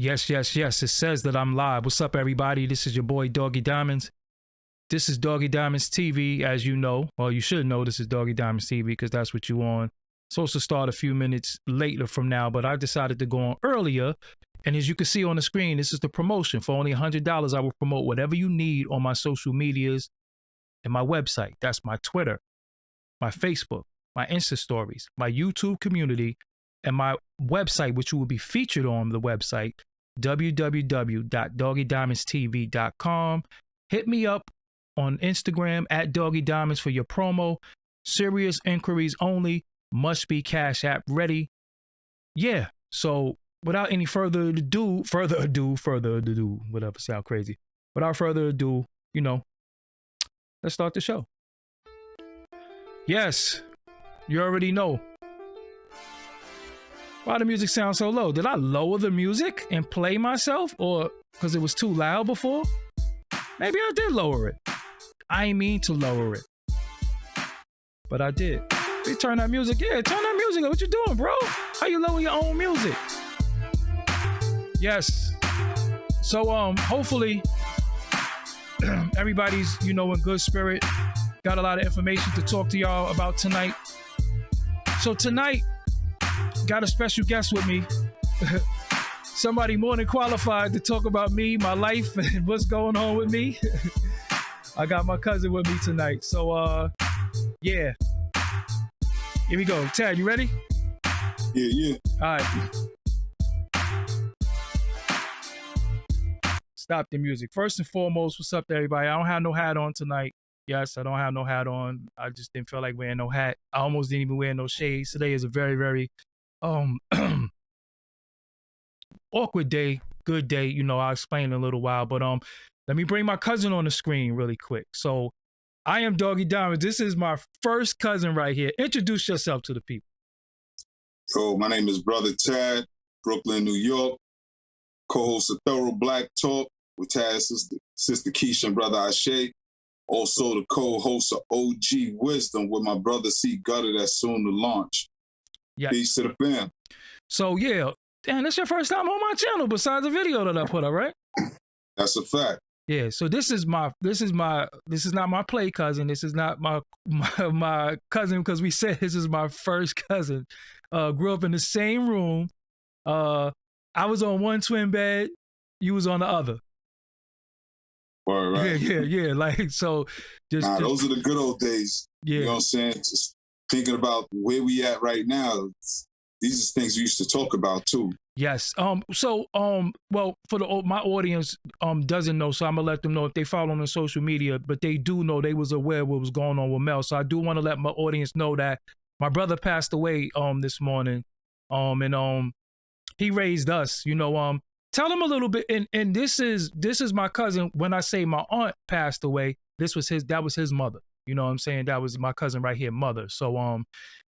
Yes, yes, yes. It says that I'm live. What's up, everybody? This is your boy, Doggie Diamonds. This is Doggie Diamonds TV, as you know. Well, you should know this is Doggie Diamonds TV because that's what you on. Supposed to start a few minutes later from now, but I decided to go on earlier. And as you can see on the screen, this is the promotion. For only $100, I will promote whatever you need on my social medias and my website. That's my Twitter, my Facebook, my Insta stories, my YouTube community, and my website, which will be featured on the website, www.doggiediamondstv.com. Hit me up on Instagram at Doggie Diamonds for your promo. Serious inquiries only. Must be Cash App ready. Yeah. So without any further ado, whatever, sound crazy. Without further ado, let's start the show. Yes, you already know. Why the music sounds so low? Did I lower the music and play myself, or because it was too loud before? Maybe I did lower it. I ain't mean to lower it, but I did. You turn that music. Yeah, turn that music up. What you doing, bro? How you lower your own music? Yes. So hopefully everybody's in good spirit. Got a lot of information to talk to y'all about tonight. So tonight, got a special guest with me. Somebody more than qualified to talk about me, my life, and what's going on with me. I got my cousin with me tonight. So, yeah. Here we go. Tad, you ready? Yeah. All right. Stop the music. First and foremost, what's up to everybody? I don't have no hat on tonight. Yes, I don't have no hat on. I just didn't feel like wearing no hat. I almost didn't even wear no shades. Today is a very, very awkward day. Good day. I'll explain in a little while. But let me bring my cousin on the screen really quick. So I am Doggie Diamonds. This is my first cousin right here. Introduce yourself to the people. So my name is Brother Tad, Brooklyn, New York. Co-host of Thorough Black Talk with Tad's sister Keisha and brother Ashe. Also the co-host of OG Wisdom with my brother C Gutter that's soon to launch. Yeah. Peace to the fam. So yeah, damn, this your first time on my channel besides the video that I put up, right? That's a fact. Yeah, so this is not my play cousin. This is not my cousin because we said this is my first cousin. Grew up in the same room. I was on one twin bed, you was on the other. Right. Yeah. Like, so those are the good old days. Yeah. You know what I'm saying? Just thinking about where we at right now. These are things we used to talk about too. Yes. Well, for my audience doesn't know, so I'm gonna let them know if they follow on social media, but they do know they was aware of what was going on with Mel. So I do want to let my audience know that my brother passed away this morning. And he raised us, tell him a little bit. And this is my cousin. When I say my aunt passed away, that was his mother. You know what I'm saying? That was my cousin right here, mother. So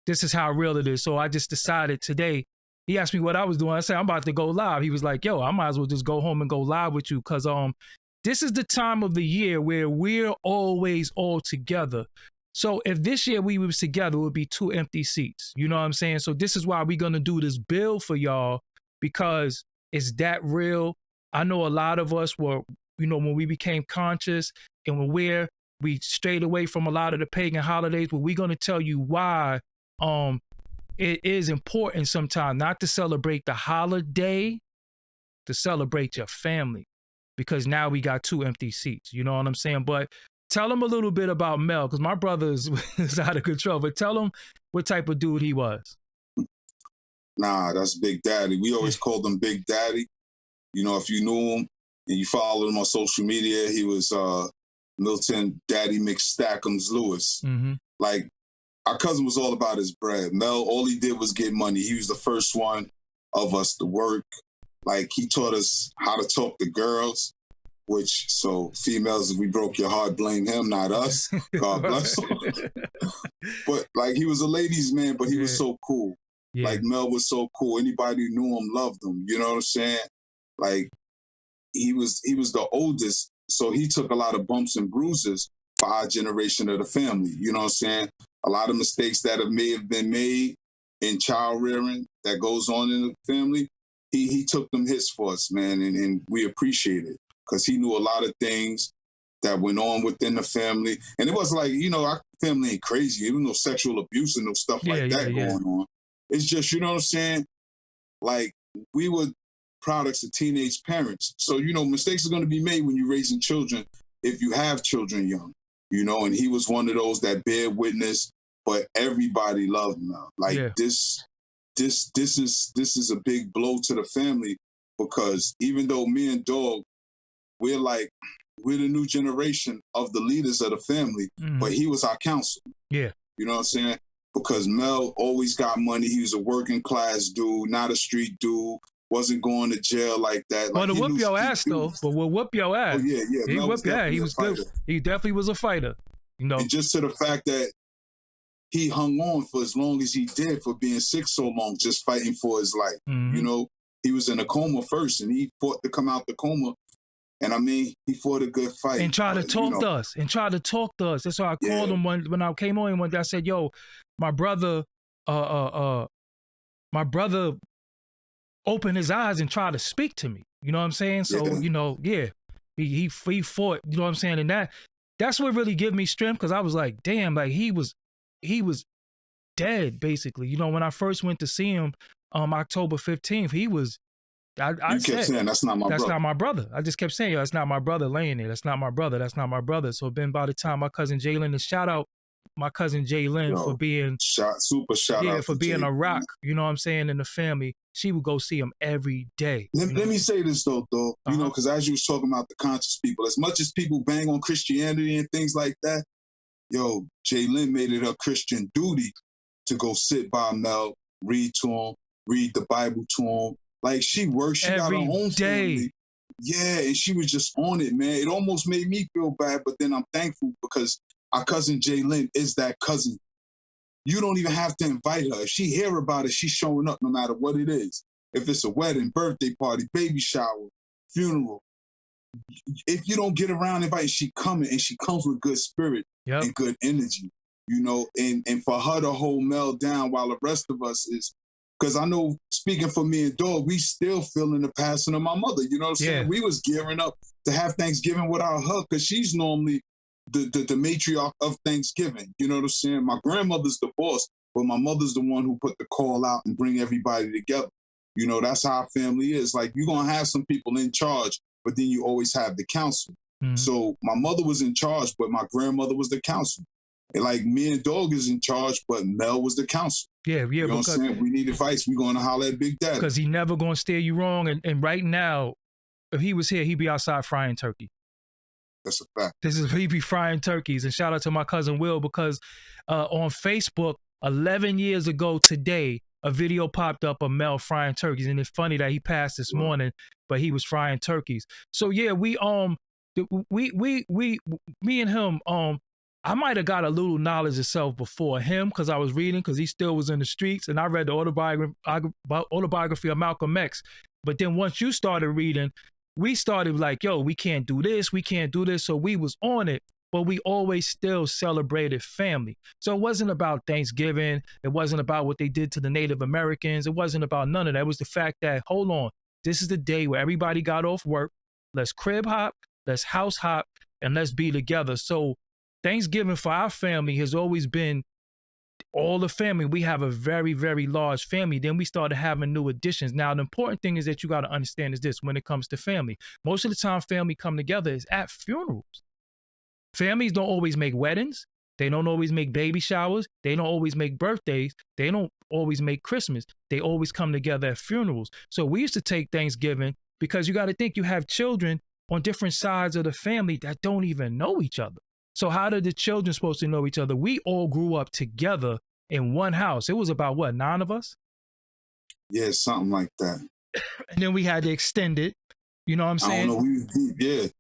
this is how real it is. So I just decided today, he asked me what I was doing. I said, I'm about to go live. He was like, yo, I might as well just go home and go live with you. Because this is the time of the year where we're always all together. So if this year we was together, it would be 2 empty seats. You know what I'm saying? So this is why we're going to do this build for y'all, because it's that real. I know a lot of us were, when we became conscious and when we strayed away from a lot of the pagan holidays, but we're going to tell you why it is important sometimes not to celebrate the holiday, to celebrate your family, because now we got 2 empty seats. You know what I'm saying? But tell them a little bit about Mel, because my brother is out of control, but tell them what type of dude he was. Nah, that's Big Daddy. We always called him Big Daddy. If you knew him and you followed him on social media, he was Milton Daddy McStackums Lewis. Mm-hmm. Like, our cousin was all about his bread. Mel, all he did was get money. He was the first one of us to work. Like, he taught us how to talk to girls, so females, if we broke your heart, blame him, not us. God bless him. But, like, he was a ladies' man, but he was so cool. Yeah. Like, Mel was so cool. Anybody who knew him loved him. You know what I'm saying? Like, he was the oldest, so he took a lot of bumps and bruises for our generation of the family. You know what I'm saying? A lot of mistakes that may have been made in child rearing that goes on in the family, he took them hits for us, man, and we appreciate it because he knew a lot of things that went on within the family. And it was like, you know, our family ain't crazy. Even no sexual abuse and no stuff like that going on. It's just, you know what I'm saying? Like, we were products of teenage parents. So, you know, mistakes are going to be made when you're raising children if you have children young, you know, and he was one of those that bear witness, but everybody loved him now. Like, this is a big blow to the family because even though me and Dog, we're the new generation of the leaders of the family, but he was our counsel. Yeah. You know what I'm saying? Because Mel always got money. He was a working class dude, not a street dude, wasn't going to jail like that. Well, to whoop your ass, though. But we'll whoop your ass. Oh, yeah. He whooped your ass. He was good. He definitely was a fighter. You know? And just to the fact that he hung on for as long as he did for being sick so long, just fighting for his life. You know, he was in a coma first, and he fought to come out the coma. And I mean, he fought a good fight. And tried to talk to us. That's why I called him when I came on one day. I said, yo, my brother opened his eyes and tried to speak to me. You know what I'm saying? So, you know, he fought, you know what I'm saying? And that's what really gave me strength, because I was like, damn, like he was dead, basically. You know, when I first went to see him October 15th, he was, I kept saying, that's not my brother. I just kept saying, yo, that's not my brother laying there. That's not my brother. That's not my brother. So then by the time my cousin Jalen, and shout out my cousin Jalen for being super shout out for being a rock, you know what I'm saying, in the family. She would go see him every day. Let me say this though, you know, because as you was talking about the conscious people, as much as people bang on Christianity and things like that, yo, Jalen made it her Christian duty to go sit by Mel, read to him, read the Bible to him. Like, she worked, she got her own family. Yeah, and she was just on it, man. It almost made me feel bad, but then I'm thankful because our cousin Jalen is that cousin. You don't even have to invite her. If she hear about it, she's showing up no matter what it is. If it's a wedding, birthday party, baby shower, funeral. If you don't get around inviting, she coming, and she comes with good spirit and good energy, you know, and for her to hold Mel down while the rest of us is, because I know, speaking for me and Dog, we still feeling the passing of my mother. You know what I'm saying? We was gearing up to have Thanksgiving without her, because she's normally the matriarch of Thanksgiving. You know what I'm saying? My grandmother's the boss, but my mother's the one who put the call out and bring everybody together. You know, that's how our family is. Like, you're going to have some people in charge, but then you always have the council. So my mother was in charge, but my grandmother was the council. And like, me and Dog is in charge, but Mel was the council. You know what I'm saying? We need advice. We're going to holler at Big Daddy. Because he never going to steer you wrong. And right now, if he was here, he'd be outside frying turkey. That's a fact. He'd be frying turkeys. And shout out to my cousin Will, because on Facebook, 11 years ago today, a video popped up of Mel frying turkeys. And it's funny that he passed this morning, but he was frying turkeys. So yeah, me and him, I might have got a little knowledge of self before him, because I was reading, because he still was in the streets, and I read the autobiography of Malcolm X. But then once you started reading, we started like, yo, we can't do this, we can't do this. So we was on it, but we always still celebrated family. So it wasn't about Thanksgiving. It wasn't about what they did to the Native Americans. It wasn't about none of that. It was the fact that, hold on, this is the day where everybody got off work. Let's crib hop, let's house hop, and let's be together. So Thanksgiving for our family has always been all the family. We have a very, very large family. Then we started having new additions. Now, the important thing is that you got to understand is this: when it comes to family, most of the time family come together is at funerals. Families don't always make weddings. They don't always make baby showers. They don't always make birthdays. They don't always make Christmas. They always come together at funerals. So we used to take Thanksgiving, because you got to think, you have children on different sides of the family that don't even know each other. So how did the children supposed to know each other? We all grew up together in one house. It was about, what, 9 of us? Yeah, something like that. And then we had to extend it. You know what I'm saying? I don't know. We was deep,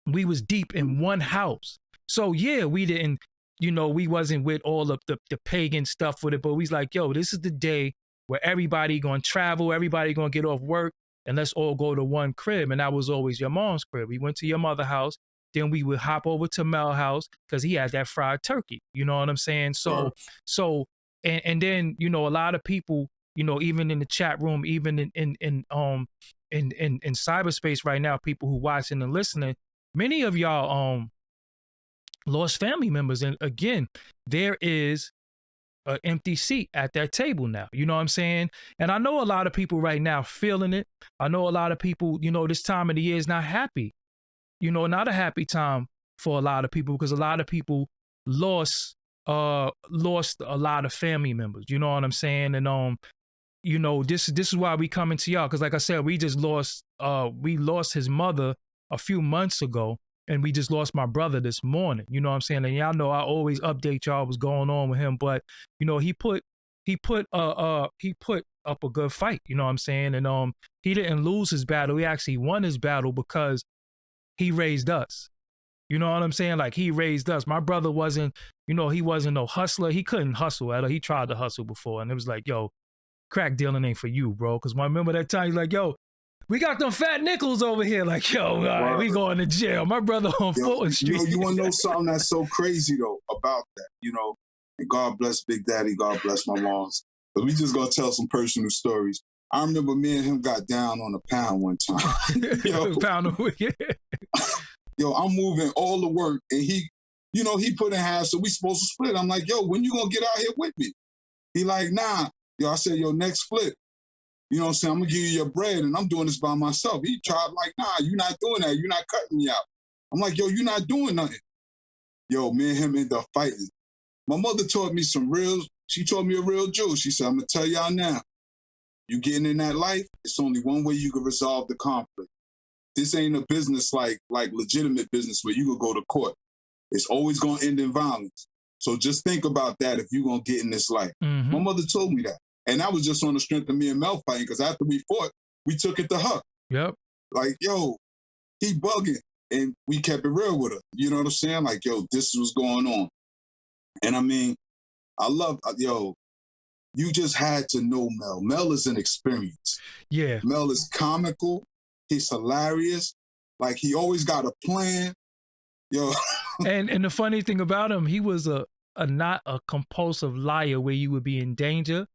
We was deep in one house. So yeah, we didn't, you know, we wasn't with all of the pagan stuff with it, but we was like, yo, this is the day where everybody gonna travel, everybody gonna get off work, and let's all go to one crib. And that was always your mom's crib. We went to your mother's house. Then we would hop over to Mel's house, because he had that fried turkey. You know what I'm saying? So, and then, you know, a lot of people you know, even in the chat room, even in cyberspace right now, people who watching and listening, many of y'all lost family members. And again, there is an empty seat at that table now. You know what I'm saying? And I know a lot of people right now feeling it. I know a lot of people, you know, this time of the year is not happy. You know, not a happy time for a lot of people, because a lot of people lost a lot of family members. You know what I'm saying? And you know, this is why we coming to y'all, because like I said, we lost his mother a few months ago, and we just lost my brother this morning. You know what I'm saying? And y'all know I always update y'all what's going on with him, but you know, he put up a good fight. You know what I'm saying? And he didn't lose his battle. He actually won his battle because he raised us. You know what I'm saying? Like, he raised us. My brother wasn't, you know, he wasn't no hustler. He couldn't hustle at all. He tried to hustle before, and it was like, yo, crack dealing ain't for you, bro. Because I remember that time, he's like, yo, we got them fat nickels over here. Like, yo, all right, we going to jail. My brother on Fulton Street. You want to know something that's so crazy, though, about that? You know, and God bless Big Daddy, God bless my moms. But we just going to tell some personal stories. I remember me and him got down on a pound one time. Yo, I'm moving all the work, and he, you know, he put in half, so we supposed to split. I'm like, yo, when you going to get out here with me? He like, nah. Yo, I said, yo, next split. You know what I'm saying? I'm going to give you your bread, and I'm doing this by myself. He tried like, nah, you're not doing that. You're not cutting me out. I'm like, yo, you're not doing nothing. Yo, me and him ended up fighting. My mother taught me she taught me a real jewel. She said, I'm going to tell y'all now, you getting in that life, it's only one way you can resolve the conflict. This ain't a business like legitimate business where you could go to court. It's always going to end in violence. So just think about that if you're going to get in this life. Mm-hmm. My mother told me that. And that was just on the strength of me and Mel fighting, because after we fought, we took it to her. Yep. Like, yo, he bugging. And we kept it real with her. You know what I'm saying? Like, yo, this is what's going on. And I mean, you just had to know Mel. Mel is an experience. Yeah. Mel is comical. He's hilarious. Like, he always got a plan. Yo. and the funny thing about him, he was a not a compulsive liar where you would be in danger.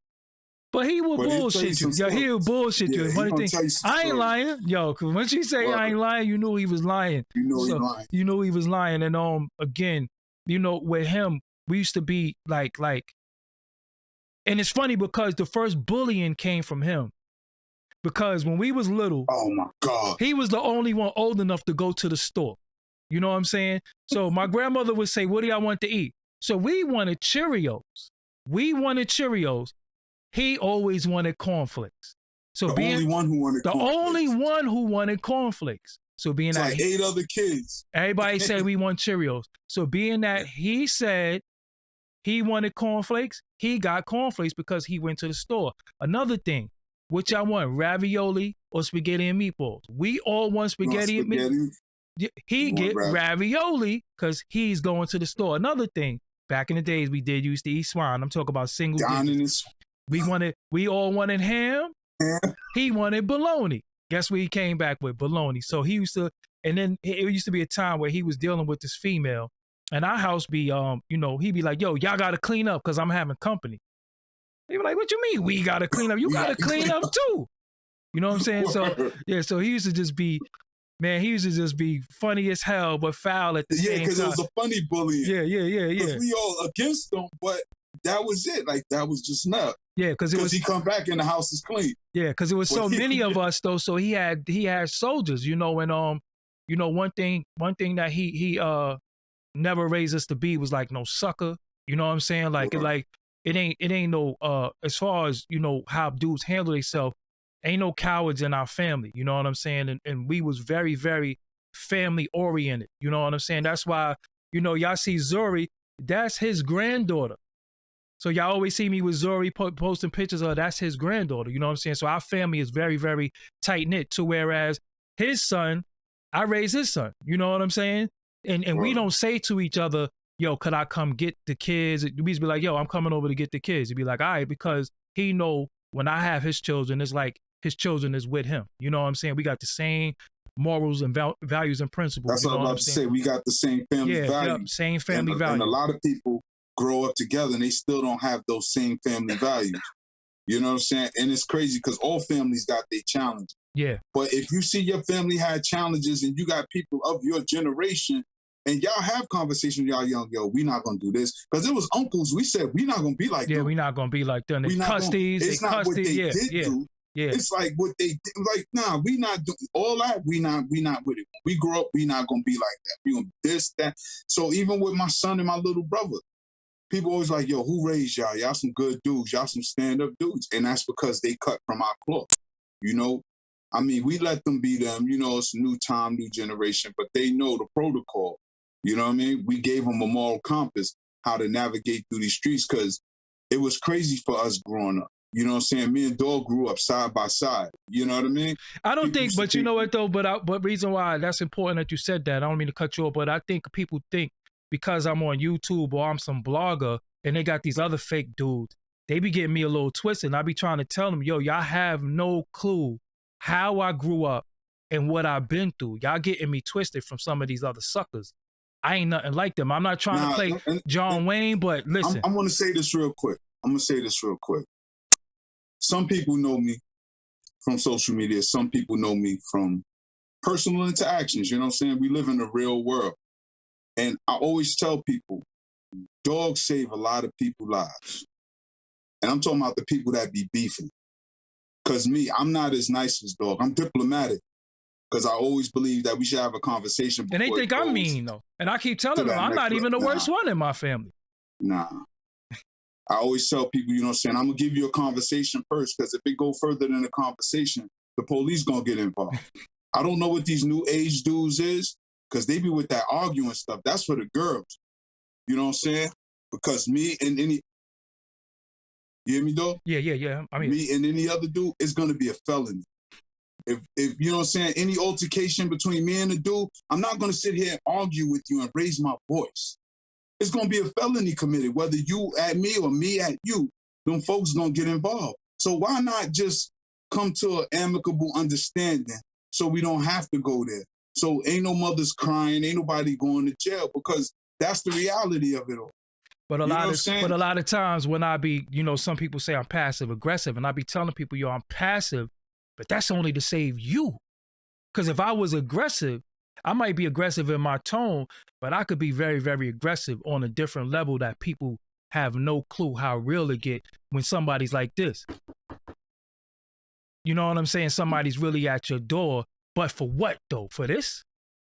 But he will bullshit you. Yeah, he will bullshit you. Funny thing, I ain't lying. Yo, because when she say I ain't lying, you knew he was lying. You know he lying. You knew he was lying. And again, you know, with him, we used to be like, and it's funny because the first bullying came from him. Because when we was little, oh my God, he was the only one old enough to go to the store. You know what I'm saying? So my grandmother would say, what do y'all want to eat? So we wanted Cheerios. He always wanted cornflakes. So the only one who wanted cornflakes. So being it's that like 8 other kids, everybody said we want Cheerios. So being that he said he wanted cornflakes, he got cornflakes because he went to the store. Another thing, which I want, ravioli or spaghetti and meatballs. We all want spaghetti and meatballs. He get ravioli because he's going to the store. Another thing, back in the days we used to eat swine. I'm talking about single digits. We all wanted ham. He wanted bologna. Guess what he came back with? Bologna. So he used to, and then it used to be a time where he was dealing with this female, and our house be, you know, he'd be like, yo, y'all got to clean up because I'm having company. They were like, what you mean we got to clean up? You got to clean up too. You know what I'm saying? So, yeah, so he used to just be, man, he used to just be funny as hell, but foul at the same time. Yeah, because it was a funny bullying. Yeah. Because we all against him, but that was it. Like, that was just nuts. Yeah, because he come back and the house is clean. Yeah, because it was so many of us though. So he had soldiers, you know, and you know, one thing that he never raised us to be was like no sucker. You know what I'm saying? Like it ain't no as far as, you know, how dudes handle themselves, ain't no cowards in our family. You know what I'm saying? And we was very, very family oriented. You know what I'm saying? That's why, you know, y'all see Zuri, that's his granddaughter. So y'all always see me with Zuri posting pictures of that's his granddaughter. You know what I'm saying? So our family is very, very tight knit. To whereas his son, I raised his son. You know what I'm saying? And we don't say to each other, yo, could I come get the kids? We just be like, yo, I'm coming over to get the kids. He'd be like, all right, because he know when I have his children, it's like his children is with him. You know what I'm saying? We got the same morals and values and principles. That's what I'm about to say. We got the same family values. Yep, same family values. And a lot of people grow up together and they still don't have those same family values. You know what I'm saying? And it's crazy because all families got their challenges. Yeah. But if you see your family had challenges and you got people of your generation and y'all have conversations, y'all young, yo, we not gonna do this. Because it was uncles, we said, we not gonna be like them. Yeah, we not gonna be like them. They cuss these, it's not what they did do. Yeah. It's like what they did. Like, nah, we not doing all that. We not with it. When we grow up, we not gonna be like that. We gonna this, that. So even with my son and my little brother, people always like, yo, who raised y'all? Y'all some good dudes. Y'all some stand-up dudes. And that's because they cut from our cloth. You know? I mean, we let them be them. You know, it's a new time, new generation, but they know the protocol. You know what I mean? We gave them a moral compass, how to navigate through these streets, because it was crazy for us growing up. You know what I'm saying? Me and Dog grew up side by side. You know what I mean? I don't think, but you know what though? But reason why that's important that you said that, I don't mean to cut you off, but I think people think because I'm on YouTube or I'm some blogger and they got these other fake dudes, they be getting me a little twisted. And I be trying to tell them, yo, y'all have no clue how I grew up and what I've been through. Y'all getting me twisted from some of these other suckers. I ain't nothing like them. I'm not trying to play John Wayne, but listen. I'm going to say this real quick. Some people know me from social media. Some people know me from personal interactions. You know what I'm saying? We live in the real world. And I always tell people, dogs save a lot of people's lives. And I'm talking about the people that be beefing. Because me, I'm not as nice as Dog. I'm diplomatic. Because I always believe that we should have a conversation. And they think I'm mean, though. And I keep telling them, I'm not even the worst one in my family. Nah. I always tell people, you know what I'm saying, I'm going to give you a conversation first, because if it go further than a conversation, the police going to get involved. I don't know what these new age dudes is, because they be with that arguing stuff. That's for the girls. You know what I'm saying? Because me and any... You hear me, though? Yeah. I mean, me and any other dude, it's going to be a felony. If you know what I'm saying, any altercation between me and the dude, I'm not going to sit here and argue with you and raise my voice. It's going to be a felony committed, whether you at me or me at you. Them folks going to get involved. So why not just come to an amicable understanding so we don't have to go there? So ain't no mothers crying, ain't nobody going to jail, because that's the reality of it all. But a lot of times when I be, you know, some people say I'm passive aggressive, and I be telling people, yo, I'm passive, but that's only to save you. Because if I was aggressive, I might be aggressive in my tone, but I could be very, very aggressive on a different level that people have no clue how real it get when somebody's like this. You know what I'm saying? Somebody's really at your door, but for what though? For this?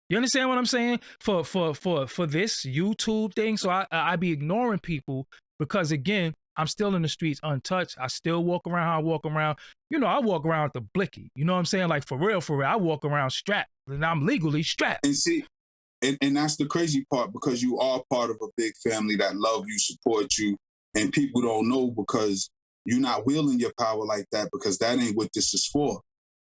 You understand what I'm saying? For this YouTube thing. So I be ignoring people because, again, I'm still in the streets untouched. I still walk around how I walk around. You know, I walk around with the blicky. You know what I'm saying? Like, for real, I walk around strapped. And I'm legally strapped. And see, and that's the crazy part, because you are part of a big family that love you, support you, and people don't know because you're not wielding your power like that, because that ain't what this is for.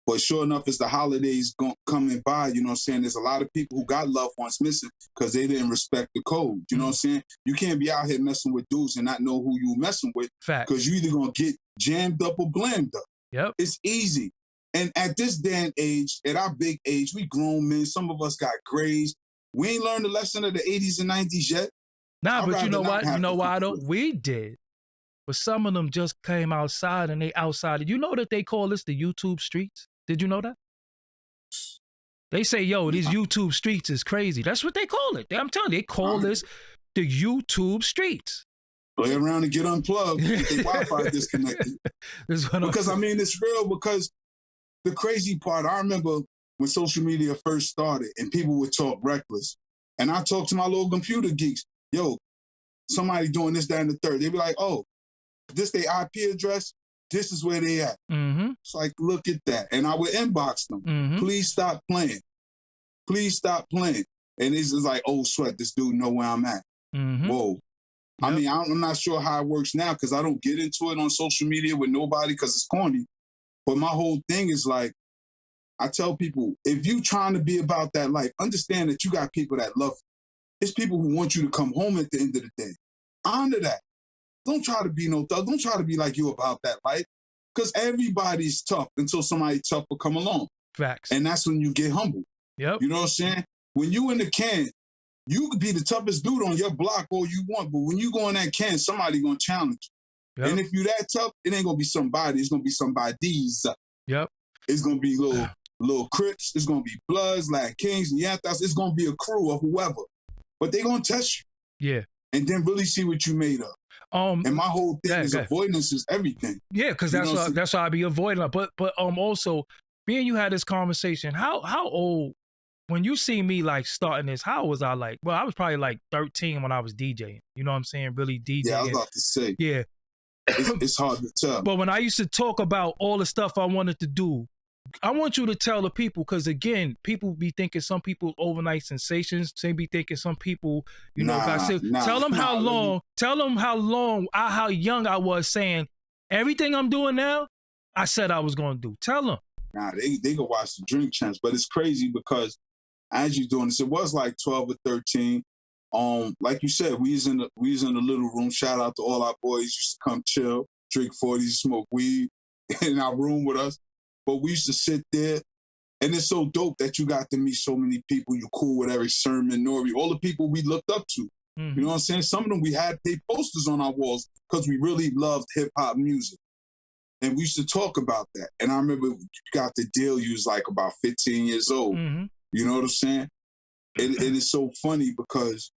But sure enough, as the holidays coming by, you know what I'm saying, there's a lot of people who got loved ones missing because they didn't respect the code. You know what I'm saying? You can't be out here messing with dudes and not know who you messing with. Because you either going to get jammed up or blamed up. Yep. It's easy. And at this day and age, at our big age, we grown men, some of us got grays. We ain't learned the lesson of the 80s and 90s yet. Nah, but you know what? You know why though? We did. But some of them just came outside and they outside. You know that they call this the YouTube streets? Did you know that? They say, yo, these YouTube streets is crazy. That's what they call it. I'm telling you, they call this the YouTube streets. Play around and get unplugged. Get the Wi-Fi disconnected. Because, I mean, it's real, because the crazy part, I remember when social media first started and people would talk reckless. And I talked to my little computer geeks. Yo, somebody doing this, that, and the third. They'd be like, oh, this their IP address? This is where they at. Mm-hmm. It's like, look at that. And I would inbox them. Mm-hmm. Please stop playing. Please stop playing. And it's just like, oh, sweat, this dude know where I'm at. Mm-hmm. Whoa. Yep. I mean, I'm not sure how it works now, because I don't get into it on social media with nobody because it's corny. But my whole thing is like, I tell people, if you trying to be about that life, understand that you got people that love you. It's people who want you to come home at the end of the day. Honor that. Don't try to be no thug. Don't try to be like you about that life, because everybody's tough until somebody tough will come along. Facts. And that's when you get humble. Yep. You know what I'm saying? When you in the can, you could be the toughest dude on your block all you want, but when you go in that can, somebody gonna challenge you. Yep. And if you that tough, it ain't gonna be somebody. It's gonna be somebody's. Yep. It's gonna be little Crips. It's gonna be Bloods, like Kings, and Yantas. It's gonna be a crew of whoever. But they gonna test you. Yeah. And then really see what you made of. And my whole thing is avoidance is everything. Yeah, because that's why I be avoiding it. But also, me and you had this conversation. How old, when you see me like starting this, how was I like? Well, I was probably like 13 when I was DJing. You know what I'm saying? Really DJing. Yeah, I was about to say. Yeah. It's hard to tell. But when I used to talk about all the stuff I wanted to do, I want you to tell the people, because again, people be thinking some people overnight sensations. They be thinking some people, you know, tell them how young I was saying everything I'm doing now, I said I was going to do. Tell them. Nah, they go watch the Drink Champs, but it's crazy because as you're doing this, it was like 12 or 13. Like you said, we was in the little room. Shout out to all our boys. Used to come chill, drink 40s, smoke weed in our room with us. But we used to sit there, and it's so dope that you got to meet so many people. You cool with Eric Sermon, Nori, all the people we looked up to. You know what I'm saying? Some of them we had their posters on our walls because we really loved hip hop music. And we used to talk about that. And I remember you got the deal, you was like about 15 years old. You know what I'm saying? It is so funny because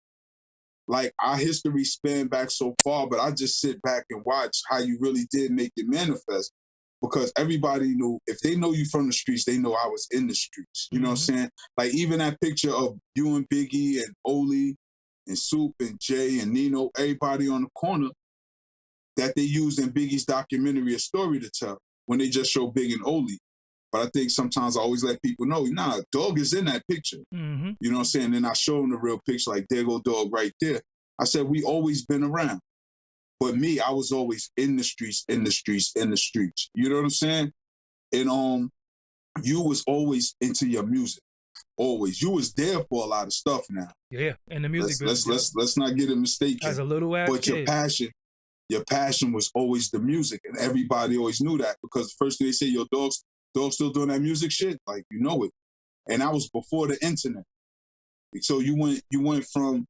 like our history spanned back so far, but I just sit back and watch how you really did make it manifest. Because everybody knew, if they know you from the streets, they know I was in the streets. You know what I'm saying? Like even that picture of you and Biggie and Oli and Soup and Jay and Nino, everybody on the corner that they used in Biggie's documentary, A Story to Tell, when they just show Big and Oli. But I think sometimes I always let people know, nah, Dog is in that picture. You know what I'm saying? And I show them the real picture, like there go Dog right there. I said, we always been around. But me, I was always in the streets, in the streets, in the streets. You know what I'm saying? And you was always into your music. Always. You was there for a lot of stuff now. Yeah, and the music. Let's not get it mistaken. As a little ass But kid. your passion was always the music. And everybody always knew that. Because the first thing they say, yo, Dog's still doing that music shit? Like, you know it. And that was before the internet. So you went from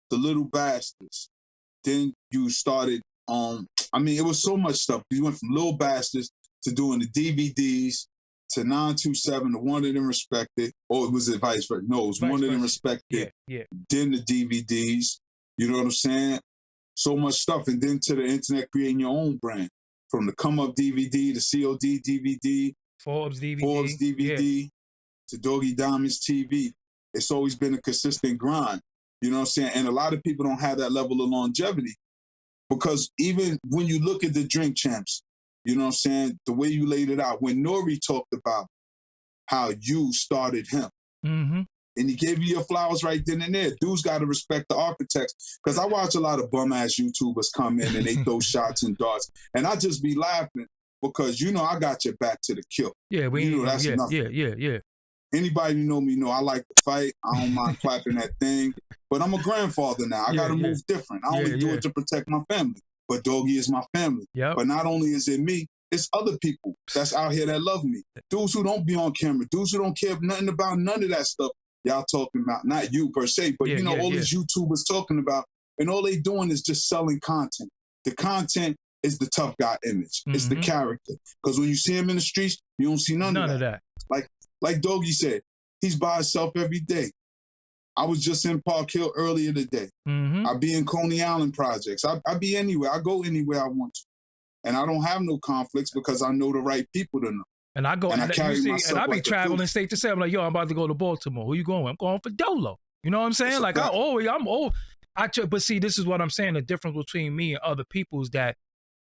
the Little Bastards. Then you started, it was so much stuff. You went from Little Bastards to doing the DVDs to 927, the Wanted and Respected. Or was it vice versa? No, it was Wanted and Respected. Yeah. Then the DVDs. You know what I'm saying? So much stuff. And then to the internet, creating your own brand. From the Come Up DVD, the COD DVD, Forbes DVD, to Doggie Diamonds TV. It's always been a consistent grind. You know what I'm saying? And a lot of people don't have that level of longevity because even when you look at the Drink Champs, you know what I'm saying? The way you laid it out, when Nori talked about how you started him, and he gave you your flowers right then and there. Dudes got to respect the architects because I watch a lot of bum-ass YouTubers come in and they throw shots and darts, and I just be laughing because, you know, I got your back to the kill. Yeah, that's nothing. Yeah. Anybody who know me know I like to fight. I don't mind clapping that thing. But I'm a grandfather now. I got to move different. I only do it to protect my family. But Doggie is my family. But not only is it me, it's other people that's out here that love me. Dudes who don't be on camera. Dudes who don't care nothing about none of that stuff y'all talking about. Not you per se, but you know, all these YouTubers talking about. And all they doing is just selling content. The content is the tough guy image. It's the character. Because when you see him in the streets, you don't see none of that. Like Doggie said, he's by himself every day. I was just in Park Hill earlier today. I be in Coney Island projects. I be anywhere. I go anywhere I want to. And I don't have no conflicts because I know the right people to know. And I go and I be traveling state to state. I'm like, yo, I'm about to go to Baltimore. Who you going? I'm going for Dolo. You know what I'm saying? Like I'm old. But see, this is what I'm saying. The difference between me and other people is that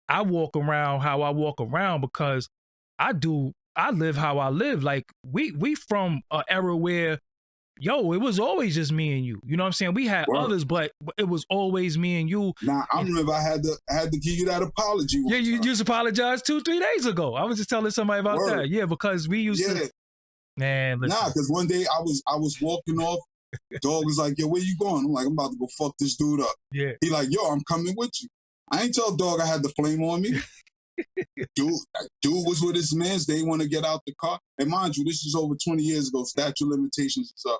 I walk around how I walk around because I live how I live. Like we from an era where, yo, it was always just me and you. You know what I'm saying? We had others, but it was always me and you. Nah, I remember I had to give you that apology. Yeah, you just apologized 2-3 days ago. I was just telling somebody about that. Yeah, because we used to. Man, listen. Nah, because one day I was walking off. Dog was like, yo, where you going? I'm like, I'm about to go fuck this dude up. Yeah. He like, yo, I'm coming with you. I ain't tell Dog I had the flame on me. Dude was with his mans. They want to get out the car. And mind you, this is over 20 years ago. Statute of limitations is up.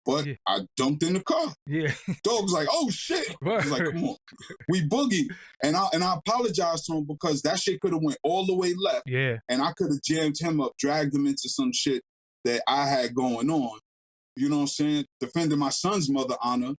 But Yeah. I jumped in the car. Yeah. Dog was like, oh shit. He's like, come on. We boogied. And I apologized to him because that shit could have went all the way left. Yeah. And I could have jammed him up, dragged him into some shit that I had going on. You know what I'm saying? Defending my son's mother honor.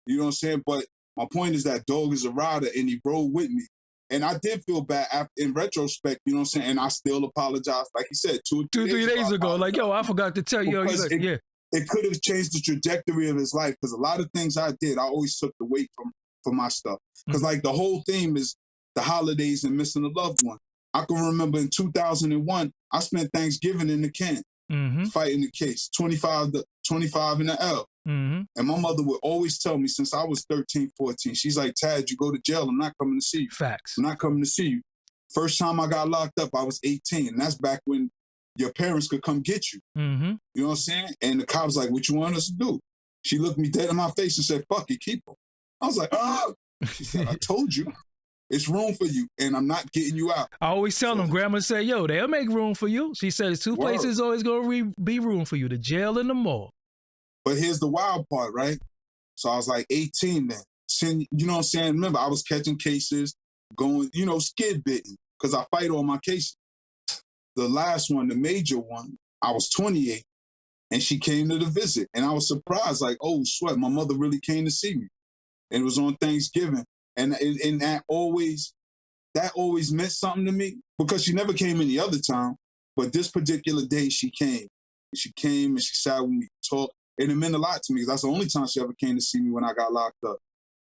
You know what I'm saying? But my point is that dog is a rider and he rode with me. And I did feel bad in retrospect, you know what I'm saying? And I still apologize. Like you said, 2-3 days ago. Like, yo, I forgot to tell you. Because Yeah. It could have changed the trajectory of his life because a lot of things I did, I always took the weight from my stuff. Because like the whole theme is the holidays and missing a loved one. I can remember in 2001, I spent Thanksgiving in the can fighting the case, 25 in the L. And my mother would always tell me since I was 13, 14, she's like, Tad, you go to jail, I'm not coming to see you. Facts. I'm not coming to see you. First time I got locked up, I was 18. And that's back when your parents could come get you. You know what I'm saying? And the cop's like, what you want us to do? She looked me dead in my face and said, fuck it, keep her. I was like, oh. She said, I told you. It's room for you, and I'm not getting you out. I always tell them, Grandma say, yo, they'll make room for you. She said, there's two places always going to be room for you, the jail and the mall. But here's the wild part, right? So I was like 18 then. You know what I'm saying? Remember, I was catching cases, going, skid bitten, because I fight all my cases. The last one, the major one, I was 28, and she came to the visit. And I was surprised, like, oh, sweat, my mother really came to see me. And it was on Thanksgiving. And that always meant something to me because she never came any other time. But this particular day, she came. She came and she sat with me, talked. And it meant a lot to me because that's the only time she ever came to see me when I got locked up.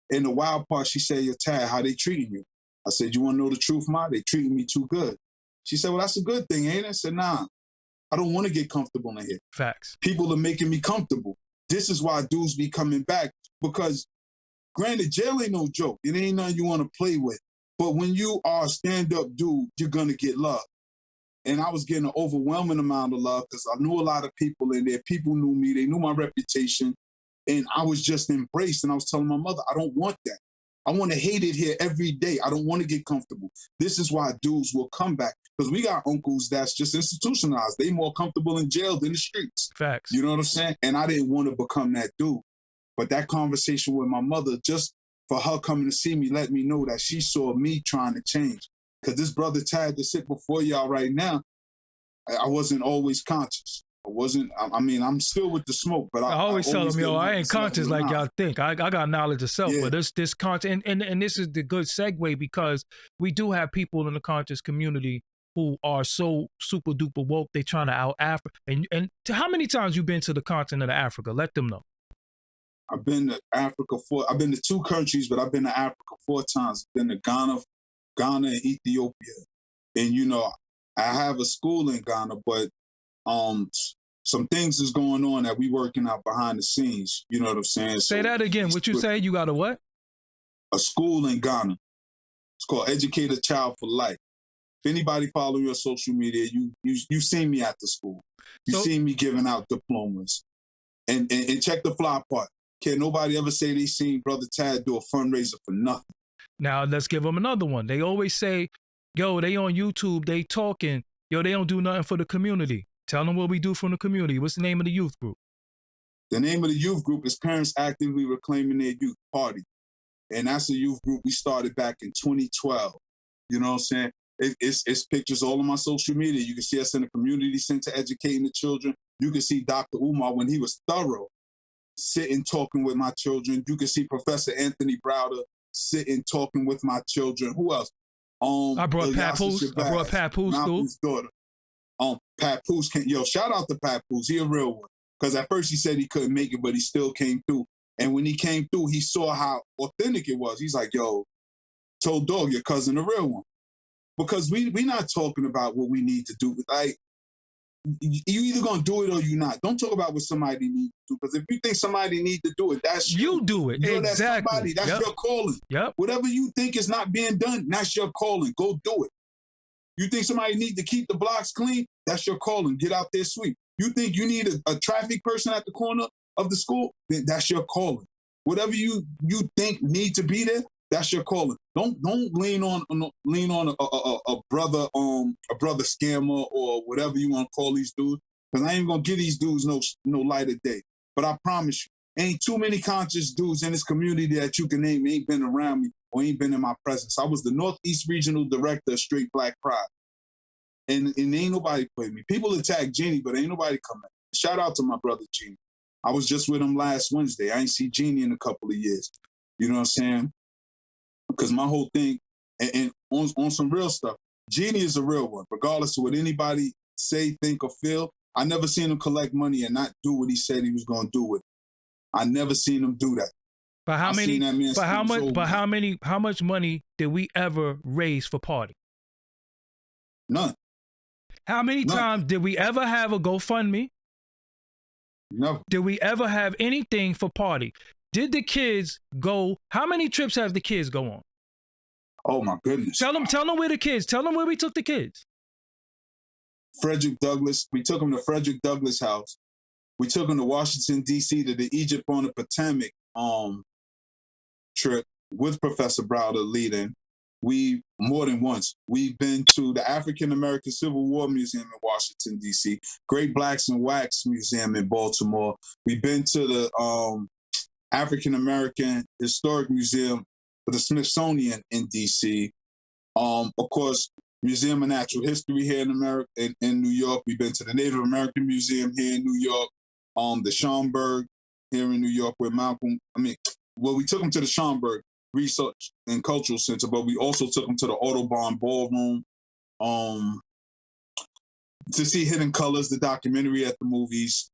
And the wild part, she said, yo, Tad, how they treating you? I said, you want to know the truth, Ma? They treating me too good. She said, well, that's a good thing, ain't it? I said, nah, I don't want to get comfortable in here. Facts. People are making me comfortable. This is why dudes be coming back because granted, jail ain't no joke. It ain't nothing you want to play with. But when you are a stand-up dude, you're going to get love. And I was getting an overwhelming amount of love because I knew a lot of people in there. People knew me. They knew my reputation. And I was just embraced. And I was telling my mother, I don't want that. I want to hate it here every day. I don't want to get comfortable. This is why dudes will come back. Because we got uncles that's just institutionalized. They more comfortable in jail than the streets. Facts. You know what I'm saying? And I didn't want to become that dude. But that conversation with my mother, just for her coming to see me, let me know that she saw me trying to change. Because this brother Tad to sit before y'all right now, I wasn't always conscious. I'm still with the smoke, but I always tell them, yo, I ain't conscious like y'all think. I got knowledge of self, but this conscious, and this is the good segue because we do have people in the conscious community who are so super duper woke, they trying to out Africa. And how many times you been to the continent of Africa? Let them know. I've been to Africa I've been to 2 countries, but I've been to Africa 4 times. I've been to Ghana and Ethiopia. And, I have a school in Ghana, but some things is going on that we working out behind the scenes. You know what I'm saying? Say that again. What you say? You got a what? A school in Ghana. It's called Educate a Child for Life. If anybody follow me on social media, you've seen me at the school. You've seen me giving out diplomas. And check the fly part. Can't nobody ever say they seen Brother Tad do a fundraiser for nothing. Now, let's give them another one. They always say, yo, they on YouTube, they talking. Yo, they don't do nothing for the community. Tell them what we do from the community. What's the name of the youth group? The name of the youth group is Parents Actively Reclaiming Their Youth Party. And that's a youth group we started back in 2012. You know what I'm saying? It's pictures all on my social media. You can see us in the community center educating the children. You can see Dr. Umar when he was thorough, sitting talking with my children. You can see Professor Anthony Browder sitting talking with my children. Who else? I brought Papoose. Malcolm's daughter. Papoose came. Yo, shout out to Papoose. He a real one. Because at first he said he couldn't make it, but he still came through. And when he came through, he saw how authentic it was. He's like, yo, told Dog, your cousin, a real one. Because we not talking about what we need to do. Like, you either gonna do it or you not. Don't talk about what somebody needs to do. Because if you think somebody needs to do it, that's you do it. You know, exactly. That's your calling. Yep. Whatever you think is not being done, that's your calling. Go do it. You think somebody needs to keep the blocks clean? That's your calling. Get out there, sweep. You think you need a traffic person at the corner of the school? Then that's your calling. Whatever you think need to be there, that's your calling. Don't lean on a brother scammer or whatever you want to call these dudes. Because I ain't gonna give these dudes no light of day. But I promise you, ain't too many conscious dudes in this community that you can name ain't been around me or ain't been in my presence. I was the Northeast Regional Director of Straight Black Pride. And ain't nobody played me. People attack Genie, but ain't nobody coming. Shout out to my brother Genie. I was just with him last Wednesday. I ain't see Genie in a couple of years. You know what I'm saying? Because my whole thing, and on some real stuff, Genie is a real one, regardless of what anybody say, think, or feel. I never seen him collect money and not do what he said he was going to do with it. I never seen him do that. But how many? But how much? But how many? How much money did we ever raise for party? None. How many times did we ever have a GoFundMe? No. Did we ever have anything for party? Did the kids go? How many trips have the kids go on? Oh my goodness. Tell them where the kids. Tell them where we took the kids. Frederick Douglass. We took them to Frederick Douglass House. We took them to Washington, D.C. to the Egypt on the Potomac trip with Professor Browder leading. We, more than once, we've been to the African American Civil War Museum in Washington, D.C., Great Blacks and Wax Museum in Baltimore. We've been to the African American Historic Museum for the Smithsonian in D.C. Of course, Museum of Natural History here in America, in New York. We've been to the Native American Museum here in New York. The Schomburg here in New York, where we took them to the Schomburg Research and Cultural Center, but we also took them to the Audubon Ballroom to see Hidden Colors, the documentary at the movies.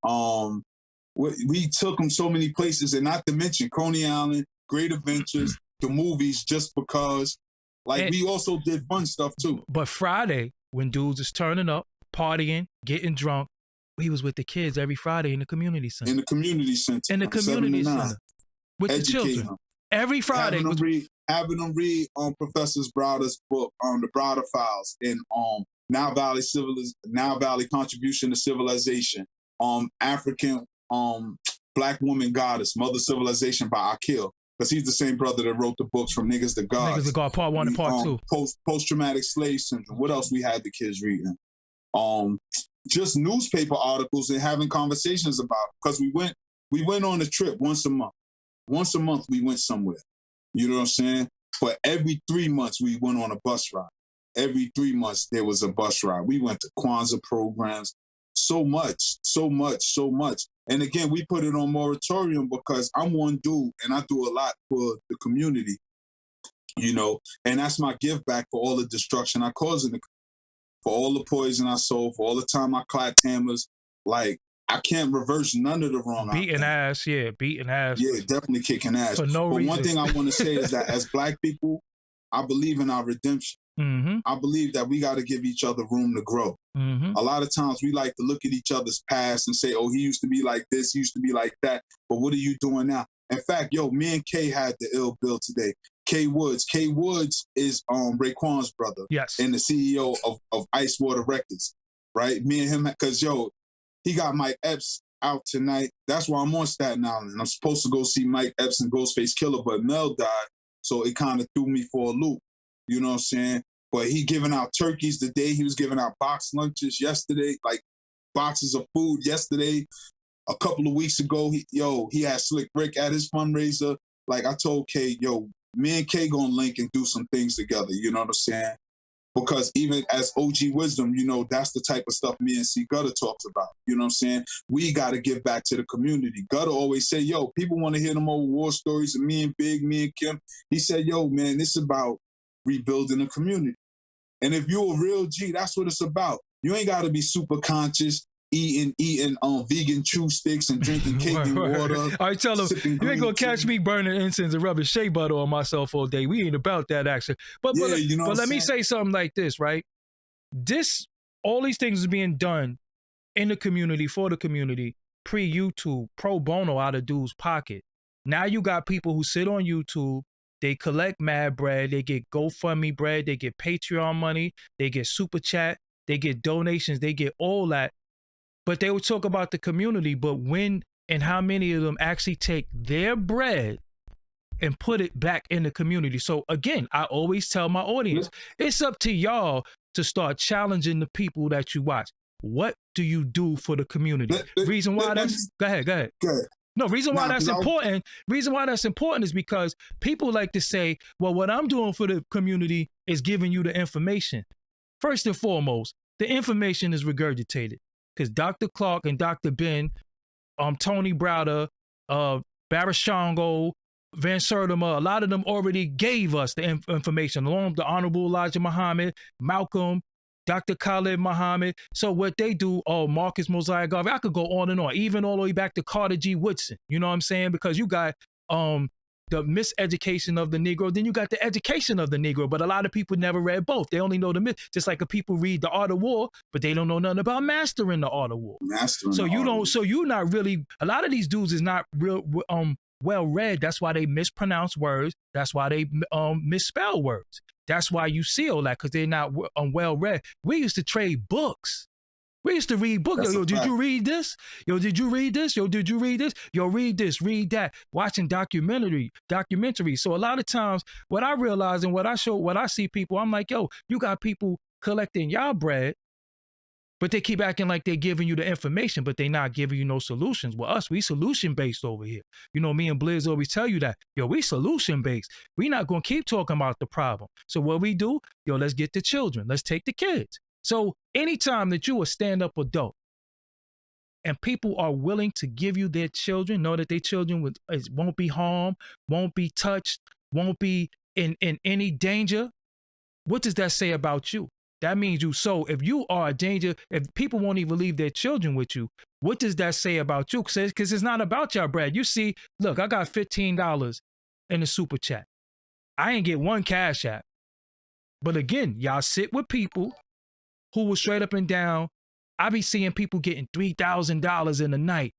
We took them so many places, and not to mention Coney Island, Great Adventures, the movies, just because. We also did fun stuff too. But Friday, when dudes is turning up, partying, getting drunk, we was with the kids every Friday in the community center. In the community center. In the community center. With the children. Them. Every Friday. Having them read Professor Browder's book, The Browder Files, and Now Valley Contribution to Civilization, African Black Woman Goddess, Mother Civilization by Akil. Because he's the same brother that wrote the books From Niggas to God. Niggas to God, Part 1 and Part 2. Post-traumatic slave syndrome. What else we had the kids reading? Just newspaper articles and having conversations about it. Because we went on a trip once a month. Once a month we went somewhere. You know what I'm saying? But every 3 months we went on a bus ride. Every 3 months there was a bus ride. We went to Kwanzaa programs. So much. And again, we put it on moratorium because I'm one dude and I do a lot for the community, you know, and that's my give back for all the destruction I caused for all the poison I sold, for all the time I clapped hammers. Like, I can't reverse none of the wrong. Beating ass. Yeah, definitely kicking ass. For no reason. One thing I want to say is that as Black people, I believe in our redemption. Mm-hmm. I believe that we got to give each other room to grow. Mm-hmm. A lot of times we like to look at each other's past and say, oh, he used to be like this, he used to be like that. But what are you doing now? In fact, me and Kay had the ill bill today. Kay Woods. Kay Woods is Raekwon's brother. Yes. And the CEO of Ice Water Records, right? Me and him, because, he got Mike Epps out tonight. That's why I'm on Staten Island. And I'm supposed to go see Mike Epps and Ghostface Killer, but Mel died. So it kind of threw me for a loop. You know what I'm saying? But he giving out turkeys today. He was giving out box lunches yesterday, like boxes of food yesterday. A couple of weeks ago, he had Slick Rick at his fundraiser. Like I told Kay, me and Kay gonna link and do some things together. You know what I'm saying? Because even as OG Wisdom, that's the type of stuff me and C Gutter talks about. You know what I'm saying? We got to give back to the community. Gutter always say, people want to hear them old war stories of me and Big, me and Kim. He said, man, this is about rebuilding the community. And if you're a real G, that's what it's about. You ain't got to be super conscious, eating vegan chew sticks and drinking cake and water. I tell them, you ain't going to catch me burning incense and rubbing shea butter on myself all day. We ain't about that action. But let me say something like this, right? All these things is being done in the community, for the community, pre-YouTube, pro bono out of dude's pocket. Now you got people who sit on YouTube, they collect mad bread, they get GoFundMe bread, they get Patreon money, they get Super Chat, they get donations, they get all that. But they will talk about the community, but when and how many of them actually take their bread and put it back in the community? So again, I always tell my audience, it's up to y'all to start challenging the people that you watch. what do you do for the community? Reason why that's go ahead. No, reason why that's important. Reason why that's important is because people like to say, well, what I'm doing for the community is giving you the information. First and foremost, the information is regurgitated because Dr. Clark and Dr. Ben, Tony Browder, Barashango, Van Sertima, a lot of them already gave us the information, along with the Honorable Elijah Muhammad, Malcolm, Dr. Khalid Muhammad. So what they do, Marcus Mosiah Garvey, I could go on and on, even all the way back to Carter G. Woodson. You know what I'm saying? Because you got the miseducation of the Negro, then you got the education of the Negro. But a lot of people never read both. They only know the myth. Just like if people read The Art of War, but they don't know nothing about mastering the art of war. So you're not really, a lot of these dudes is not real well read. That's why they mispronounce words. That's why they misspell words. That's why you see all that, because they're not well read. We used to trade books. We used to read books. Yo, did you read this? Yo, did you read this? Yo, did you read this? Yo, read this, read that. Watching documentaries. So a lot of times, what I realize and what I see people, I'm like, yo, you got people collecting y'all bread, but they keep acting like they're giving you the information, but they're not giving you no solutions. Well, us, we solution-based over here. You know, me and Blizz always tell you that. Yo, we solution-based. We not going to keep talking about the problem. So what we do, yo, let's get the children. Let's take the kids. So anytime that you a stand-up adult and people are willing to give you their children, know that their children won't be harmed, won't be touched, won't be in any danger, what does that say about you? That means you. So if you are a danger, if people won't even leave their children with you, what does that say about you? Because it's not about y'all, Brad. You see, look, I got $15 in the super chat. I ain't get one cash app. But again, y'all sit with people who was straight up and down. I be seeing people getting $3,000 in a night,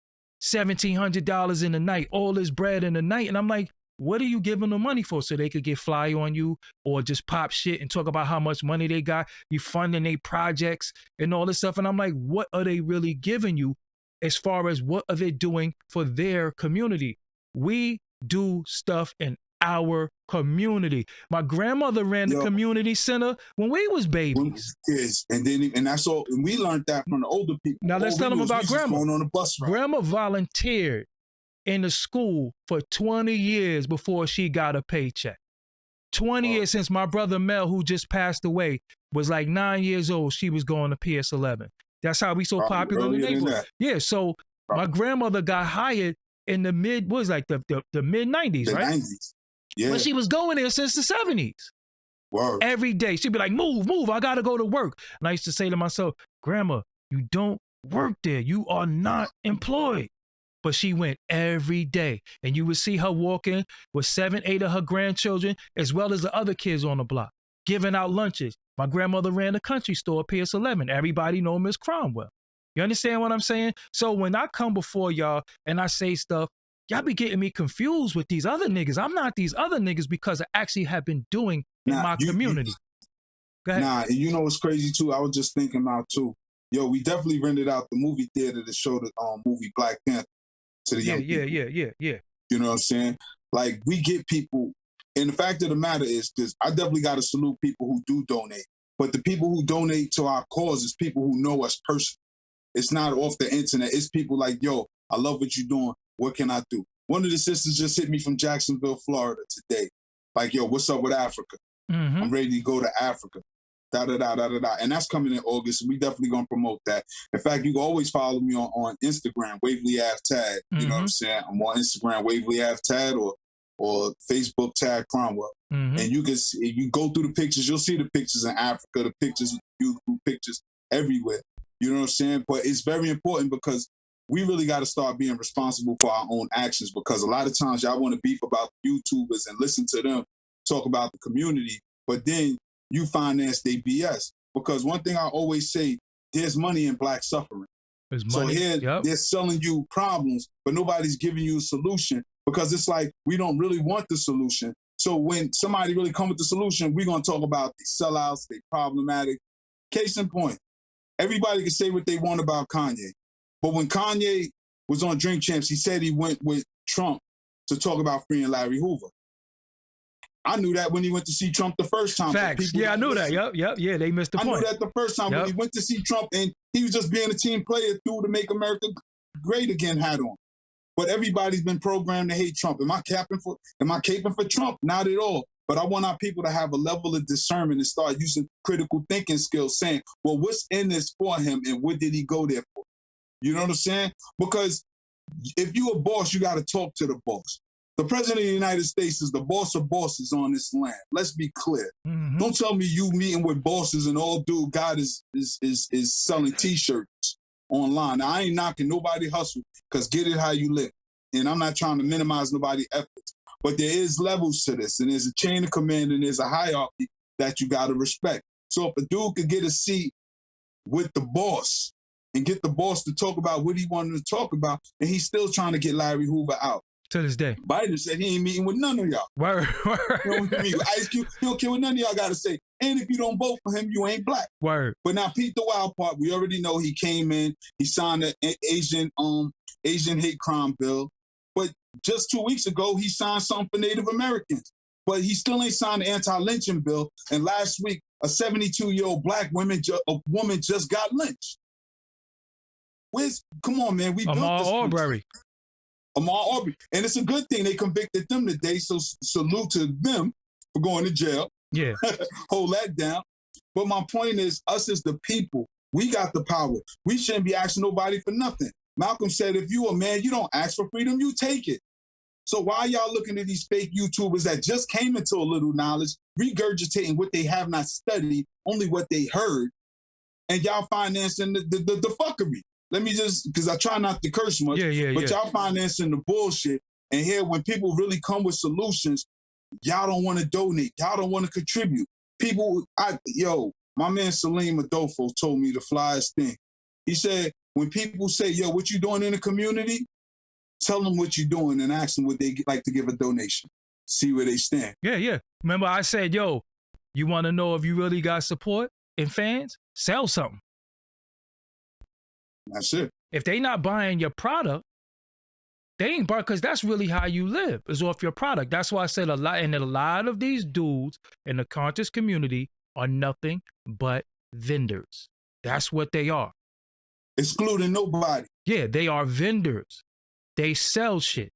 $1,700 in a night, all this bread in a night. And I'm like, what are you giving them money for? So they could get fly on you or just pop shit and talk about how much money they got. You funding their projects and all this stuff. And I'm like, what are they really giving you as far as what are they doing for their community? We do stuff in our community. My grandmother ran the community center when we was babies. Kids, and that's all. And we learned that from the older people. Now let's tell them about grandma. Going on a bus ride. Grandma volunteered in the school for 20 years before she got a paycheck. 20 years since my brother Mel, who just passed away, was like 9 years old. She was going to PS11. That's how we so popular in the neighborhood. Yeah, so my grandmother got hired in the mid 90s, right? 90s. Yeah. But she was going there since the 70s. Word. Every day. She'd be like, move, I gotta go to work. And I used to say to myself, Grandma, you don't work there. You are not employed. But she went every day. And you would see her walking with 7, 8 of her grandchildren, as well as the other kids on the block, giving out lunches. My grandmother ran a country store, PS11. Everybody know Miss Cromwell. You understand what I'm saying? So when I come before y'all and I say stuff, y'all be getting me confused with these other niggas. I'm not these other niggas because I actually have been doing in my community. Go ahead. Nah, and you know what's crazy too? I was just thinking about too. Yo, we definitely rented out the movie theater to show the movie Black Panther to the young people. Yeah. You know what I'm saying? Like, we get people, and the fact of the matter is, because I definitely got to salute people who do donate. But the people who donate to our cause is people who know us personally. It's not off the internet. It's people like, yo, I love what you're doing. What can I do? One of the sisters just hit me from Jacksonville, Florida today. Like, yo, what's up with Africa? Mm-hmm. I'm ready to go to Africa. Da-da-da-da-da-da. And that's coming in August. We definitely going to promote that. In fact, you can always follow me on Instagram, Waverly Ave Tad. You know what I'm saying? I'm on Instagram, Waverly Ave Tad, or Facebook Tad Cromwell. Mm-hmm. And you can see, you go through the pictures, you'll see the pictures in Africa, the pictures, pictures everywhere. You know what I'm saying? But it's very important because we really got to start being responsible for our own actions, because a lot of times y'all want to beef about the YouTubers and listen to them talk about the community, but then you finance they BS. Because one thing I always say, there's money in Black suffering. There's money. So here they're selling you problems, but nobody's giving you a solution, because it's like we don't really want the solution. So when somebody really come with the solution, we're going to talk about the sellouts, they problematic. Case in point, everybody can say what they want about Kanye. But when Kanye was on Drink Champs, he said he went with Trump to talk about freeing Larry Hoover. I knew that when he went to see Trump the first time. Facts. Yeah, I knew that. Yep. Yeah, they missed the point. I knew that the first time when he went to see Trump, and He was just being a team player through the Make America Great Again hat on. But everybody's been programmed to hate Trump. Am I caping for Trump? Not at all. But I want our people to have a level of discernment and start using critical thinking skills, saying, well, what's in this for him and what did he go there for? You know what I'm saying? Because if you're a boss, you got to talk to the boss. The president of the United States is the boss of bosses on this land. Let's be clear. Mm-hmm. Don't tell me you meeting with bosses and all dude God is selling T-shirts online. Now, I ain't knocking nobody hustle, because get it how you live. And I'm not trying to minimize nobody's efforts. But there is levels to this, and there's a chain of command, and there's a hierarchy that you got to respect. So if a dude could get a seat with the boss and get the boss to talk about what he wanted to talk about, and he's still trying to get Larry Hoover out. To this day. Biden said he ain't meeting with none of y'all. Word. You know what I mean? Ice Cube, he don't care what none of y'all got to say. And if you don't vote for him, you ain't black. Word. But now, Pete the Wild part, we already know he came in, he signed an Asian hate crime bill. But just 2 weeks ago, he signed something for Native Americans. But he still ain't signed the anti-lynching bill. And last week, a 72-year-old black woman just got lynched. Come on, man. We built this Arbery. Ahmaud Arbery. And it's a good thing they convicted them today. So salute to them for going to jail. Yeah. Hold that down. But my point is, us as the people, we got the power. We shouldn't be asking nobody for nothing. Malcolm said, if you a man, you don't ask for freedom, you take it. So why y'all looking at these fake YouTubers that just came into a little knowledge, regurgitating what they have not studied, only what they heard, and y'all financing the fuckery? Let me just, because I try not to curse much, but y'all financing the bullshit. And here, when people really come with solutions, y'all don't want to donate. Y'all don't want to contribute. My man Salim Adolfo told me the flyest thing. He said, when people say, yo, what you doing in the community? Tell them what you're doing and ask them would they like to give a donation. See where they stand. Yeah. Remember I said, yo, you want to know if you really got support and fans? Sell something. That's it. If they not buying your product, they ain't buying, because that's really how you live, is off your product. That's why I said a lot of these dudes in the conscious community are nothing but vendors. That's what they are. Excluding nobody. Yeah, they are vendors. They sell shit.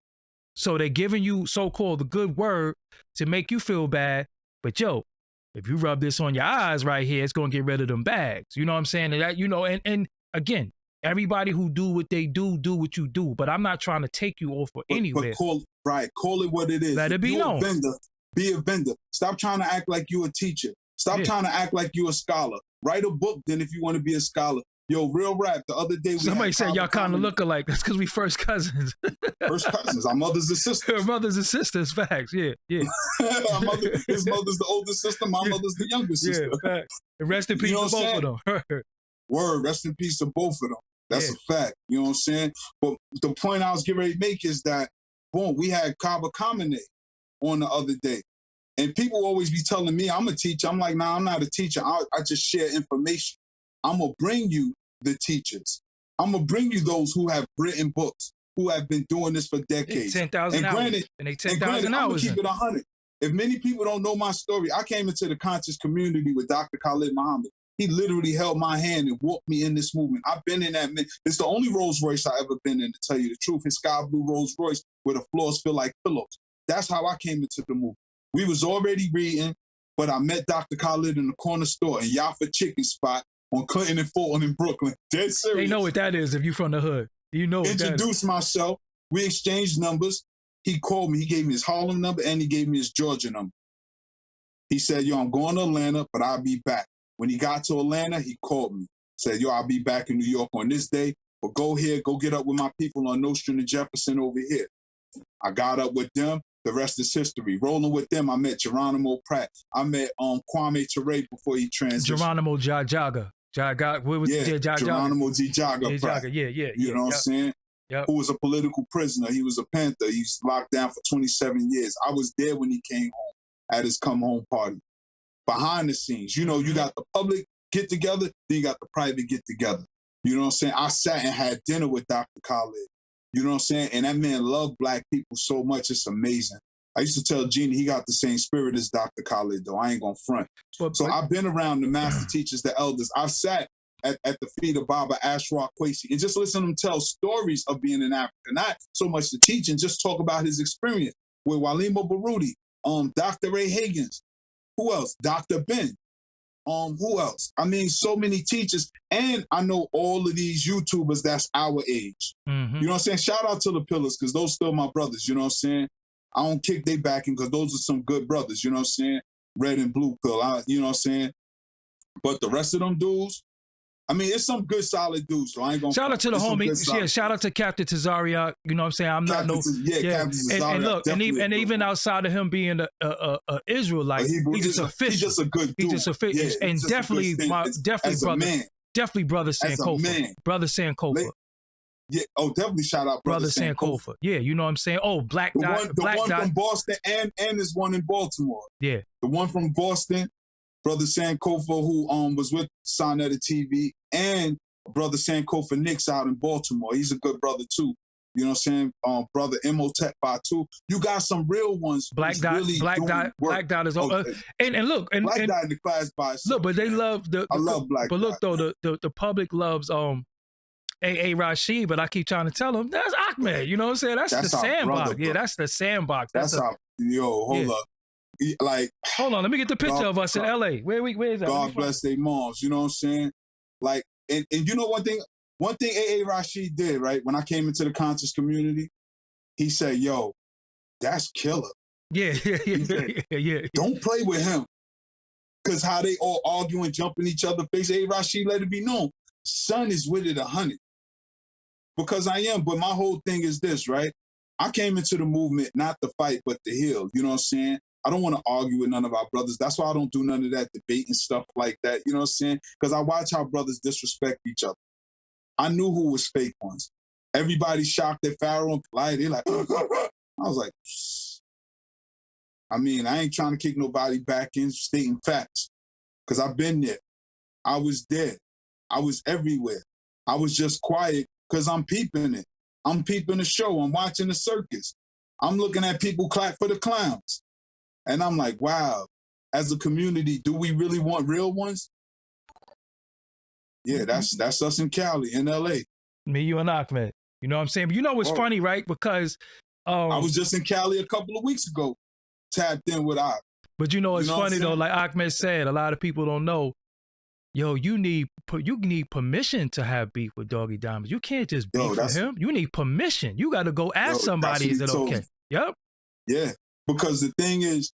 So they're giving you so-called the good word to make you feel bad. But yo, if you rub this on your eyes right here, it's going to get rid of them bags. You know what I'm saying? And that, and again, everybody who do what they do what you do. But I'm not trying to take you off for anywhere. But call it what it is. Let it be known. Be a vendor. Stop trying to act like you a teacher. Stop trying to act like you a scholar. Write a book then if you want to be a scholar. Yo, real rap. The other day somebody said y'all kind of look alike. That's because we first cousins. First cousins. Our mothers and sisters. Our mothers and sisters. Facts. Yeah. His mother's the older sister. My mother's the younger sister. Yeah, facts. Rest in peace to both of them. Word. Rest in peace to both of them. That's a fact. You know what I'm saying? But the point I was getting ready to make is that, boom, we had Kaba Kamene on the other day. And people always be telling me I'm a teacher. I'm like, nah, I'm not a teacher. I just share information. I'm going to bring you the teachers. I'm going to bring you those who have written books, who have been doing this for decades. 10,000 hours. And they 10,000 hours. I'm going to keep it 100. If many people don't know my story, I came into the conscious community with Dr. Khalid Muhammad. He literally held my hand and walked me in this movement. I've been in that. It's the only Rolls Royce I ever been in, to tell you the truth. His sky blue Rolls Royce where the floors feel like pillows. That's how I came into the movement. We was already reading, but I met Dr. Khalid in the corner store in Yaffa Chicken Spot on Clinton and Fulton in Brooklyn. Dead serious. They know what that is if you from the hood. You know what Introduced myself. We exchanged numbers. He called me. He gave me his Harlem number and he gave me his Georgia number. He said, yo, I'm going to Atlanta, but I'll be back. When he got to Atlanta, he called me. Said, yo, I'll be back in New York on this day, but go here, go get up with my people on Nostrand and Jefferson over here. I got up with them. The rest is history. Rolling with them, I met Geronimo Pratt. I met Kwame Ture before he transitioned. Geronimo Jaga. Geronimo Jaga Pratt. Yeah. You know what I'm saying? Yep. Who was a political prisoner. He was a Panther. He's locked down for 27 years. I was there when he came home at his come home party. Behind the scenes, you know, you got the public get together, then you got the private get together. You know what I'm saying? I sat and had dinner with Dr. Khalid. You know what I'm saying? And that man loved black people so much, it's amazing. I used to tell Jeannie he got the same spirit as Dr. Khalid, though. I ain't gonna front. So I've been around the master teachers, the elders. I've sat at the feet of Baba Ashra Kwesi and just listen to him tell stories of being in Africa. Not so much the teaching, just talk about his experience with Walima Baruti, Dr. Ray Higgins. Who else? Dr. Ben. Who else? I mean, so many teachers. And I know all of these YouTubers that's our age. Mm-hmm. You know what I'm saying? Shout out to the Pillars, because those still my brothers, you know what I'm saying? I don't kick they backing because those are some good brothers, you know what I'm saying? Red and Blue Pill, you know what I'm saying? But the rest of them dudes, I mean, it's some good, solid dudes. So I ain't gonna shout out to the homie. Yeah, shout out to Captain Tazaria. You know what I'm saying? I'm not Captain Tazaria. And look, and even outside of him being a Israelite, he's just a good dude. He's just a fit, and definitely brother Sankofa. Brother Sankofa. Yeah. Oh, definitely shout out brother Sankofa. Yeah, you know what I'm saying? Oh, the one from Boston and there's one in Baltimore. Yeah. The one from Boston. Brother Sankofa, who was with Sonetta TV, and Brother Sankofa Nicks out in Baltimore. He's a good brother too. You know what I'm saying? Brother Imhotep Batu. You got some real ones. Black Dot is and look, and Black Dot in the class by itself. Look, but they love I love Black Dot. But look though, the public loves A.A. Rashid, but I keep trying to tell them that's Ahmed. You know what I'm saying? That's the sandbox. Yeah, that's the sandbox. Hold up. Like, hold on, let me get the picture of us in LA. Where is that? God bless their moms, you know what I'm saying? Like, and you know one thing A.A. Rashid did, right? When I came into the conscious community, he said, yo, that's killer. Yeah. Don't play with him. Because how they all argue and jump in each other's face, A.A. Rashid let it be known. Son is with it 100. Because I am, but my whole thing is this, right? I came into the movement not to fight, but to heal. You know what I'm saying? I don't want to argue with none of our brothers. That's why I don't do none of that debate and stuff like that. You know what I'm saying? Because I watch how brothers disrespect each other. I knew who was fake ones. Everybody shocked at Pharaoh and Polite. They're like, I was like, I mean, I ain't trying to kick nobody back in stating facts. Because I've been there. I was there. I was everywhere. I was just quiet because I'm peeping it. I'm peeping the show. I'm watching the circus. I'm looking at people clap for the clowns. And I'm like, wow, as a community, do we really want real ones? Yeah, that's us in Cali, in LA. Me, you, and Ahmed. You know what I'm saying? But you know what's funny, right? Because I was just in Cali a couple of weeks ago, tapped in with Ahmed. But you know it's funny though, like Ahmed said, a lot of people don't know. Yo, you need permission to have beef with Doggie Diamonds. You can't just beef with him. You need permission. You got to go ask somebody, is it okay? Yep. Yeah, because the thing is,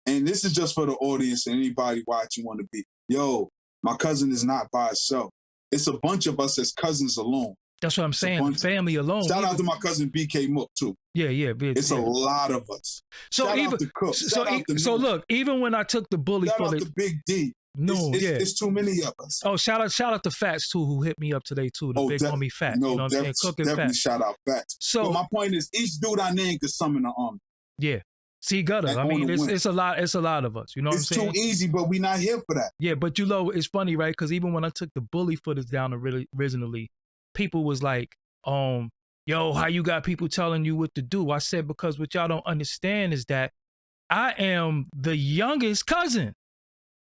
and this is just for the audience and anybody watching want to be, yo, my cousin is not by itself. It's a bunch of us as cousins alone. That's what I'm saying. Family alone. Shout out to my cousin BK Mook too. Yeah. It's a lot of us. So shout out to Cook. So look, even when I took the bully shout out to Big D. It's too many of us. Oh, shout out to Fats too, who hit me up today too. The big homie Fats. No, you know what I'm saying? Definitely Fats. shout out Fats. So but my point is, each dude I name could summon an army. Yeah. See, gutter. I mean, it's a lot. It's a lot of us. You know what I'm saying? It's too easy, but we not here for that. Yeah, but you know, it's funny, right? Because even when I took the bully footage down originally, people was like, yo, how you got people telling you what to do? I said, because what y'all don't understand is that I am the youngest cousin.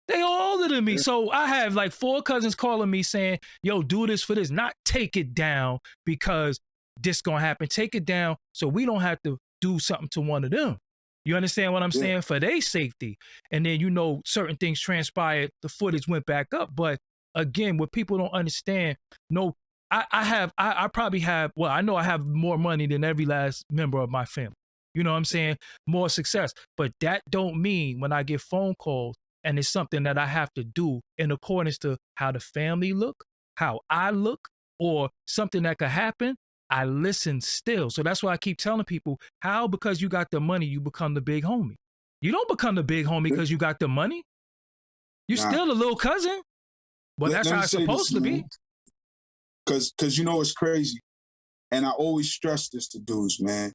They all older than me. So I have like 4 cousins calling me saying, yo, do this for this. Not take it down because this gonna happen. Take it down so we don't have to do something to one of them. You understand what I'm saying? For their safety. And then, you know, certain things transpired. The footage went back up. But again, what people don't understand, no, I probably have, well, I know I have more money than every last member of my family. You know what I'm saying? More success. But that don't mean when I get phone calls and it's something that I have to do in accordance to how the family look, how I look, or something that could happen, I listen still. So that's why I keep telling people, how because you got the money, you become the big homie. You don't become the big homie because you got the money. You're still a little cousin. But that's how it's supposed to be. Because you know it's crazy. And I always stress this to dudes, man.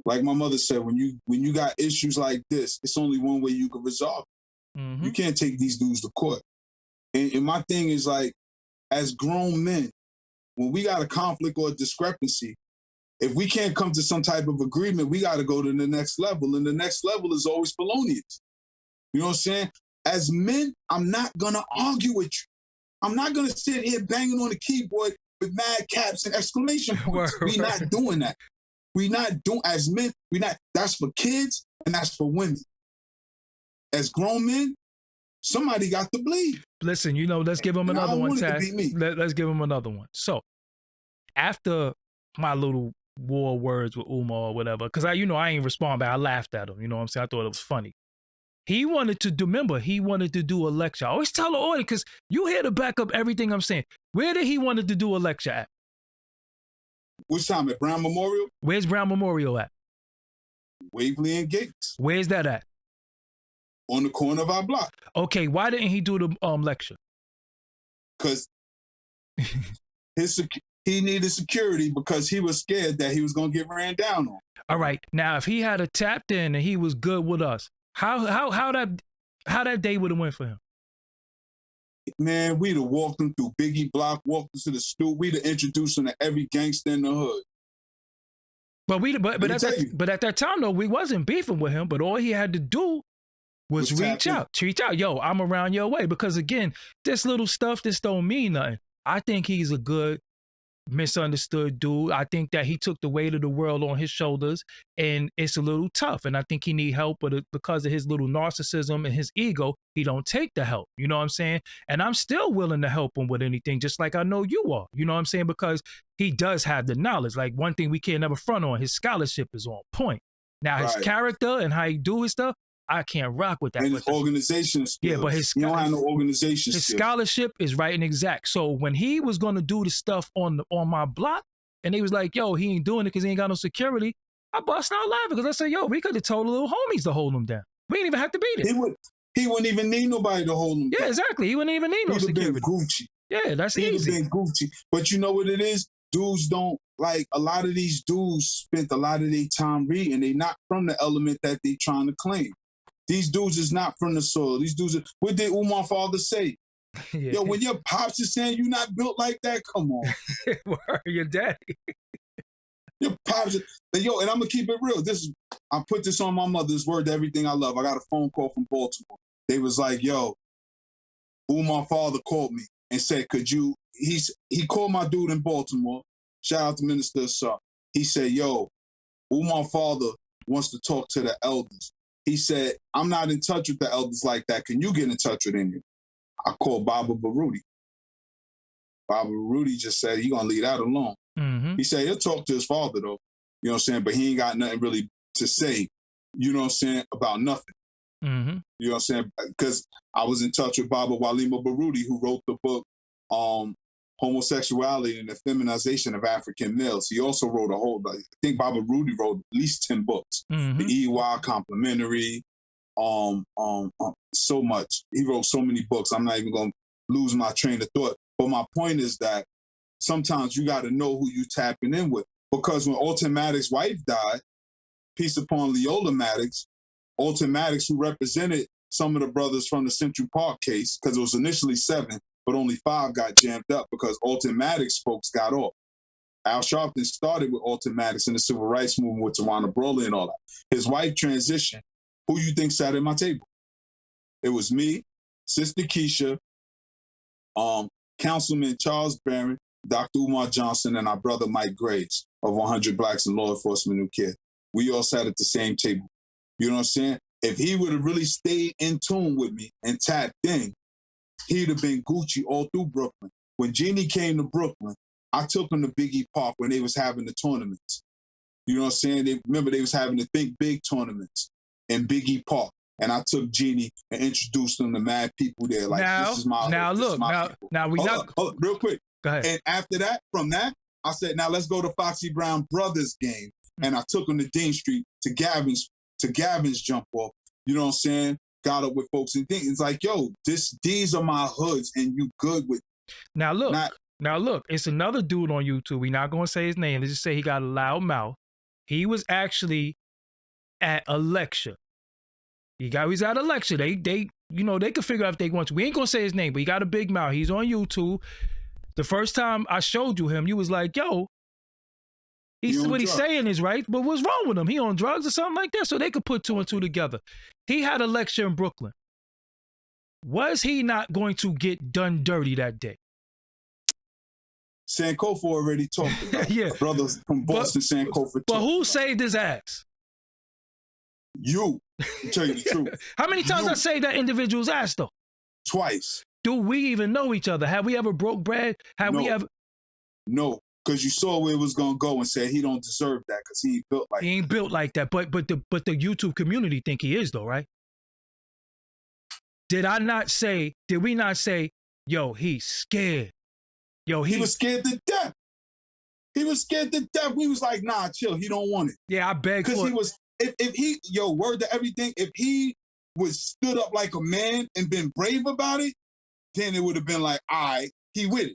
Like my mother said, when you got issues like this, it's only one way you can resolve it. Mm-hmm. You can't take these dudes to court. And my thing is like, as grown men, when we got a conflict or a discrepancy, if we can't come to some type of agreement, we got to go to the next level. And the next level is always felonious. You know what I'm saying? As men, I'm not going to argue with you. I'm not gonna sit here banging on the keyboard with mad caps and exclamation points. We not doing that. We not doing, as men, we not, that's for kids and that's for women. As grown men, somebody got to bleed. Listen, you know, let's give him another one, Taz. Let's give him another one. So, after my little war words with Umar or whatever, because I ain't respond back. I laughed at him. You know what I'm saying? I thought it was funny. He wanted to do, remember, he wanted to do a lecture. I always tell the audience, because you here to back up everything I'm saying. Where did he wanted to do a lecture at? Which time? At Brown Memorial? Where's Brown Memorial at? Waverly and Gates. Where's that at? On the corner of our block. Okay, why didn't he do the lecture? Because he needed security because he was scared that he was going to get ran down on. All right. Now, if he had a tapped in and he was good with us, how that day would have went for him? Man, we'd have walked him through Biggie Block, walked him to the stoop. We'd have introduced him to every gangster in the hood. But at that time, though, we wasn't beefing with him. But all he had to do was reach out. Yo, I'm around your way. Because again, this little stuff, this don't mean nothing. I think he's a good, misunderstood dude. I think that he took the weight of the world on his shoulders, and it's a little tough. And I think he need help, but because of his little narcissism and his ego, he don't take the help. You know what I'm saying? And I'm still willing to help him with anything, just like I know you are. You know what I'm saying? Because he does have the knowledge. Like, one thing we can't never front on, his scholarship is on point. Now, his character and how he do his stuff, I can't rock with that. And his organization skills. Yeah, but he don't have no organization his skills. scholarship is right and exact. So when he was going to do the stuff on my block, and he was like, yo, he ain't doing it because he ain't got no security, I bust out laughing because I said, yo, we could have told the little homies to hold him down. We didn't even have to beat it. He wouldn't even need nobody to hold him down. Yeah, exactly. He wouldn't even need no security. He'd have been Gucci. Yeah, that's easy. He'd have been Gucci. But you know what it is? Dudes don't, like, a lot of these dudes spent a lot of their time reading. They not from the element that they trying to claim. These dudes is not from the soil. These dudes are, what did Umar father say? Yeah. Yo, when your pops is saying you not built like that, come on. Your daddy. Your pops, yo, and I'm going to keep it real. I put this on my mother's word to everything I love. I got a phone call from Baltimore. They was like, yo, Umar father called me and said, he called my dude in Baltimore. Shout out to Minister Assar. He said, yo, Umar father wants to talk to the elders. He said, I'm not in touch with the elders like that. Can you get in touch with any? I called Baba Baruti. Baba Baruti just said he going to leave that alone. Mm-hmm. He said he'll talk to his father, though. You know what I'm saying? But he ain't got nothing really to say, you know what I'm saying, about nothing. Mm-hmm. You know what I'm saying? Because I was in touch with Baba Walima Baruti, who wrote the book Homosexuality and the Feminization of African Males. He also wrote I think Baba Rudy wrote at least 10 books. Mm-hmm. The EY Complementary, so much. He wrote so many books. I'm not even going to lose my train of thought. But my point is that sometimes you got to know who you tapping in with. Because when Alton Maddox's wife died, peace upon Leola Maddox, Alton Maddox, who represented some of the brothers from the Central Park case, because it was initially 7, but only 5 got jammed up because Alton Maddox folks got off. Al Sharpton started with Alton Maddox in the civil rights movement with Tawana Broly and all that. His wife transitioned. Who you think sat at my table? It was me, Sister Keisha, Councilman Charles Barron, Dr. Umar Johnson, and our brother Mike Graves of 100 Blacks in Law Enforcement Who Care. We all sat at the same table. You know what I'm saying? If he would have really stayed in tune with me and tapped in, he'd have been Gucci all through Brooklyn. When Jeannie came to Brooklyn, I took him to Biggie Park when they was having the tournaments. You know what I'm saying? They was having the Think Big tournaments in Biggie Park. And I took Jeannie and introduced them to mad people there. Like, this is my real quick. Go ahead. And after that, from that, I said, now let's go to Foxy Brown Brothers game. And I took him to Dean Street to Gavin's jump off. You know what I'm saying? Got up with folks and things. It's like, yo, these are my hoods and you good with. Now look, it's another dude on YouTube. We're not going to say his name. Let's just say he got a loud mouth. He was actually at a lecture. He's at a lecture. They could figure out if they want to. We ain't going to say his name, but he got a big mouth. He's on YouTube. The first time I showed you him, you was like, yo, what he's saying is right, but what's wrong with him? He on drugs or something like that? So they could put 2 and 2 together. He had a lecture in Brooklyn. Was he not going to get done dirty that day? Sankofa already talked about it. Yeah. Brothers from Boston, Sankofa. But who saved his ass? You. To tell you the truth. How many times I saved that individual's ass, though? Twice. Do we even know each other? Have we ever broke bread? Have we ever? No, because you saw where it was gonna go and said he don't deserve that because he ain't built like. He ain't built like that. But the YouTube community think he is, though, right? Did we not say, yo, he's scared? Yo, he was scared to death. He was scared to death. We was like, nah, chill. He don't want it. Yeah, I beg for it. Because he was, if he, word to everything, if he was stood up like a man and been brave about it, then it would have been like, all right, he with it.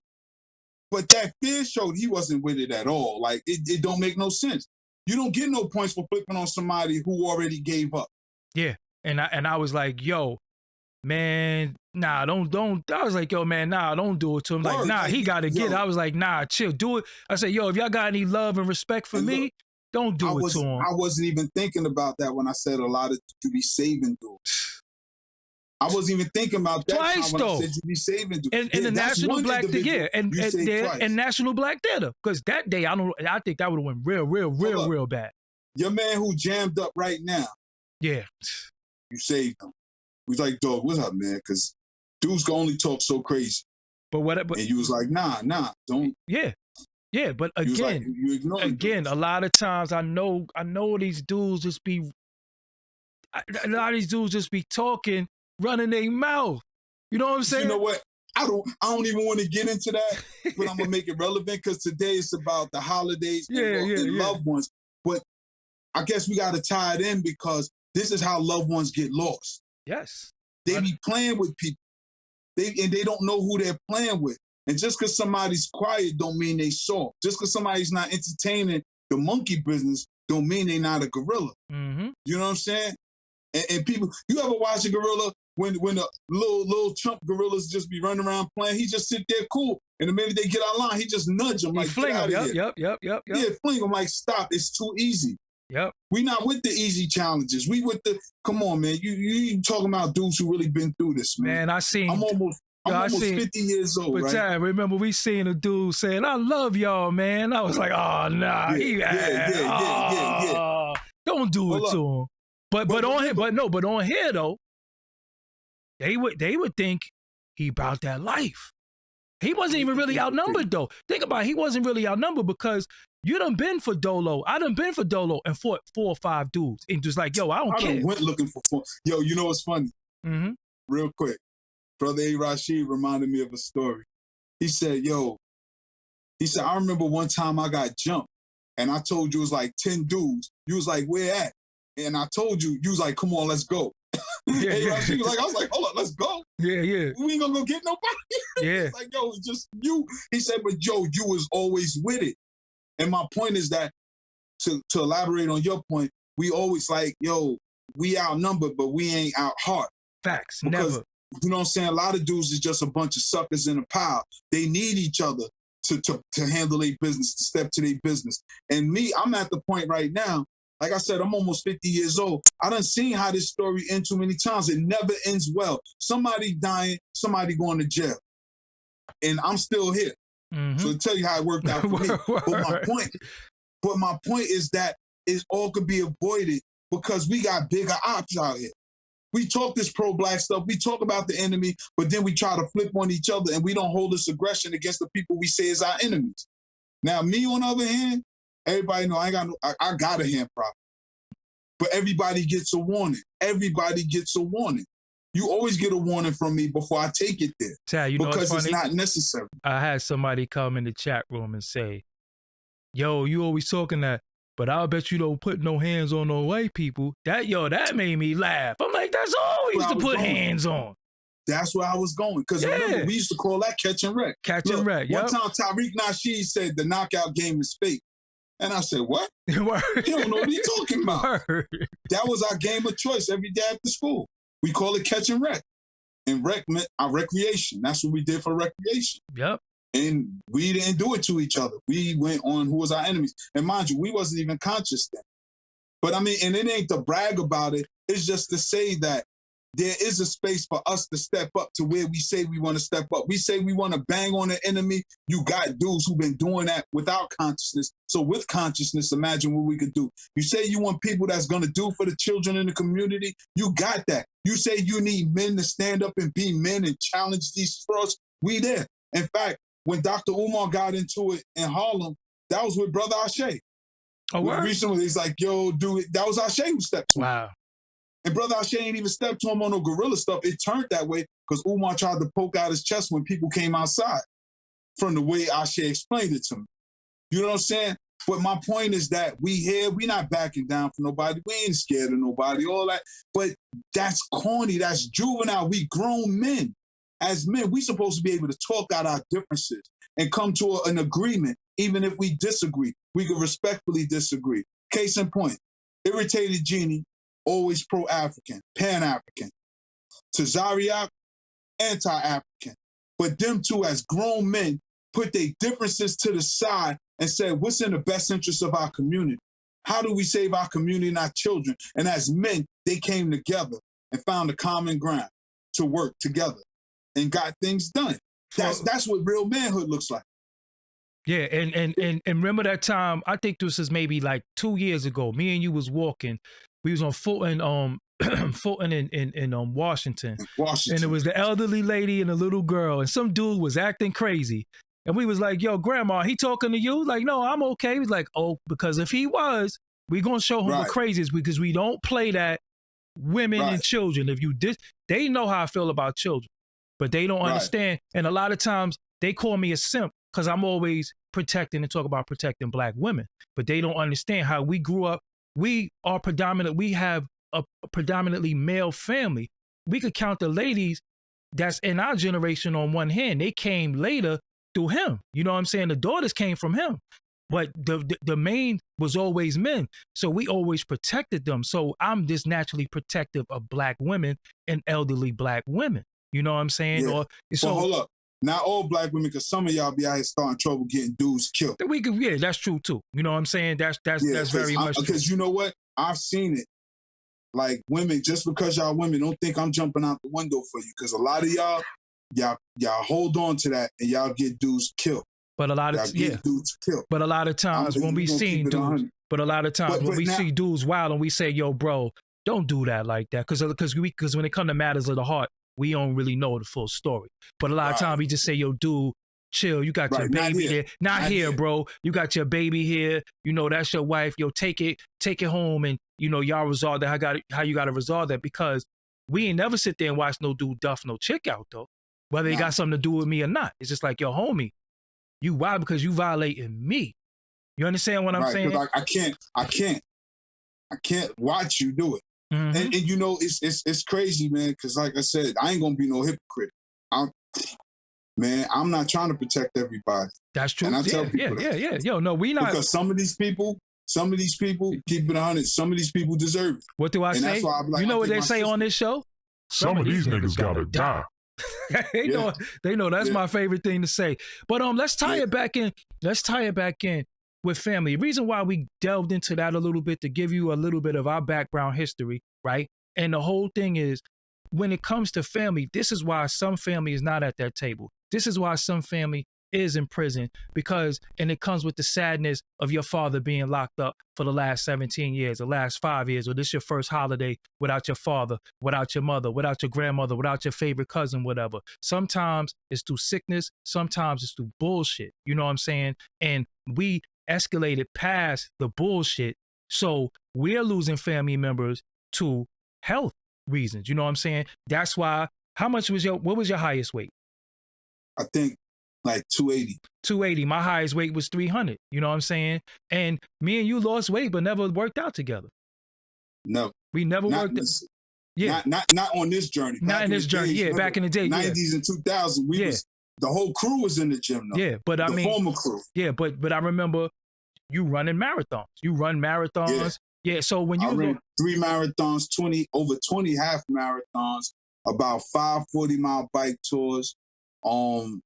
But that fear showed he wasn't with it at all. Like, it don't make no sense. You don't get no points for flipping on somebody who already gave up. Yeah. And I was like, yo, man, nah, don't. I was like, yo, man, nah, don't do it to him. Like, nah, he got to get it. I was like, nah, chill, do it. I said, yo, if y'all got any love and respect for me, don't do it to him. I wasn't even thinking about that when I said a lot of you be saving dudes. I wasn't even thinking about that twice, time when though. I said you be saving dudes. In the National Black Theater, and National Black Theater, because that day, I think that would have went real bad. Your man who jammed up right now. Yeah. You saved him. We was like, dog, what's up, man? Because dudes can only talk so crazy. But and you was like, nah, don't. Yeah. Yeah, but again, a lot of times I know these dudes just be talking, running their mouth. You know what I'm saying? You know what? I don't even want to get into that, but I'm gonna make it relevant because today it's about the holidays and loved ones. But I guess we gotta tie it in because this is how loved ones get lost. Yes. They be playing with people. They don't know who they're playing with. And just because somebody's quiet don't mean they soft. Just because somebody's not entertaining the monkey business don't mean they not a gorilla. Mm-hmm. You know what I'm saying? And people, you ever watch a gorilla when the little chump gorillas just be running around playing? He just sit there cool. And the minute they get online, he just nudge them like, fling them. Yep. Yeah, fling them like, stop. It's too easy. Yep. We not with the easy challenges. We with the, come on, man. You talking about dudes who really been through this, man. Man, I'm almost 50 years old, but right? Remember we seen a dude saying, I love y'all, man. I was like, oh, nah. Yeah. Don't do it to him. But on here, though, they would think he about that life. He wasn't even really outnumbered, though. Think about it. He wasn't really outnumbered because you done been for Dolo. I done been for Dolo and fought 4 or 5 dudes. And just like, yo, I don't care. I went looking for fun. Yo, you know what's funny? Mm-hmm. Real quick. Brother A. Rashid reminded me of a story. He said, I remember one time I got jumped and I told you it was like 10 dudes. You was like, where at? And I told you, you was like, come on, let's go. A. Rashid was like, I was like, hold on, let's go. Yeah. We ain't gonna go get nobody. Yeah. It's like, yo, it's just you. He said, but yo, you was always with it. And my point is that, to elaborate on your point, we always like, yo, we outnumbered, but we ain't out hard. Facts, because, never. You know what I'm saying? A lot of dudes is just a bunch of suckers in a pile. They need each other to handle their business, to step to their business. And me, I'm at the point right now, like I said, I'm almost 50 years old. I done seen how this story ends too many times. It never ends well. Somebody dying, somebody going to jail. And I'm still here. Mm-hmm. So to tell you how it worked out for me. But my point is that it all could be avoided because we got bigger ops out here. We talk this pro-black stuff. We talk about the enemy, but then we try to flip on each other and we don't hold this aggression against the people we say is our enemies. Now, me, on the other hand, everybody know I got a hand problem. But everybody gets a warning. Everybody gets a warning. You always get a warning from me before I take it there. Chad, you know because what's funny? It's not necessary. I had somebody come in the chat room and say, yo, you always talking that, but I'll bet you don't put no hands on no white people. That made me laugh. I'm like, that's all we used to put hands on. That's where I was going. Because remember, we used to call that catch and wreck. Catch and wreck, yep. One time, Tariq Nasheed said the knockout game is fake. And I said, what? You don't know what you're talking about. That was our game of choice every day after school. We call it catch and wreck. And rec meant our recreation. That's what we did for recreation. Yep. And we didn't do it to each other. We went on who was our enemies. And mind you, we wasn't even conscious then. But I mean, and it ain't to brag about it. It's just to say that there is a space for us to step up to where we say we want to step up. We say we want to bang on the enemy. You got dudes who've been doing that without consciousness. So with consciousness, imagine what we could do. You say you want people that's going to do for the children in the community. You got that. You say you need men to stand up and be men and challenge these frauds. We there. In fact, when Dr. Umar got into it in Harlem, that was with Brother Ashe. Oh, what? Recently, he's like, yo, dude, that was Ashe who stepped to him. Wow. And Brother Ashe ain't even stepped to him on no guerrilla stuff. It turned that way because Umar tried to poke out his chest when people came outside from the way Ashe explained it to me. You know what I'm saying? But my point is that we not backing down for nobody. We ain't scared of nobody, all that. But that's corny. That's juvenile. We grown men. As men, we supposed to be able to talk out our differences and come to an agreement, even if we disagree. We can respectfully disagree. Case in point, Irritated Genie, always pro-African, pan-African. Tazariak, anti-African. But them two, as grown men, put their differences to the side and said, what's in the best interest of our community? How do we save our community and our children? And as men, they came together and found a common ground to work together and got things done. That's what real manhood looks like. Yeah, and remember that time, I think this is maybe like 2 years ago, me and you was walking. We was on Fulton, Fulton in Washington. And it was the elderly lady and the little girl, and some dude was acting crazy. And we was like, yo, grandma, he talking to you? Like, no, I'm okay. He was like, oh, because if he was, we gonna show him what crazy is, because we don't play that women and children. If you they know how I feel about children, but they don't understand. And a lot of times they call me a simp because I'm always protecting and talk about protecting Black women, but they don't understand how we grew up. We are we have a predominantly male family. We could count the ladies that's in our generation on one hand. They came later through him. You know what I'm saying? The daughters came from him, but the main was always men. So we always protected them. So I'm just naturally protective of Black women and elderly Black women. You know what I'm saying? Yeah. So hold up. Not all Black women, because some of y'all be out here starting trouble getting dudes killed. Yeah, that's true too. You know what I'm saying? That's very much true. Because you know what? I've seen it. Like, women, just because y'all women, don't think I'm jumping out the window for you. Because a lot of y'all hold on to that and y'all get dudes killed. But a lot of dudes killed. But a lot of times when we see dudes, see dudes wild and we say, yo, bro, don't do that like that. Because when it comes to matters of the heart, we don't really know the full story. But a lot of times we just say, yo, dude, chill. You got your baby there. Not here, bro. You got your baby here. You know, that's your wife. Yo, take it home, and, you know, y'all resolve that. How you got to resolve that, because we ain't never sit there and watch no dude duff no chick out, though, whether it got something to do with me or not. It's just like, yo, homie, you wild because you violating me. You understand what I'm saying? I can't watch you do it. Mm-hmm. And you know, it's crazy, man, because like I said, I ain't gonna be no hypocrite. I'm not trying to protect everybody. That's true. And I tell people that. Yo, no, we not. Because some of these people, keep it 100, some of these people deserve it. What do I say? That's why I'm like, you know what they say on this show? Some of these niggas gotta die. They know that's my favorite thing to say. But let's tie it back in. Let's tie it back in with family. The reason why we delved into that a little bit, to give you a little bit of our background history, right? And the whole thing is, when it comes to family, this is why some family is not at that table. This is why some family is in prison, and it comes with the sadness of your father being locked up for the last 17 years, the last 5 years, or this your first holiday without your father, without your mother, without your grandmother, without your favorite cousin, whatever. Sometimes it's through sickness. Sometimes it's through bullshit. You know what I'm saying? And we escalated past the bullshit. So we're losing family members to health reasons. You know what I'm saying? That's why, what was your highest weight? I think like 280. 280. My highest weight was 300. You know what I'm saying? And me and you lost weight, but never worked out together. No. We never worked out. Yeah. Not on this journey. Not in this journey. Yeah, back in the day. 90s and 2000. The whole crew was in the gym though. Yeah, but the former crew. Yeah, but I remember you running marathons. You run marathons. Yeah. So when you ran 3 marathons, over 20 half marathons, about 5 40-mile bike tours. And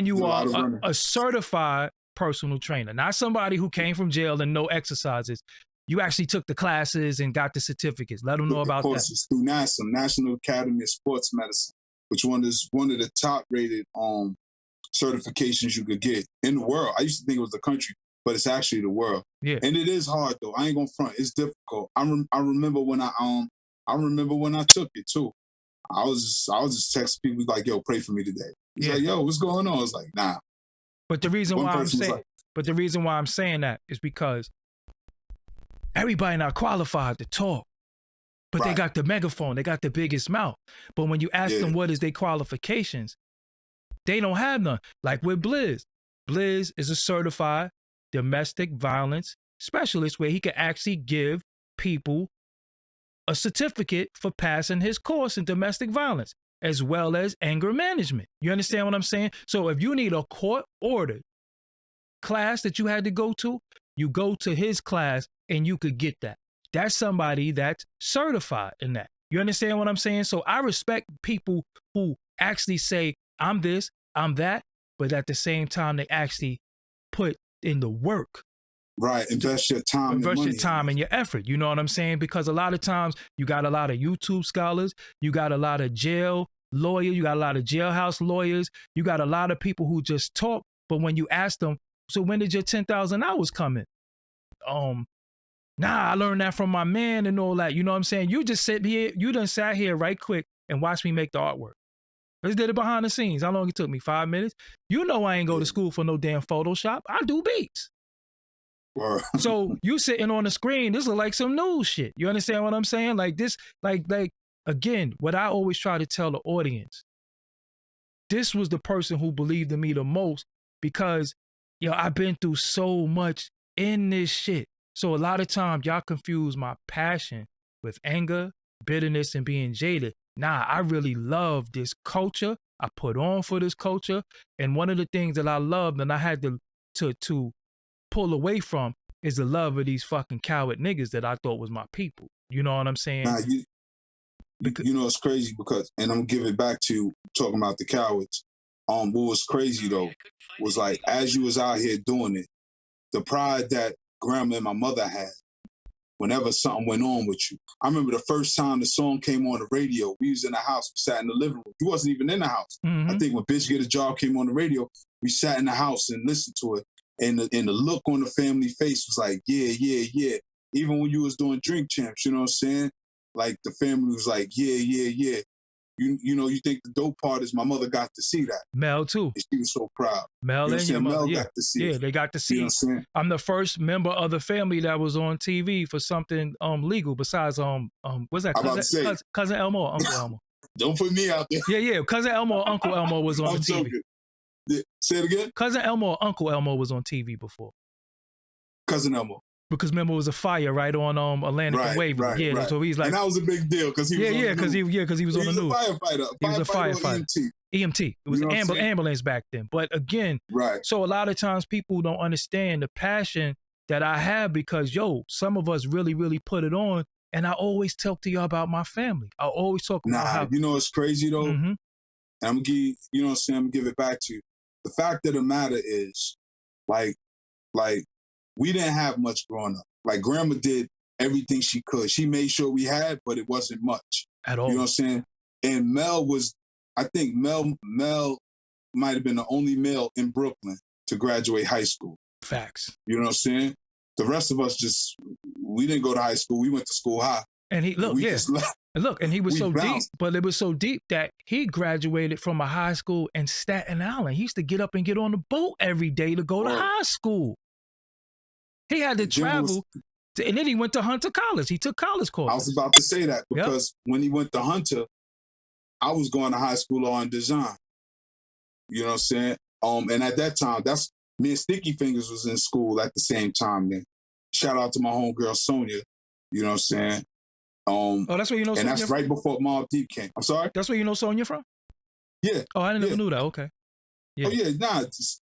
you are a certified personal trainer, not somebody who came from jail and no exercises. you actually took the classes and got the certificates. Let them know about that. Courses through NASM, National Academy of Sports Medicine, which is one of the top rated certifications you could get in the world. I used to think it was the country, but it's actually the world. Yeah. And it is hard though. I ain't gonna front. It's difficult. I remember when I took it too. I was just texting people like, yo, pray for me today. He's like, yo, what's going on? I was like, nah. But the reason why I'm saying that is because everybody not qualified to talk. But they got the megaphone, they got the biggest mouth. But when you ask them what is their qualifications, they don't have none. Like with Blizz. Blizz is a certified domestic violence specialist where he can actually give people a certificate for passing his course in domestic violence, as well as anger management. You understand what I'm saying? So if you need a court-ordered class that you had to go to, you go to his class and you could get that. That's somebody that's certified in that. You understand what I'm saying? So I respect people who actually say, I'm this, I'm that, but at the same time, they actually put in the work. Right, invest your time and your effort. You know what I'm saying? Because a lot of times you got a lot of YouTube scholars, you got a lot of jail lawyers, you got a lot of jailhouse lawyers, you got a lot of people who just talk, but when you ask them, so when did your 10,000 hours come in? Nah, I learned that from my man and all that. You know what I'm saying? You just sit here, you done sat here right quick and watch me make the artwork. I just did it behind the scenes. How long it took me? 5 minutes? You know I ain't go to school for no damn Photoshop. I do beats. So you sitting on the screen, this is like some news shit. You understand what I'm saying? Like this, like again, what I always try to tell the audience, this was the person who believed in me the most because, I've been through so much in this shit. So a lot of times y'all confuse my passion with anger, bitterness, and being jaded. Nah, I really love this culture. I put on for this culture. And one of the things that I loved and I had to pull away from is the love of these fucking coward niggas that I thought was my people. You know what I'm saying? Nah, you know it's crazy because, and I'm gonna give it back to you talking about the cowards. What was crazy though was like as you was out here doing it, the pride that grandma and my mother had whenever something went on with you. I remember the first time the song came on the radio, we was in the house, we sat in the living room. He wasn't even in the house. I think when Bitch Get a Job came on the radio, we sat in the house and listened to it. And the look on the family face was like, yeah. Even when you was doing Drink Champs, you know what I'm saying? Like the family was like, yeah. You know, you think the dope part is my mother got to see that. Mel too. And she was so proud. Mel and your mother, got to see it. They got to see. You know what I'm saying? I'm the first member of the family that was on TV for something legal besides what's that? Cousin Elmo or Uncle Elmo? Don't put me out there. Yeah. Cousin Elmo or Uncle Elmo was on the TV. Joking. Say it again? Cousin Elmo or Uncle Elmo was on TV before. Cousin Elmo. Because remember it was a fire right on Atlantic and Waverly. Right. So he's like, and that was a big deal because he was because he was on the news. He was a firefighter. EMT. It was an ambulance back then. But again, so a lot of times people don't understand the passion that I have because some of us really, really put it on. And I always talk to y'all about my family. I always talk about how it's crazy though. And I'm gonna give I'm gonna give it back to you. The fact of the matter is, like we didn't have much growing up. Like grandma did everything she could. She made sure we had, but it wasn't much. At all. You know what I'm saying? And Mel I think Mel might have been the only male in Brooklyn to graduate high school. Facts. You know what I'm saying? The rest of us we didn't go to high school. We went to school high. And he and he was so deep, but it was so deep that he graduated from a high school in Staten Island. He used to get up and get on the boat every day to go to high school. He had to travel, and then he went to Hunter College. He took college courses. I was about to say that because when he went to Hunter, I was going to high school on design. You know what I'm saying? And at that time, that's me and Sticky Fingers was in school at the same time then. Shout out to my homegirl Sonia. You know what I'm saying? That's where you know Sonia. And that's right before Mobb Deep came. I'm sorry? That's where you know Sonia from? Yeah. Oh, I never knew that. Okay. Yeah. Oh, yeah. Nah,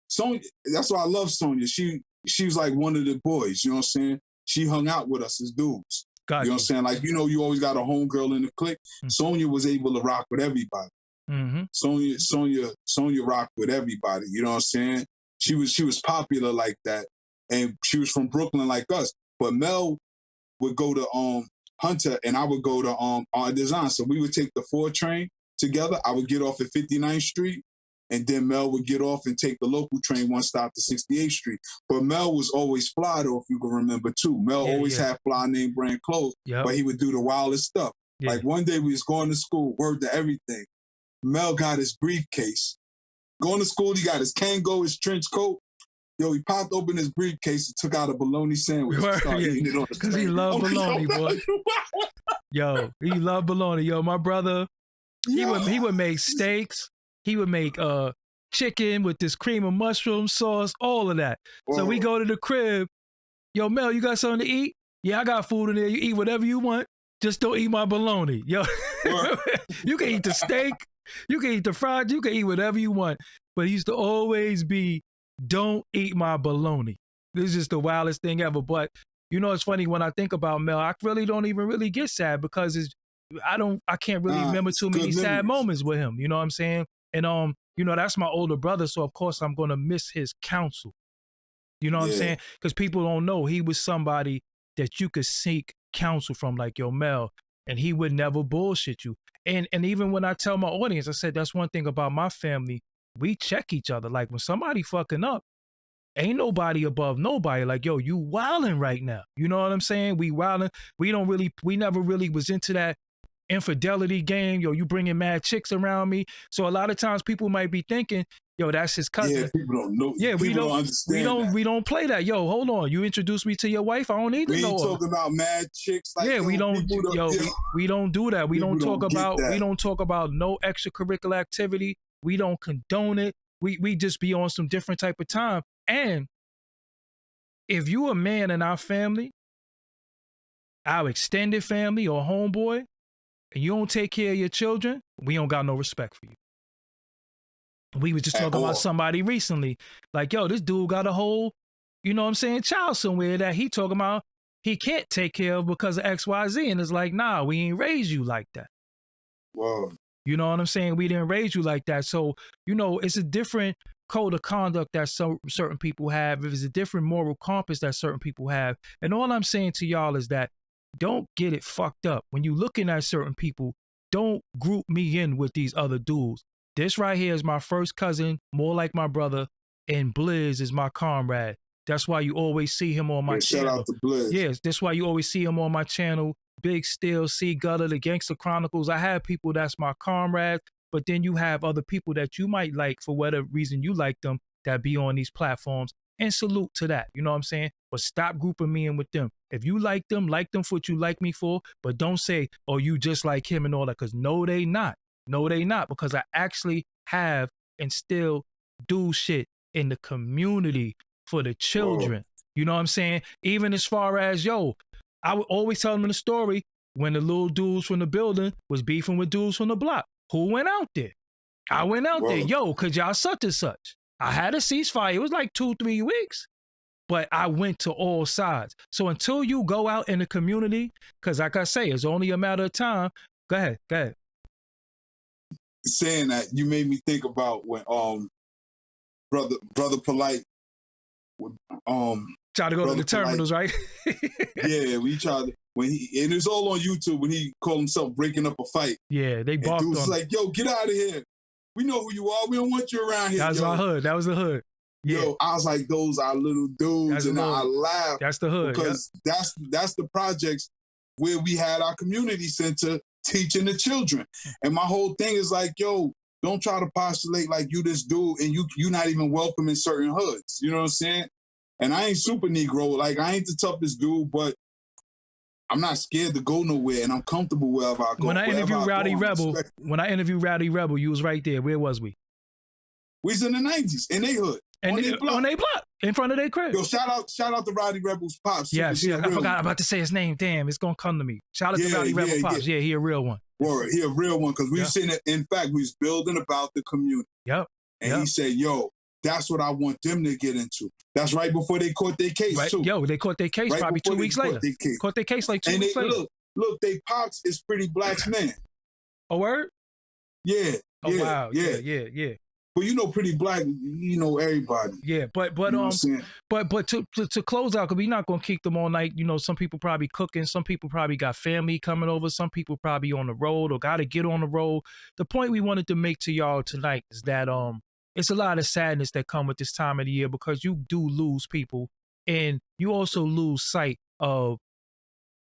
Sonia, that's why I love Sonia. She was like one of the boys, you know what I'm saying? She hung out with us as dudes. Gotcha. You know what I'm saying? Like, you always got a homegirl in the clique. Sonia was able to rock with everybody. Sonia rocked with everybody. You know what I'm saying? She was popular like that. And she was from Brooklyn like us. But Mel would go to Hunter, and I would go to Design. So we would take the 4 train together. I would get off at 59th Street, and then Mel would get off and take the local train 1 stop to 68th Street. But Mel was always fly, though, if you can remember, too. Mel always had fly name brand clothes, but he would do the wildest stuff. Like one day we was going to school, word to everything. Mel got his briefcase. Going to school, he got his Kango, his trench coat. Yo, he popped open his briefcase and took out a bologna sandwich and started eating it on the Because he loved bologna, boy. Yo, he loved bologna. Yo, my brother, he would make steaks. He would make chicken with this cream of mushroom sauce, all of that. Whoa. So we go to the crib. Yo, Mel, you got something to eat? Yeah, I got food in there. You eat whatever you want. Just don't eat my bologna. Yo, you can eat the steak. You can eat the fried. You can eat whatever you want. But he used to always be, don't eat my bologna. This is just the wildest thing ever. But you know, it's funny when I think about Mel, I really don't even really get sad because I can't really remember too many sad moments with him. You know what I'm saying? And you know, that's my older brother, so of course I'm gonna miss his counsel. You know what I'm saying? Because people don't know he was somebody that you could seek counsel from, like, yo, Mel, and he would never bullshit you. And even when I tell my audience, I said that's one thing about my family. We check each other. Like when somebody fucking up, ain't nobody above nobody. Like, yo, you wilding right now. You know what I'm saying? We wilding. We never really was into that infidelity game. Yo, you bringing mad chicks around me. So a lot of times people might be thinking, yo, that's his cousin. Yeah, people don't know. Yeah, we don't understand. We don't play that. Yo, hold on. You introduced me to your wife. I don't need to know. We ain't talking about mad chicks. Like, yeah, we don't do that. We don't talk about no extracurricular activity. We don't condone it. We just be on some different type of time. And if you a man in our family, our extended family or homeboy, and you don't take care of your children, we don't got no respect for you. We was just talking about somebody recently. Like, yo, this dude got a whole, you know what I'm saying, child somewhere that he talking about he can't take care of because of XYZ. And it's like, nah, we ain't raised you like that. Whoa. You know what I'm saying? We didn't raise you like that. So, you know, it's a different code of conduct that certain people have. It's a different moral compass that certain people have. And all I'm saying to y'all is that don't get it fucked up. When you looking at certain people, don't group me in with these other dudes. This right here is my first cousin, more like my brother, and Blizz is my comrade. That's why you always see him on my channel. Shout out to Blizz. Yes, that's why you always see him on my channel. Big Steel, C Gutter, the Gangster Chronicles. I have people that's my comrades, but then you have other people that you might like for whatever reason you like them that be on these platforms. And salute to that. You know what I'm saying? But stop grouping me in with them. If you like them for what you like me for, but don't say, oh, you just like him and all that, because no, they not. No, they not, because I actually have and still do shit in the community for the children. Whoa. You know what I'm saying? Even as far as, yo, I would always tell them in the story when the little dudes from the building was beefing with dudes from the block. Who went out there? I went out there. Yo, cause y'all such and such. I had a ceasefire. It was like 2-3 weeks, but I went to all sides. So until you go out in the community, because like I say, it's only a matter of time. Go ahead. Saying that, you made me think about when brother Polite would try to go to the terminals, right? Yeah, we tried to, and it's all on YouTube when he called himself breaking up a fight. Yeah, they barked on him. Like, yo, get out of here. We know who you are. We don't want you around here. That was our hood. That was the hood. Yeah. Yo, I was like, those are little dudes, and I laughed. That's the hood. Because that's the projects where we had our community center teaching the children. And my whole thing is like, yo, don't try to postulate like you this dude and you not even welcome in certain hoods. You know what I'm saying? And I ain't super Negro. Like, I ain't the toughest dude, but I'm not scared to go nowhere, and I'm comfortable wherever I go. When I interviewed Rowdy Rebel, you was right there. Where was we? We was in the 90s, in they hood. On their block, in front of their crib. Yo, shout out to Rowdy Rebel's pops. Yes, I forgot about to say his name. Damn, it's gonna come to me. Shout out to Rowdy Rebel pops. Yeah, he a real one. Word, he a real one, because we seen it. In fact, we was building about the community. Yep. And he said, yo, that's what I want them to get into. That's right before they caught their case, too. Yo, they caught their case right probably 2 weeks later. Caught their case like 2 weeks later. Look, they pops is Pretty Black's man. A word? Yeah. Oh, wow. Yeah. Well, you know, Pretty Black, you know everybody. Yeah, but You know what I'm saying? but to close out, because we're not gonna keep them all night. You know, some people probably cooking, some people probably got family coming over, some people probably on the road or gotta get on the road. The point we wanted to make to y'all tonight is that it's a lot of sadness that come with this time of the year, because you do lose people, and you also lose sight of,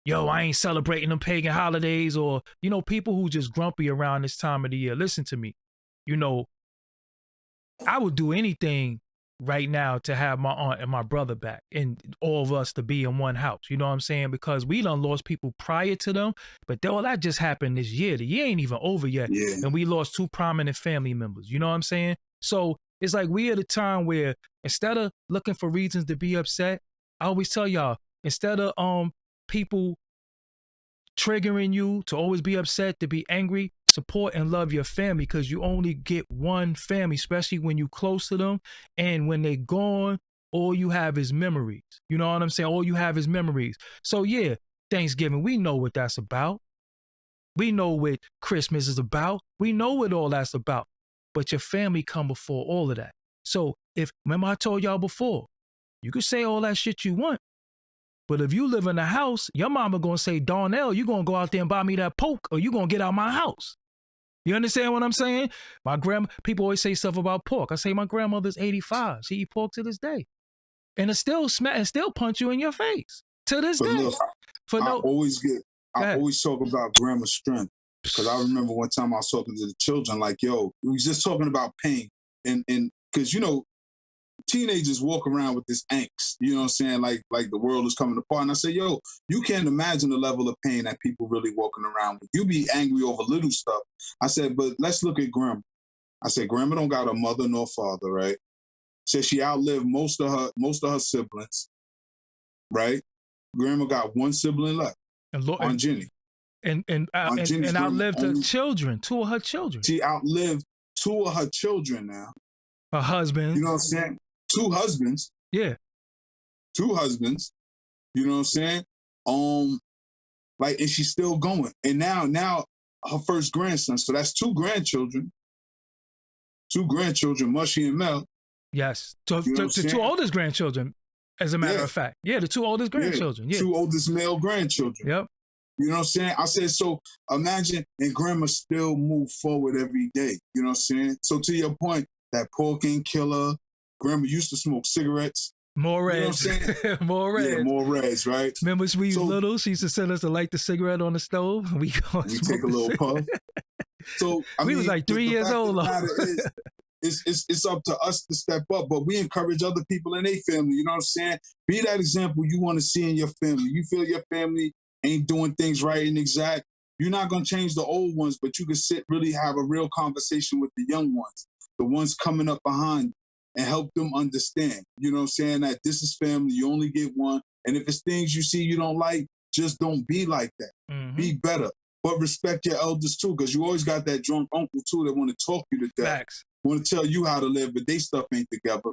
yo, I ain't celebrating them pagan holidays, or, you know, people who just grumpy around this time of the year. Listen to me. You know, I would do anything right now to have my aunt and my brother back and all of us to be in one house. You know what I'm saying? Because we done lost people prior to them, but that just happened this year. The year ain't even over yet. Yeah. And we lost 2 prominent family members. You know what I'm saying? So it's like we at a time where instead of looking for reasons to be upset, I always tell y'all, instead of people triggering you to always be upset, to be angry, support and love your family, because you only get one family, especially when you close to them. And when they're gone, all you have is memories. You know what I'm saying? All you have is memories. So yeah, Thanksgiving, we know what that's about. We know what Christmas is about. We know what all that's about. But your family come before all of that. So remember I told y'all before, you can say all that shit you want, but if you live in a house, your mama gonna say, Darnell, you gonna go out there and buy me that poke, or you gonna get out my house. You understand what I'm saying? People always say stuff about pork. I say my grandmother's 85. She eat pork to this day. And it still punch you in your face to this day. Look, I always talk about grandma's strength, because I remember one time I was talking to the children, like, yo, we was just talking about pain. And because, you know, teenagers walk around with this angst, you know what I'm saying? Like the world is coming apart. And I say, yo, you can't imagine the level of pain that people really walking around with. You be angry over little stuff. I said, but let's look at grandma. I said, grandma don't got a mother nor father, right? Said she outlived most of her siblings, right? Grandma got one sibling left, Aunt Jenny. And outlived her children, 2 of her children. She outlived 2 of her children now. Her husband. You know what I'm saying? 2 husbands. Yeah. 2 husbands. You know what I'm saying? And she's still going. And now her first grandson. So that's 2 grandchildren. 2 grandchildren, Mushy and Mel. Yes. So the 2 oldest grandchildren, as a matter of fact. Yeah, the 2 oldest grandchildren. Yeah. 2 oldest male grandchildren. Yep. You know what I'm saying? I said, so imagine, and grandma still move forward every day. You know what I'm saying? So to your point, that pork ain't killer. Grandma used to smoke cigarettes. More reds. You know what I'm saying? More reds. Yeah, more reds, right? Remember when we was little, she used to send us to light the cigarette on the stove? We take a little puff. So we was like 3 years old. It's up to us to step up, but we encourage other people in their family. You know what I'm saying? Be that example you want to see in your family. You feel your family ain't doing things right and exact. You're not going to change the old ones, but you can really have a real conversation with the young ones, the ones coming up behind, and help them understand, you know what I'm saying, that this is family, you only get one. And if it's things you see you don't like, just don't be like that. Mm-hmm. Be better. But respect your elders too, because you always got that drunk uncle too that want to talk you to death. Facts. Want to tell you how to live, but they stuff ain't together.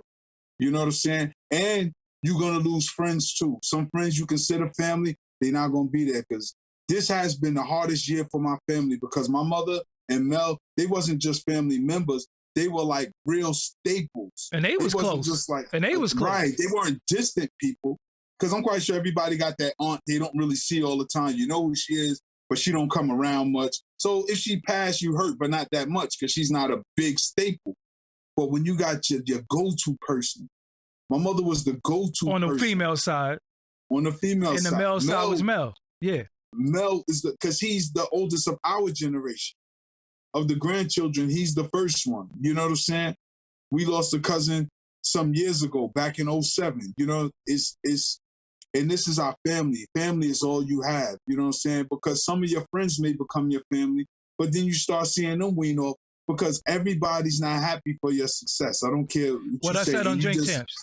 You know what I'm saying? And you're going to lose friends too. Some friends you consider family, they're not going to be there, because this has been the hardest year for my family, because my mother and Mel, they wasn't just family members. They were like real staples. And they was close. Just like, and they was close. Right. They weren't distant people. Because I'm quite sure everybody got that aunt they don't really see all the time. You know who she is, but she don't come around much. So if she passed, you hurt, but not that much, because she's not a big staple. But when you got your go-to person, my mother was the go-to on the person. female side. On the female side. And the male side was Mel. Yeah. Mel is because he's the oldest of our generation. Of the grandchildren, he's the first one. You know what I'm saying? We lost a cousin some years ago, back in 2007. You know, and this is our family. Family is all you have. You know what I'm saying? Because some of your friends may become your family, but then you start seeing them wean off, because everybody's not happy for your success. I don't care what I said on Drink Champs.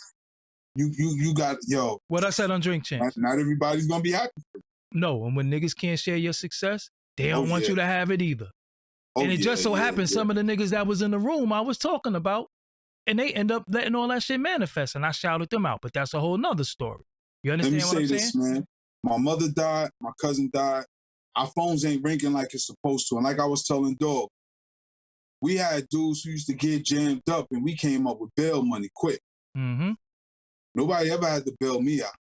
You got, yo. What I said on Drink Champs. Not everybody's going to be happy for you. No, and when niggas can't share your success, they don't want you to have it either. And it just so happened some of the niggas that was in the room I was talking about, and they end up letting all that shit manifest, and I shouted them out. But that's a whole nother story. You understand what I'm saying? Let me say this, man. My mother died. My cousin died. Our phones ain't ringing like it's supposed to. And like I was telling Dog, we had dudes who used to get jammed up, and we came up with bail money quick. Mm-hmm. Nobody ever had to bail me out.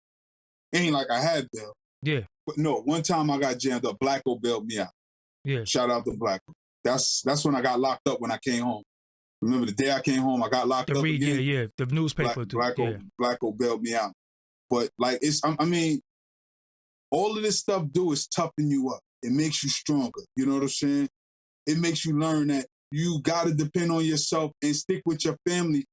Ain't like I had bail. Yeah. But no, one time I got jammed up. Blacko bailed me out. Yeah. Shout out to Blacko. That's when I got locked up when I came home. Remember the day I came home, I got locked up again. Yeah. The newspaper. Blacko bailed me out. But like I mean, all of this stuff is toughen you up. It makes you stronger. You know what I'm saying? It makes you learn that you got to depend on yourself and stick with your family.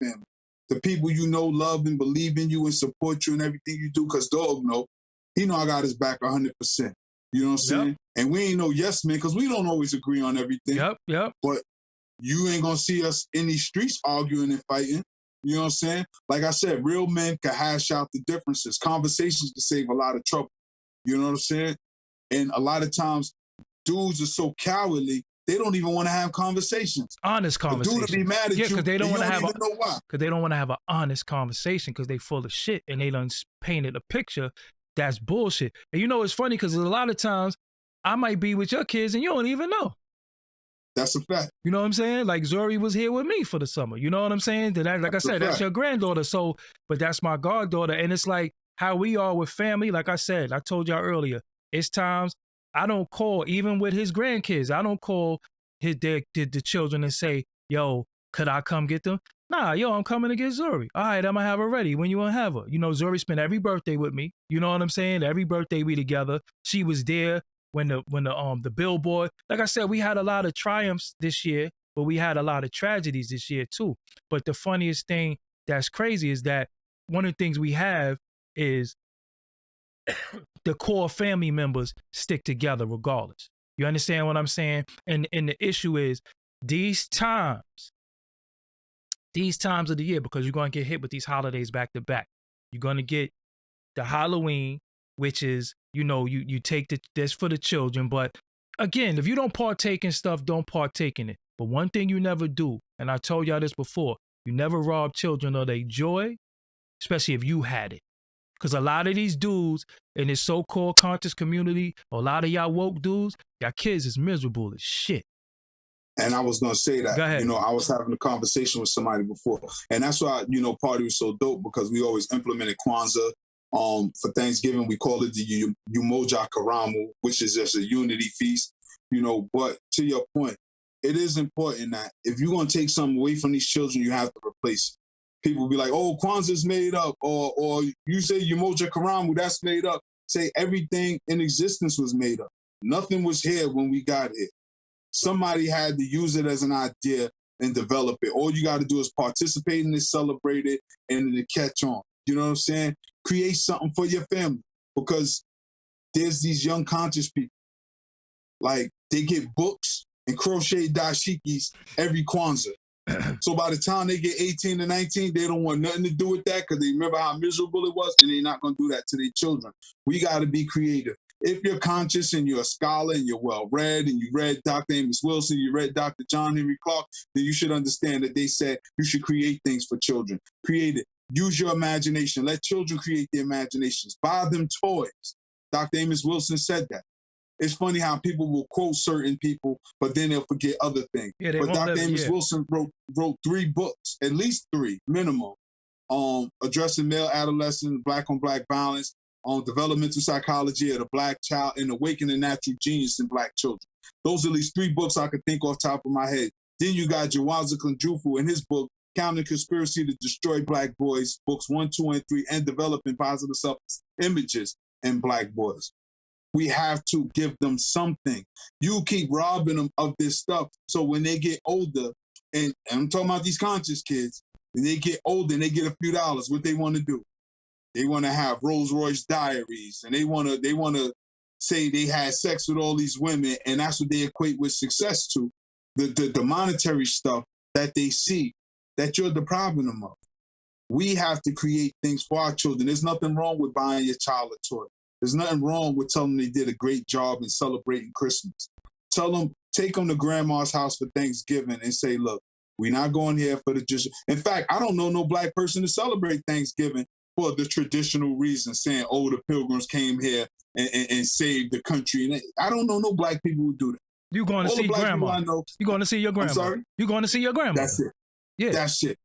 The people you know, love and believe in you and support you in everything you do. Because dog know, he know I got his back 100%. You know what I'm saying? And we ain't no yes men because we don't always agree on everything. Yep. But you ain't going to see us in these streets arguing and fighting. You know what I'm saying? Like I said, real men can hash out the differences. Conversations can save a lot of trouble. You know what I'm saying? And a lot of times, dudes are so cowardly, they don't even want to have conversations. Honest conversations. The dude will be mad at you. Because they don't want to have know why. Because they don't want to have an honest conversation because they full of shit and they done painted a picture that's bullshit. And you know it's funny because a lot of times I might be with your kids and you don't even know. That's a fact. You know what I'm saying? Like Zuri was here with me for the summer. You know what I'm saying? Like I said, that's your granddaughter. So, but that's my goddaughter. And it's like how we are with family. Like I said, I told y'all earlier, it's times I don't call, even with his grandkids, I don't call the children and say, yo, could I come get them? Nah, yo, I'm coming to get Zuri. All right, I'm going to have her ready when you want to have her. You know, Zuri spent every birthday with me. You know what I'm saying? Every birthday we together. She was there when the billboard. Like I said, we had a lot of triumphs this year, but we had a lot of tragedies this year too. But the funniest thing that's crazy is that one of the things we have is the core family members stick together regardless. You understand what I'm saying? And the issue is these times of the year, because you're going to get hit with these holidays back to back. You're going to get the Halloween, which is, you know, you take this for the children. But again, if you don't partake in stuff, don't partake in it. But one thing you never do, and I told y'all this before, you never rob children of their joy, especially if you had it. Because a lot of these dudes in this so-called conscious community, a lot of y'all woke dudes, y'all kids is miserable as shit. And I was going to say that, Go ahead. You know, I was having a conversation with somebody before. And that's why, you know, Party was so dope because we always implemented Kwanzaa. For Thanksgiving, we call it the Umoja Karamu, which is just a unity feast, you know. But to your point, it is important that if you're going to take something away from these children, you have to replace it. People be like, oh, Kwanzaa's made up, or you say Umoja Karamu, that's made up. Say everything in existence was made up. Nothing was here when we got here. Somebody had to use it as an idea and develop it. All you got to do is participate in it, celebrate it, and then catch on. You know what I'm saying? Create something for your family because there's these young conscious people. Like they get books and crochet dashikis every Kwanzaa. So by the time they get 18 to 19, they don't want nothing to do with that because they remember how miserable it was and they're not going to do that to their children. We got to be creative. If you're conscious and you're a scholar and you're well-read and you read Dr. Amos Wilson, you read Dr. John Henry Clark, then you should understand that they said you should create things for children. Create it. Use your imagination. Let children create their imaginations. Buy them toys. Dr. Amos Wilson said that. It's funny how people will quote certain people, but then they'll forget other things. Yeah, but Dr. Amos Wilson wrote 3 books, at least 3, minimum, addressing male adolescents, black-on-black violence, on developmental psychology of the black child, and awakening natural genius in black children. Those are at least 3 books I could think off the top of my head. Then you got Jawaza Kunjufu in his book, Counter Conspiracy to Destroy Black Boys, books 1, 2, and 3, and developing positive self-images in black boys. We have to give them something. You keep robbing them of this stuff. So when they get older, and I'm talking about these conscious kids, and they get older and they get a few dollars, what they want to do? They want to have Rolls Royce diaries, and they want to say they had sex with all these women, and that's what they equate with success to. The monetary stuff that they see that you're depriving them of. We have to create things for our children. There's nothing wrong with buying your child a toy. There's nothing wrong with telling them they did a great job in celebrating Christmas. Tell them, take them to grandma's house for Thanksgiving and say, look, we're not going here for the just. In fact, I don't know no black person to celebrate Thanksgiving for the traditional reason, saying, oh, the pilgrims came here and saved the country. And I don't know no black people who do that. You going to All see the black people grandma. I know. You going to see your grandma. I'm sorry? You going to see your grandma. That's it. Yeah. That's it.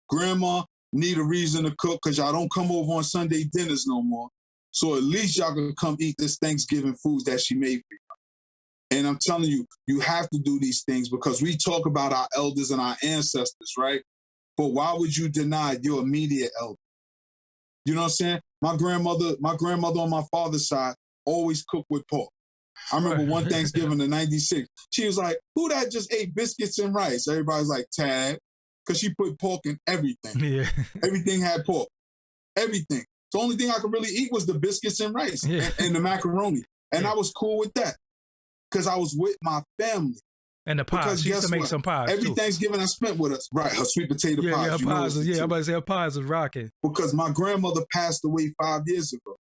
Grandma need a reason to cook because y'all don't come over on Sunday dinners no more. So at least y'all can come eat this Thanksgiving food that she made for you. And I'm telling you, you have to do these things because we talk about our elders and our ancestors, right? But why would you deny your immediate elder? You know what I'm saying? My grandmother on my father's side always cooked with pork. I remember one Thanksgiving in '96. She was like, "Who that just ate biscuits and rice?" Everybody's like, "Tab," because she put pork in everything. Yeah. Everything had pork. Everything. The only thing I could really eat was the biscuits and rice and the macaroni. And I was cool with that because I was with my family. And the pies. She used to make some pies. Every too. Thanksgiving I spent with us. Right, her sweet potato pies. Yeah, her pies. I'm about to say her pies is rocking. Because my grandmother passed away 5 years ago.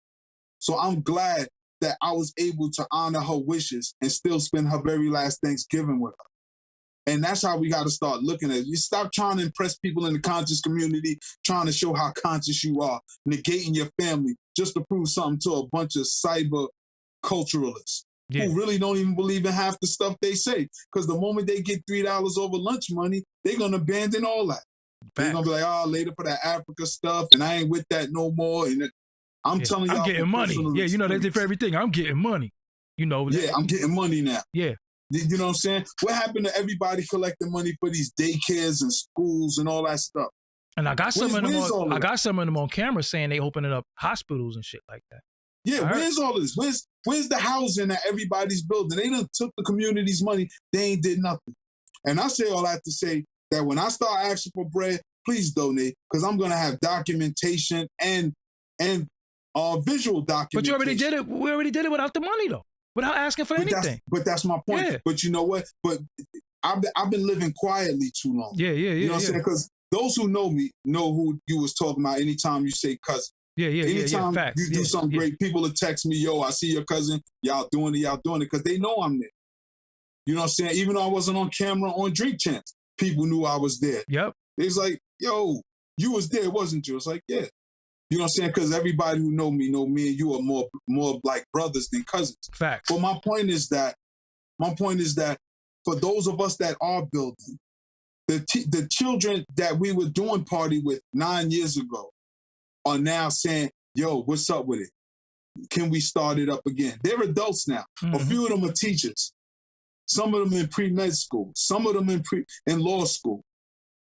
So I'm glad that I was able to honor her wishes and still spend her very last Thanksgiving with her. And that's how we got to start looking at it. You stop trying to impress people in the conscious community, trying to show how conscious you are, negating your family just to prove something to a bunch of cyber culturalists who really don't even believe in half the stuff they say. Because the moment they get $3 over lunch money, they're going to abandon all that. They're going to be like, oh, later for that Africa stuff, and I ain't with that no more. And I'm telling y'all. I'm getting money. Yeah, you know, they did for everything. I'm getting money. You know. Yeah, I'm getting money now. Yeah. You know what I'm saying? What happened to everybody collecting money for these daycares and schools and all that stuff? And I got some of them. I got some of them on camera saying they opening up hospitals and shit like that. Yeah, where's all this? Where's the housing that everybody's building? They done took the community's money. They ain't did nothing. And I say all that to say that when I start asking for bread, please donate because I'm gonna have documentation and visual documentation. But you already did it. We already did it without the money though. Without asking for anything. But that's my point. Yeah. But you know what? But I've been living quietly too long. Yeah. You know what I'm saying? Because those who know me know who you was talking about anytime you say cousin. Anytime you do something great, people will text me, yo, I see your cousin. Y'all doing it. Because they know I'm there. You know what I'm saying? Even though I wasn't on camera on Drink Champs, people knew I was there. Yep. They was like, yo, you was there, wasn't you? It's like, yeah. You know what I'm saying? Because everybody who know me and you are more like brothers than cousins. Facts. But my point is that for those of us that are building, the children that we were doing party with 9 years ago are now saying, yo, what's up with it? Can we start it up again? They're adults now. Mm-hmm. A few of them are teachers. Some of them in pre-med school. Some of them in law school.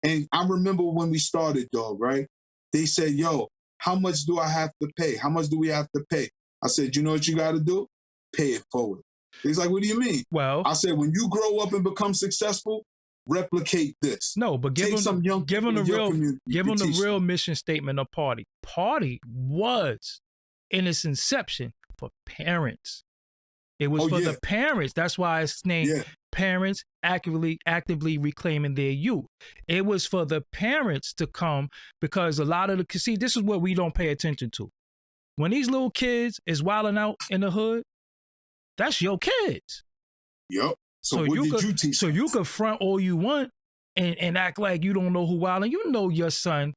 And I remember when we started, dog, right? They said, yo, how much do I have to pay? How much do we have to pay? I said, you know what you got to do? Pay it forward. He's like, what do you mean? Well, I said, when you grow up and become successful, replicate this. No, but give them the real mission statement of Party. Party was, in its inception, for parents. It was for the parents. That's why it's named Parents Actively Reclaiming Their Youth. It was for the parents to come because a lot of see, this is what we don't pay attention to. When these little kids is wilding out in the hood, that's your kids. Yep. So what did you teach? So you could front all you want and act like you don't know who wilding. You know your son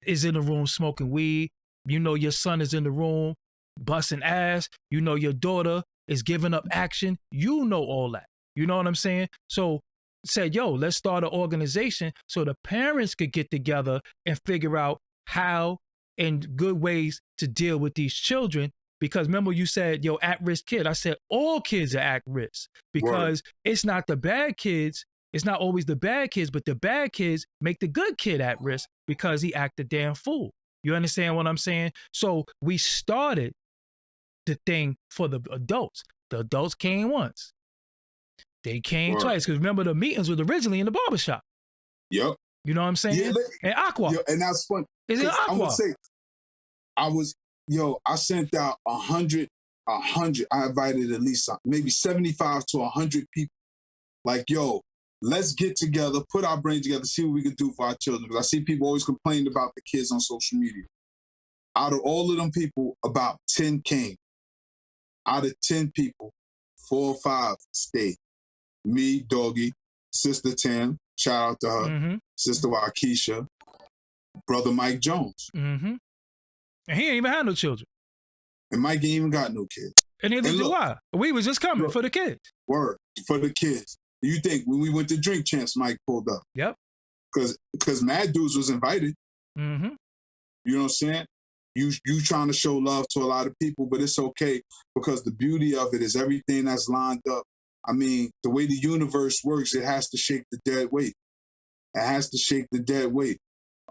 is in the room smoking weed. You know your son is in the room busting ass. You know your daughter is giving up action. You know all that. You know what I'm saying? So said, yo, let's start an organization so the parents could get together and figure out how and good ways to deal with these children. Because remember you said, yo, at-risk kid. I said all kids are at risk because it's not the bad kids. It's not always the bad kids, but the bad kids make the good kid at risk because he acted damn fool. You understand what I'm saying? So we started the thing for the adults. The adults came once. They came twice. Because remember, the meetings was originally in the barbershop. Yep. You know what I'm saying? And Aqua. Yeah, and that's fun. Is it Aqua? I would say, I sent out 100. I invited at least maybe 75 to 100 people. Like, yo, let's get together, put our brains together, see what we can do for our children. Because I see people always complain about the kids on social media. Out of all of them people, about 10 came. Out of 10 people, 4 or 5 stayed. Me, Doggie, Sister Tam, shout out to her, Sister Waukesha, Brother Mike Jones. And he ain't even had no children. And Mike ain't even got no kids. And neither do I. We was just coming for the kids. Word, for the kids. You think when we went to Drink Champs, Mike pulled up. Yep. Because Mad Dudes was invited. Mm-hmm. You know what I'm saying? You trying to show love to a lot of people, but it's okay because the beauty of it is everything that's lined up. I mean, the way the universe works, it has to shake the dead weight. It has to shake the dead weight.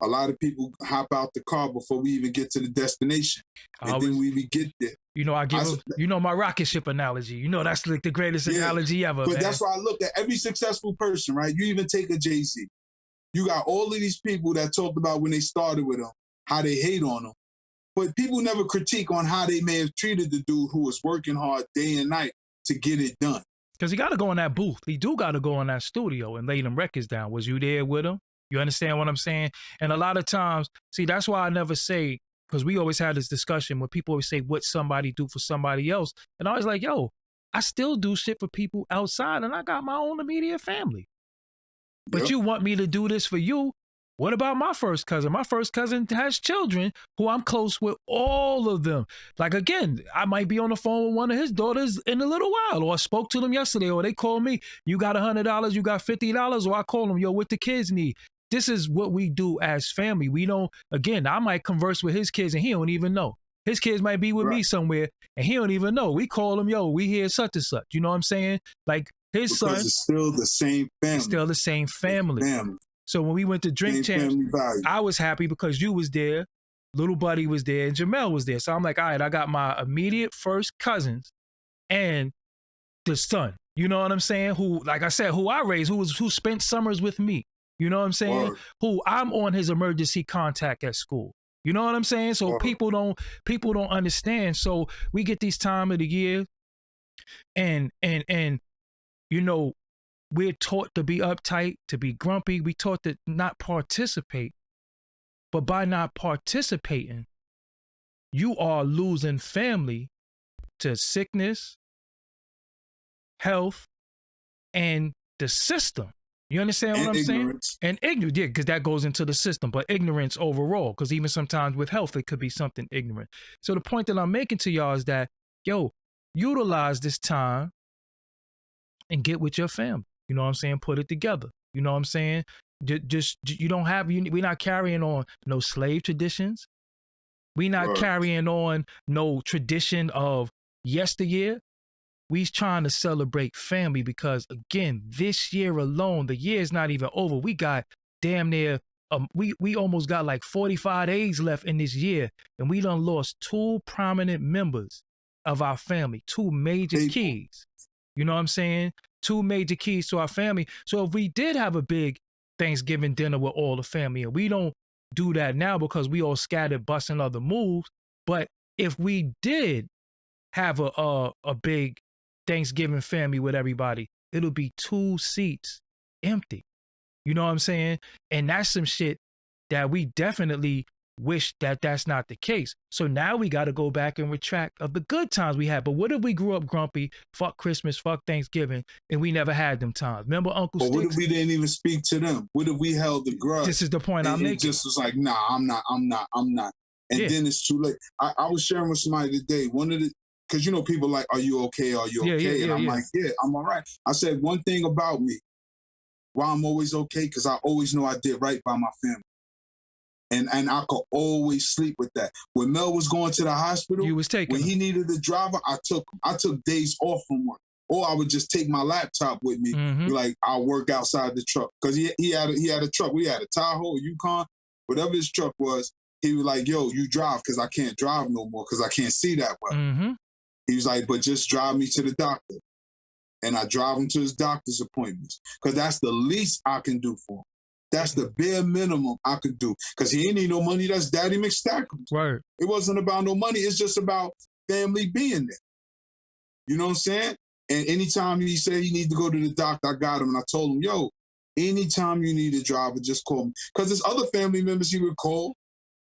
A lot of people hop out the car before we even get to the destination. And then we get there. You know, I give them, you know, my rocket ship analogy. You know, that's like the greatest analogy ever, But man. that's why I look at every successful person, right? You even take a Jay-Z. You got all of these people that talked about when they started with him, how they hate on him. But people never critique on how they may have treated the dude who was working hard day and night to get it done. Because he got to go in that booth. He do got to go in that studio and lay them records down. Was you there with him? You understand what I'm saying? And a lot of times, see, that's why I never say, because we always had this discussion when people always say what somebody do for somebody else. And I was like, yo, I still do shit for people outside and I got my own immediate family. But you want me to do this for you? What about my first cousin? My first cousin has children who I'm close with, all of them. Like, again, I might be on the phone with one of his daughters in a little while, or I spoke to them yesterday, or they call me, you got $100, you got $50, or I call them, yo, what the kids need? This is what we do as family. We don't, again, I might converse with his kids and he don't even know. His kids might be with me somewhere and he don't even know. We call him, yo, we hear such and such. You know what I'm saying? Like his son. Because it's still the same family. It's still the same family. So when we went to Drink Champs, I was happy because you was there, little buddy was there, and Jamel was there. So I'm like, all right, I got my immediate first cousins and the son. You know what I'm saying? Who, like I said, who I raised, who spent summers with me. You know what I'm saying? Word. Who I'm on his emergency contact at school. You know what I'm saying? So Word. people don't understand. So we get these time of the year, and you know, we're taught to be uptight, to be grumpy. We taught to not participate. But by not participating, you are losing family to sickness, health, and the system. You understand what I'm saying? And ignorance, yeah, because that goes into the system, but ignorance overall, because even sometimes with health, it could be something ignorant. So the point that I'm making to y'all is that, yo, utilize this time and get with your family. You know what I'm saying? Put it together. You know what I'm saying? Just you don't have, we're not carrying on no slave traditions. We're not carrying on no tradition of yesteryear. We's trying to celebrate family because, again, this year alone, the year is not even over. We got damn near, we almost got like 45 days left in this year, and we done lost 2 prominent members of our family, 2 major keys. You know what I'm saying? 2 major keys to our family. So if we did have a big Thanksgiving dinner with all the family, and we don't do that now because we all scattered busting other moves, but if we did have a big Thanksgiving family with everybody, it'll be 2 seats empty. You know what I'm saying? And that's some shit that we definitely wish that that's not the case. So now we got to go back and retract of the good times we had. But what if we grew up grumpy, fuck Christmas, fuck Thanksgiving, and we never had them times? Remember Uncle Sticks? But what if we didn't even speak to them? What if we held the grudge? This is the point I'm making. It just was like, nah, I'm not. And then it's too late. I was sharing with somebody today, because you know people like, are you okay? Are you okay? And I'm like, yeah, I'm all right. I said one thing about me, why I'm always okay, because I always know I did right by my family. And I could always sleep with that. When Mel was going to the hospital, when he needed a driver, I took days off from work. Or I would just take my laptop with me. Mm-hmm. Like, I'll work outside the truck. Because he had a truck. We had a Tahoe, a Yukon, whatever his truck was. He was like, yo, you drive, because I can't drive no more, because I can't see that well. Mm-hmm. He was like, but just drive me to the doctor. And I drive him to his doctor's appointments. Because that's the least I can do for him. That's the bare minimum I could do. Because he ain't need no money. That's Daddy McStackles. Right. It wasn't about no money. It's just about family being there. You know what I'm saying? And anytime he said he need to go to the doctor, I got him. And I told him, yo, anytime you need a driver, just call me. Because there's other family members he would call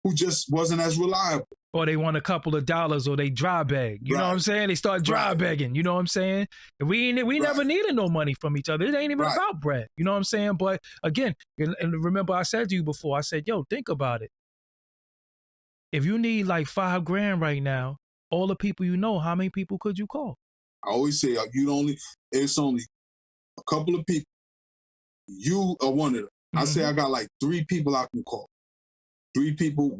who just wasn't as reliable. Or they want a couple of dollars, or they dry bag. You know what I'm saying? They start dry begging. You know what I'm saying? And we never needed no money from each other. It ain't even about bread. You know what I'm saying? But again, and remember I said to you before, I said, yo, think about it. If you need like $5 grand right now, all the people you know, how many people could you call? I always say it's only a couple of people. You are one of them. I say I got like 3 people I can call. 3 people,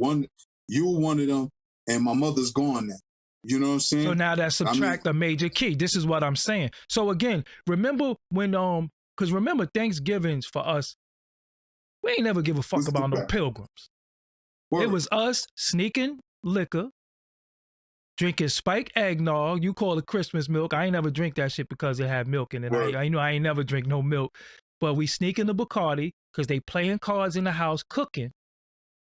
you one of them, and my mother's gone now. You know what I'm saying? So now that subtract a major key. This is what I'm saying. So again, remember when because remember Thanksgivings for us, we ain't never give a fuck about no pilgrims. Word. It was us sneaking liquor, drinking spiked eggnog. You call it Christmas milk. I ain't never drink that shit because it had milk in it. I know I ain't never drink no milk. But we sneaking the Bacardi because they playing cards in the house, cooking,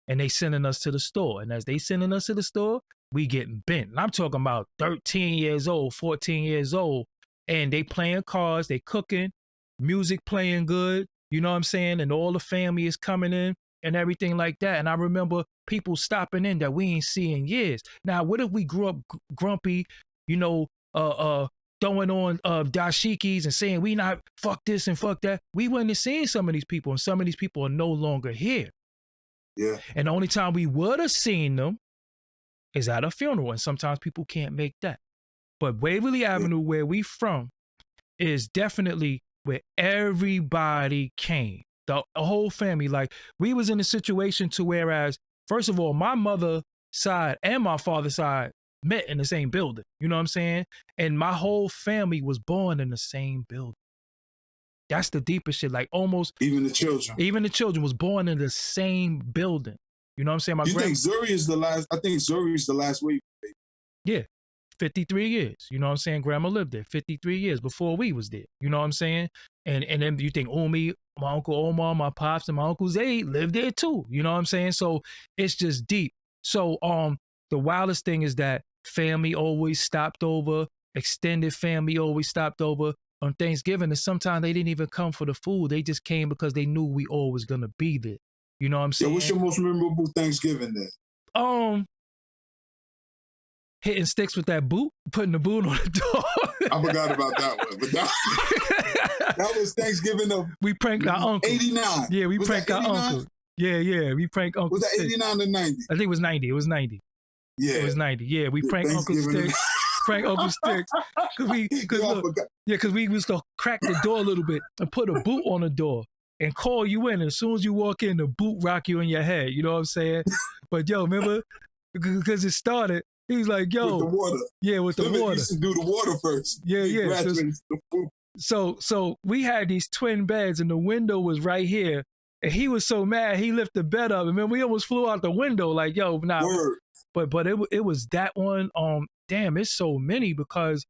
and they sending us to the store. And as they sending us to the store, we getting bent. And I'm talking about 13 years old, 14 years old, and they playing cards, they cooking, music playing good, you know what I'm saying? And all the family is coming in and everything like that. And I remember people stopping in that we ain't seen in years. Now, what if we grew up grumpy, you know, throwing on dashikis and saying we not fuck this and fuck that? We wouldn't have seen some of these people, and some of these people are no longer here. Yeah. And the only time we would have seen them is at a funeral, and sometimes people can't make that. But Waverly Avenue, where we from, is definitely where everybody came. The whole family. Like, we was in a situation to whereas, first of all, my mother's side and my father's side met in the same building. You know what I'm saying? And my whole family was born in the same building. That's the deepest shit. Like, almost even the children was born in the same building. You know what I'm saying? You think Zuri is the last? I think Zuri is the last wave. Yeah, 53 years. You know what I'm saying? Grandma lived there 53 years before we was there. You know what I'm saying? And then you think Umi, my Uncle Omar, my pops, and my Uncle Zayd lived there too. You know what I'm saying? So it's just deep. So the wildest thing is that family always stopped over, extended family always stopped over on Thanksgiving, and sometimes they didn't even come for the food. They just came because they knew we always gonna be there. You know what I'm saying? Yeah, what's your most memorable Thanksgiving then? Hitting sticks with that boot, putting the boot on the door. I forgot about that one, but that was Thanksgiving of we pranked our uncle. 89. Yeah, we pranked our uncle. Yeah, we pranked Uncle. Was that 89 or 90? I think it was 90. It was 90. Yeah, it was 90. Yeah, we pranked Uncle Sticks. Prank Uncle Sticks because we used to crack the door a little bit and put a boot on the door and call you in. As soon as you walk in, the boot rock you in your head. You know what I'm saying? But yo, remember, because it started, he was like, yo. With the water. Yeah, with the water. Used to do the water first. Yeah. So we had these twin beds and the window was right here. And he was so mad, he lifted the bed up. And man, we almost flew out the window like, yo, nah. Word. But it was that one. Damn, it's so many because,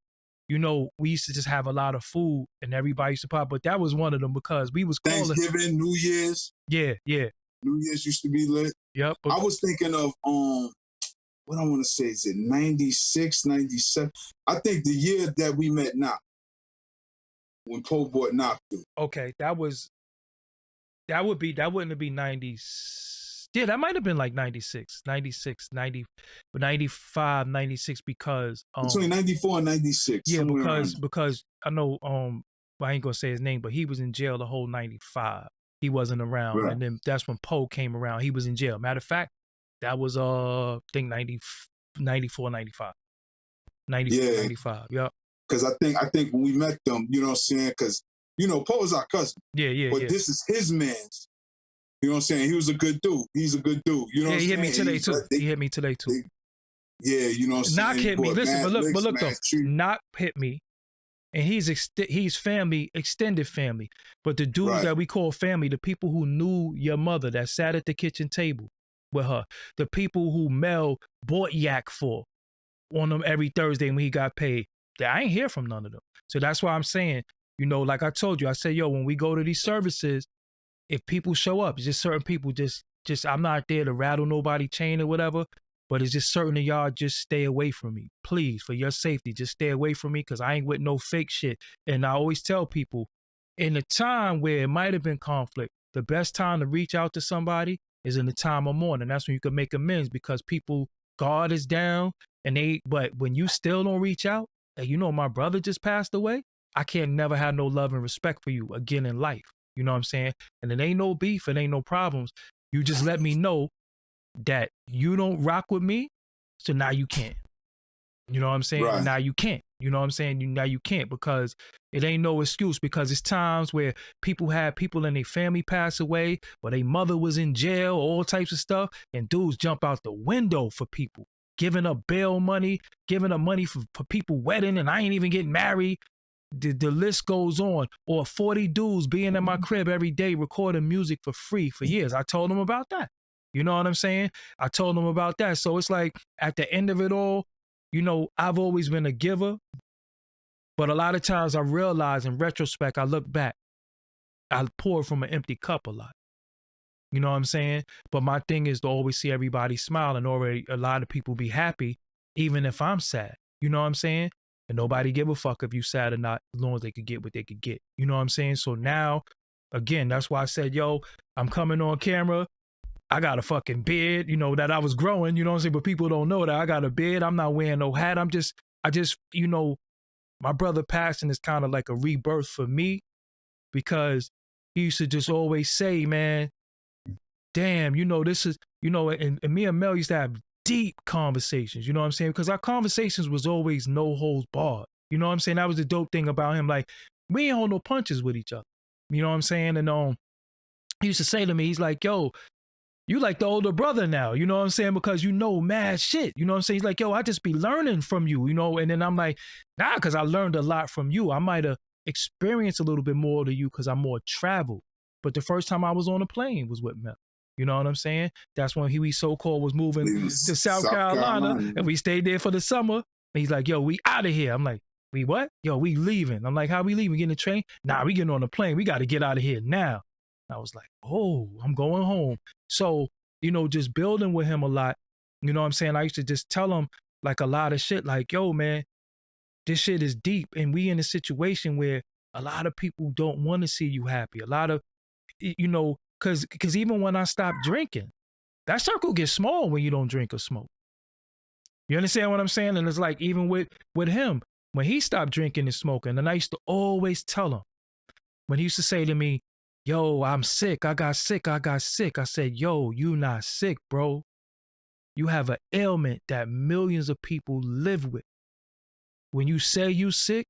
you know, we used to just have a lot of food and everybody used to pop. But that was one of them because we was calling Thanksgiving, New Year's. Yeah. New Year's used to be lit. Yep. I was thinking of what I want to say, is it 96, 97? I think the year that we met Knock, when Poe bought Knock through. Okay, that wouldn't have been 90. Yeah, that might have been like 96, 90, 95, 96 because between 94 and 96. Yeah, because I know I ain't gonna say his name, but he was in jail the whole 95. He wasn't around, right. And then that's when Poe came around. He was in jail. Matter of fact, that was I think 94, 95. 94, 95. Yep. Because I think when we met them, you know what I'm saying? Because, you know, Poe is our cousin. Yeah. But this is his man's. You know what I'm saying? He was a good dude. He's a good dude. You know what I'm saying? He hit me today too. Yeah, you know what I'm saying? Knock hit me. Listen, but look though. Knock hit me. And he's family, extended family. But the dudes that we call family, the people who knew your mother that sat at the kitchen table with her, the people who Mel bought yak for on them every Thursday when he got paid, I ain't hear from none of them. So that's why I'm saying, you know, like I told you, I say, yo, when we go to these services, if people show up, it's just certain people just I'm not there to rattle nobody chain or whatever, but it's just certain of y'all just stay away from me. Please, for your safety, just stay away from me because I ain't with no fake shit. And I always tell people, in a time where it might have been conflict, the best time to reach out to somebody is in the time of mourning. That's when you can make amends because people, guard is down, but when you still don't reach out, and you know my brother just passed away, I can't never have no love and respect for you again in life. You know what I'm saying? And it ain't no beef, it ain't no problems. You just let me know that you don't rock with me, so now you can't. You know what I'm saying? Right. Now you can't. You know what I'm saying? Now you can't, because it ain't no excuse, because it's times where people had people in their family pass away, or their mother was in jail, all types of stuff, and dudes jump out the window for people, giving up bail money, giving up money for people wedding, and I ain't even getting married. The list goes on. Or 40 dudes being in my crib every day recording music for free for years. I told them about that. You know what I'm saying? I told them about that. So it's like, at the end of it all, you know, I've always been a giver, but a lot of times I realize in retrospect, I look back, I pour from an empty cup a lot. You know what I'm saying? But my thing is to always see everybody smile, and already a lot of people be happy, even if I'm sad. You know what I'm saying? And nobody give a fuck if you sad or not, as long as they could get what they could get. You know what I'm saying? So now, again, that's why I said, yo, I'm coming on camera. I got a fucking beard, you know, that I was growing, you know what I'm saying? But people don't know that I got a beard. I'm not wearing no hat. I just, you know, my brother passing is kind of like a rebirth for me, because he used to just always say, man, damn, you know, this is, you know, and me and Mel used to have deep conversations, you know what I'm saying? Because our conversations was always no holds barred. You know what I'm saying? That was the dope thing about him. Like, we ain't hold no punches with each other. You know what I'm saying? And he used to say to me, he's like, yo, you like the older brother now, you know what I'm saying? Because you know mad shit, you know what I'm saying? He's like, yo, I just be learning from you, you know? And then I'm like, nah, because I learned a lot from you. I might have experienced a little bit more to you because I'm more traveled. But the first time I was on a plane was with Mel. You know what I'm saying? That's when he so-called was moving to South Carolina, and we stayed there for the summer. And he's like, yo, we out of here. I'm like, we what? Yo, we leaving. I'm like, how we leaving? Getting the train? Nah, we getting on the plane. We got to get out of here now. I was like, oh, I'm going home. So, you know, just building with him a lot, you know what I'm saying? I used to just tell him like a lot of shit, like, yo, man, this shit is deep. And we in a situation where a lot of people don't want to see you happy. A lot of, you know, because even when I stopped drinking, that circle gets small when you don't drink or smoke. You understand what I'm saying? And it's like, even with him, when he stopped drinking and smoking, and I used to always tell him, when he used to say to me, yo, I'm sick. I got sick. I said, yo, you not sick, bro. You have an ailment that millions of people live with. When you say you sick,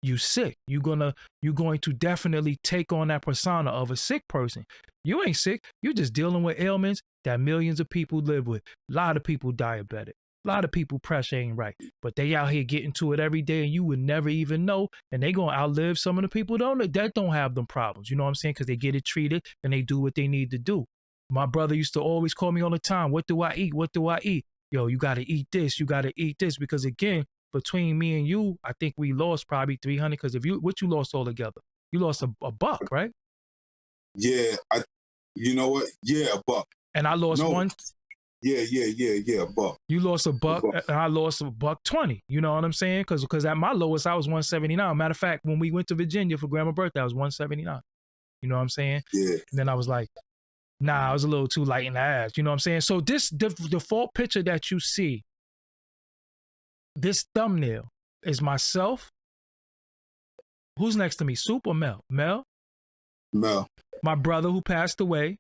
you sick. You're going to definitely take on that persona of a sick person. You ain't sick. You're just dealing with ailments that millions of people live with. A lot of people diabetic. A lot of people pressure ain't right, but they out here getting to it every day, and you would never even know. And they gonna outlive some of the people that don't have them problems. You know what I'm saying? Because they get it treated and they do what they need to do. My brother used to always call me all the time. What do I eat? What do I eat? Yo, you got to eat this. You got to eat this. Because again, between me and you, I think we lost probably 300. Because what you lost altogether? You lost a buck, right? Yeah, you know what? Yeah, a buck. And I lost one. Yeah, a buck. You lost a buck, and I lost $120. You know what I'm saying? Because at my lowest, I was 179. Matter of fact, when we went to Virginia for grandma's birthday, I was 179. You know what I'm saying? Yeah. And then I was like, nah, I was a little too light in the ass. You know what I'm saying? So this default picture that you see, this thumbnail is myself. Who's next to me? Soup or Mel? Mel? Mel. My brother who passed away.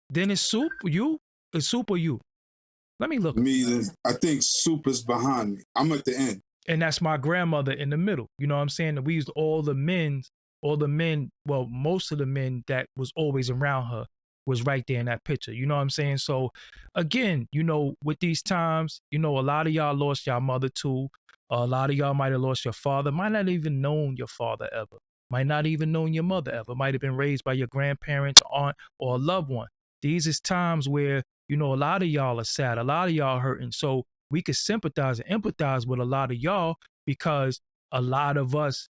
Then it's Soup, you? It's Soup or you? Let me look. Me, I think Soup is behind me. I'm at the end. And that's my grandmother in the middle. You know what I'm saying? And we used all the men, well, most of the men that was always around her was right there in that picture. You know what I'm saying? So again, you know, with these times, you know, a lot of y'all lost your mother too. A lot of y'all might have lost your father, might not even known your father ever, might not even known your mother ever, might have been raised by your grandparents, aunt, or a loved one. These is times where, you know, a lot of y'all are sad, a lot of y'all hurting. So we could sympathize and empathize with a lot of y'all, because a lot of us,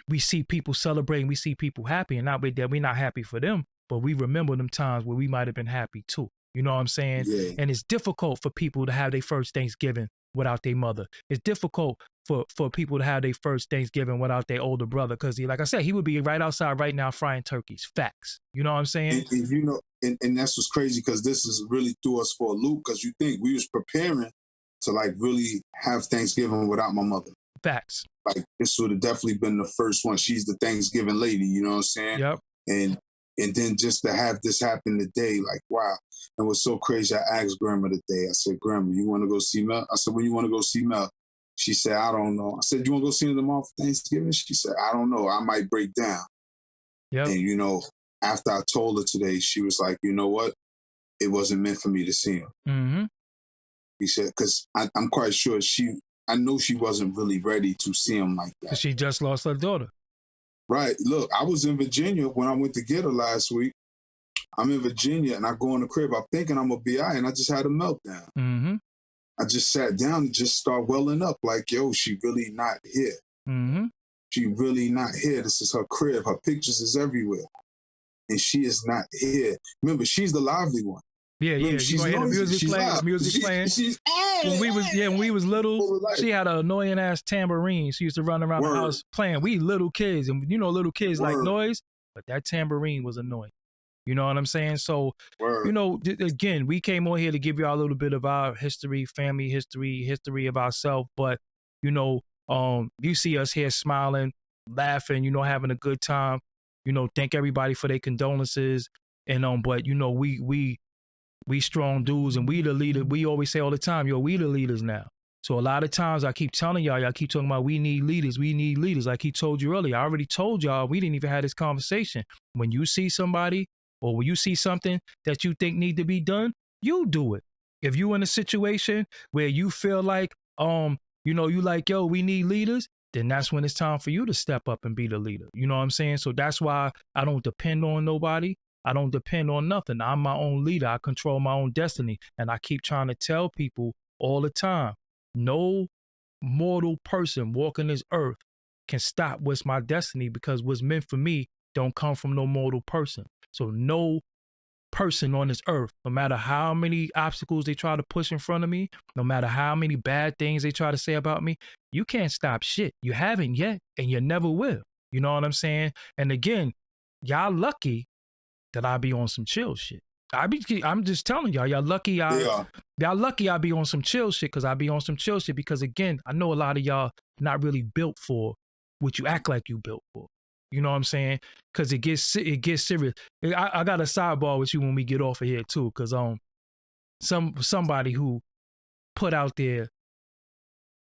we see people celebrating, we see people happy, and not that we're not happy for them, but we remember them times where we might have been happy too. You know what I'm saying? Yeah. And it's difficult for people to have their first Thanksgiving without their mother. It's difficult for people to have their first Thanksgiving without their older brother, because like I said, he would be right outside right now frying turkeys. Facts. You know what I'm saying? And you know, and that's what's crazy, because this is really threw us for a loop, because you think we was preparing to like really have Thanksgiving without my mother. Facts. Like this would have definitely been the first one. She's the Thanksgiving lady, you know what I'm saying? Yep. And And then just to have this happen today, like, wow. And it was so crazy. I asked Grandma today, I said, Grandma, you want to go see Mel? I said, when you want to go see Mel? She said, I don't know. I said, you want to go see him tomorrow for Thanksgiving? She said, I don't know. I might break down. Yep. And, you know, after I told her today, she was like, you know what? It wasn't meant for me to see him. Mm-hmm. He said, because I'm quite sure I know she wasn't really ready to see him like that. She just lost her daughter. Right. Look, I was in Virginia when I went to get her last week. I'm in Virginia and I go in the crib. I'm thinking I'm going to be all right, and I just had a meltdown. Mm-hmm. I just sat down and just start welling up like, yo, she really not here. Mm-hmm. She really not here. This is her crib. Her pictures is everywhere. And she is not here. Remember, she's the lively one. Yeah, Remember, yeah. You gonna hear the music playing? The music playing. When we was little, she had an annoying ass tambourine. She used to run around the house playing. We little kids, and you know, little kids like noise, but that tambourine was annoying. You know what I'm saying? So, you know, again, we came on here to give you all a little bit of our history, family history of ourselves. But, you know, you see us here smiling, laughing, you know, having a good time. You know, thank everybody for their condolences. And but you know, we strong dudes, and we the leader. We always say all the time, yo, we the leaders now. So a lot of times I keep telling y'all keep talking about we need leaders. Like he told you earlier. I already told y'all, we didn't even have this conversation. When you see somebody or when you see something that you think need to be done, you do it. If you in a situation where you feel like, you know, you like, yo, we need leaders, then that's when it's time for you to step up and be the leader. You know what I'm saying? So that's why I don't depend on nobody. I don't depend on nothing. I'm my own leader. I control my own destiny. And I keep trying to tell people all the time, no mortal person walking this earth can stop what's my destiny, because what's meant for me don't come from no mortal person. So no person on this earth, no matter how many obstacles they try to push in front of me, no matter how many bad things they try to say about me, you can't stop shit. You haven't yet, and you never will. You know what I'm saying? And again, y'all lucky that I be on some chill shit. I'm just telling y'all lucky y'all lucky I be on some chill shit, because I be on some chill shit because, again, I know a lot of y'all not really built for what you act like you built for. You know what I'm saying? Because it gets serious. I got a sidebar with you when we get off of here too, because somebody who put out there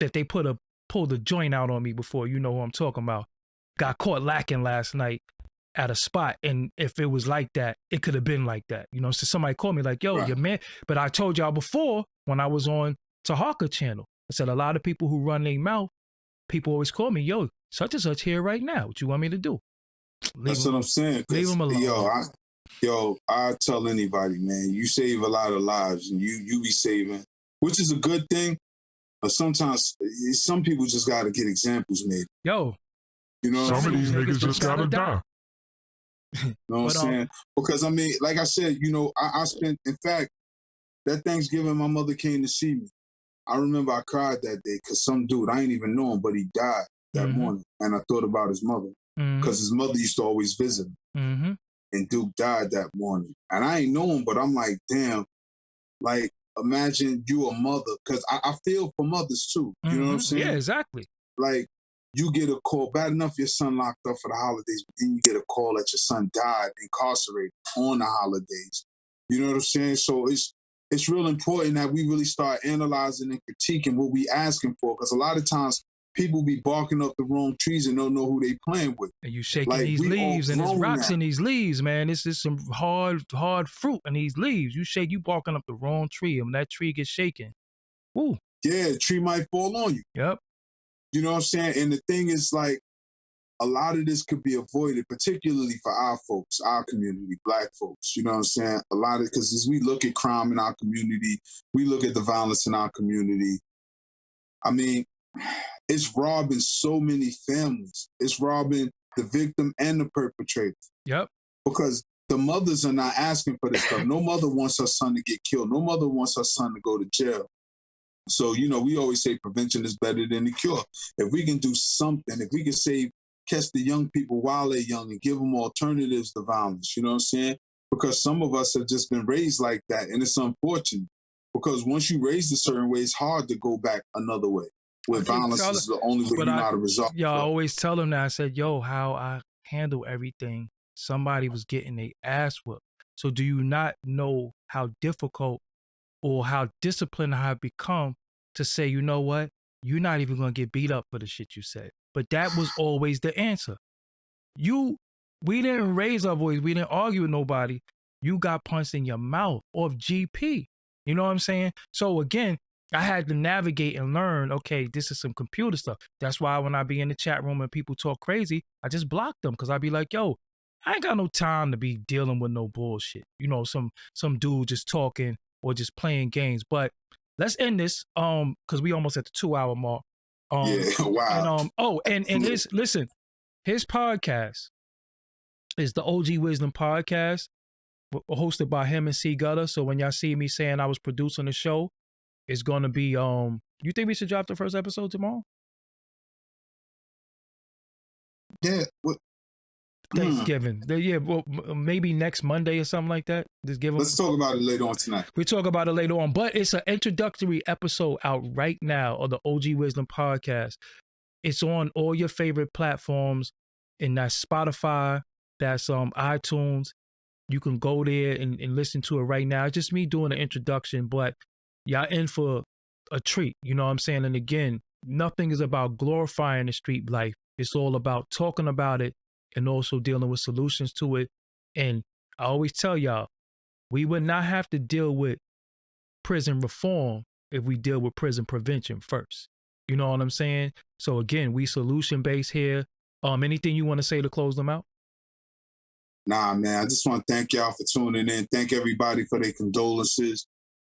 that they pulled a joint out on me before, you know who I'm talking about, got caught lacking last night at a spot. And if it was like that, it could have been like that. You know, so somebody called me like, yo, your man. But I told y'all before, when I was on Tahaka channel, I said a lot of people who run their mouth, people always call me, yo, such and such here right now. What you want me to do? That's what I'm saying. Leave them alone. I tell anybody, man, you save a lot of lives, and you be saving, which is a good thing. But sometimes some people just got to get examples made. Yo. You know, some of these niggas just gotta die. You know what I'm saying? Because, I mean, like I said, you know, I spent, in fact, that Thanksgiving, my mother came to see me. I remember I cried that day because some dude, I ain't even know him, but he died that morning. And I thought about his mother, because his mother used to always visit him. And Duke died that morning. And I ain't know him, but I'm like, damn, like, imagine you a mother, because I feel for mothers too. You know what I'm saying? Yeah, exactly. Like, you get a call, bad enough your son locked up for the holidays, but then you get a call that your son died incarcerated on the holidays. You know what I'm saying? So it's real important that we really start analyzing and critiquing what we asking for, because a lot of times people be barking up the wrong trees and don't know who they playing with. And you shaking these leaves, and there's rocks in these leaves, man. This is some hard fruit in these leaves. You barking up the wrong tree, and when that tree gets shaken, woo. Yeah, the tree might fall on you. Yep. You know what I'm saying? And the thing is, like, a lot of this could be avoided, particularly for our folks, our community, Black folks. You know what I'm saying? A lot of, because as we look at crime in our community, we look at the violence in our community. I mean, it's robbing so many families. It's robbing the victim and the perpetrator. Yep. Because the mothers are not asking for this stuff. No mother wants her son to get killed. No mother wants her son to go to jail. So, you know, we always say prevention is better than the cure. If we can do something, if we can catch the young people while they're young and give them alternatives to violence, you know what I'm saying? Because some of us have just been raised like that, and it's unfortunate. Because once you raised a certain way, it's hard to go back another way, where violence is the only way you know how to resolve. I always tell them that. I said, yo, how I handle everything somebody was getting their ass whooped. So do you not know how difficult or how disciplined I have become to say, you know what? You're not even going to get beat up for the shit you said. But that was always the answer. We didn't raise our voice. We didn't argue with nobody. You got punched in your mouth off GP. You know what I'm saying? So again, I had to navigate and learn, okay, this is some computer stuff. That's why when I be in the chat room and people talk crazy, I just block them because I be like, yo, I ain't got no time to be dealing with no bullshit. You know, some dude just talking or just playing games. But let's end this because we almost at the 2-hour mark. Yeah, wow. And his podcast is the OG Wisdom Podcast, hosted by him and C Gutter. So when y'all see me saying I was producing the show, it's gonna be you think we should drop the first episode tomorrow? Yeah. What? Thanksgiving. Yeah, well, maybe next Monday or something like that. Just give them. Let's talk about it later on tonight. We talk about it later on, but it's an introductory episode out right now of the OG Wisdom Podcast. It's on all your favorite platforms, and that's Spotify, that's iTunes. You can go there and listen to it right now. It's just me doing an introduction, but y'all in for a treat. You know what I'm saying? And again, nothing is about glorifying the street life. It's all about talking about it and also dealing with solutions to it. And I always tell y'all, we would not have to deal with prison reform if we deal with prison prevention first. You know what I'm saying? So again, we solution-based here. Anything you want to say to close them out? Nah, man, I just want to thank y'all for tuning in. Thank everybody for their condolences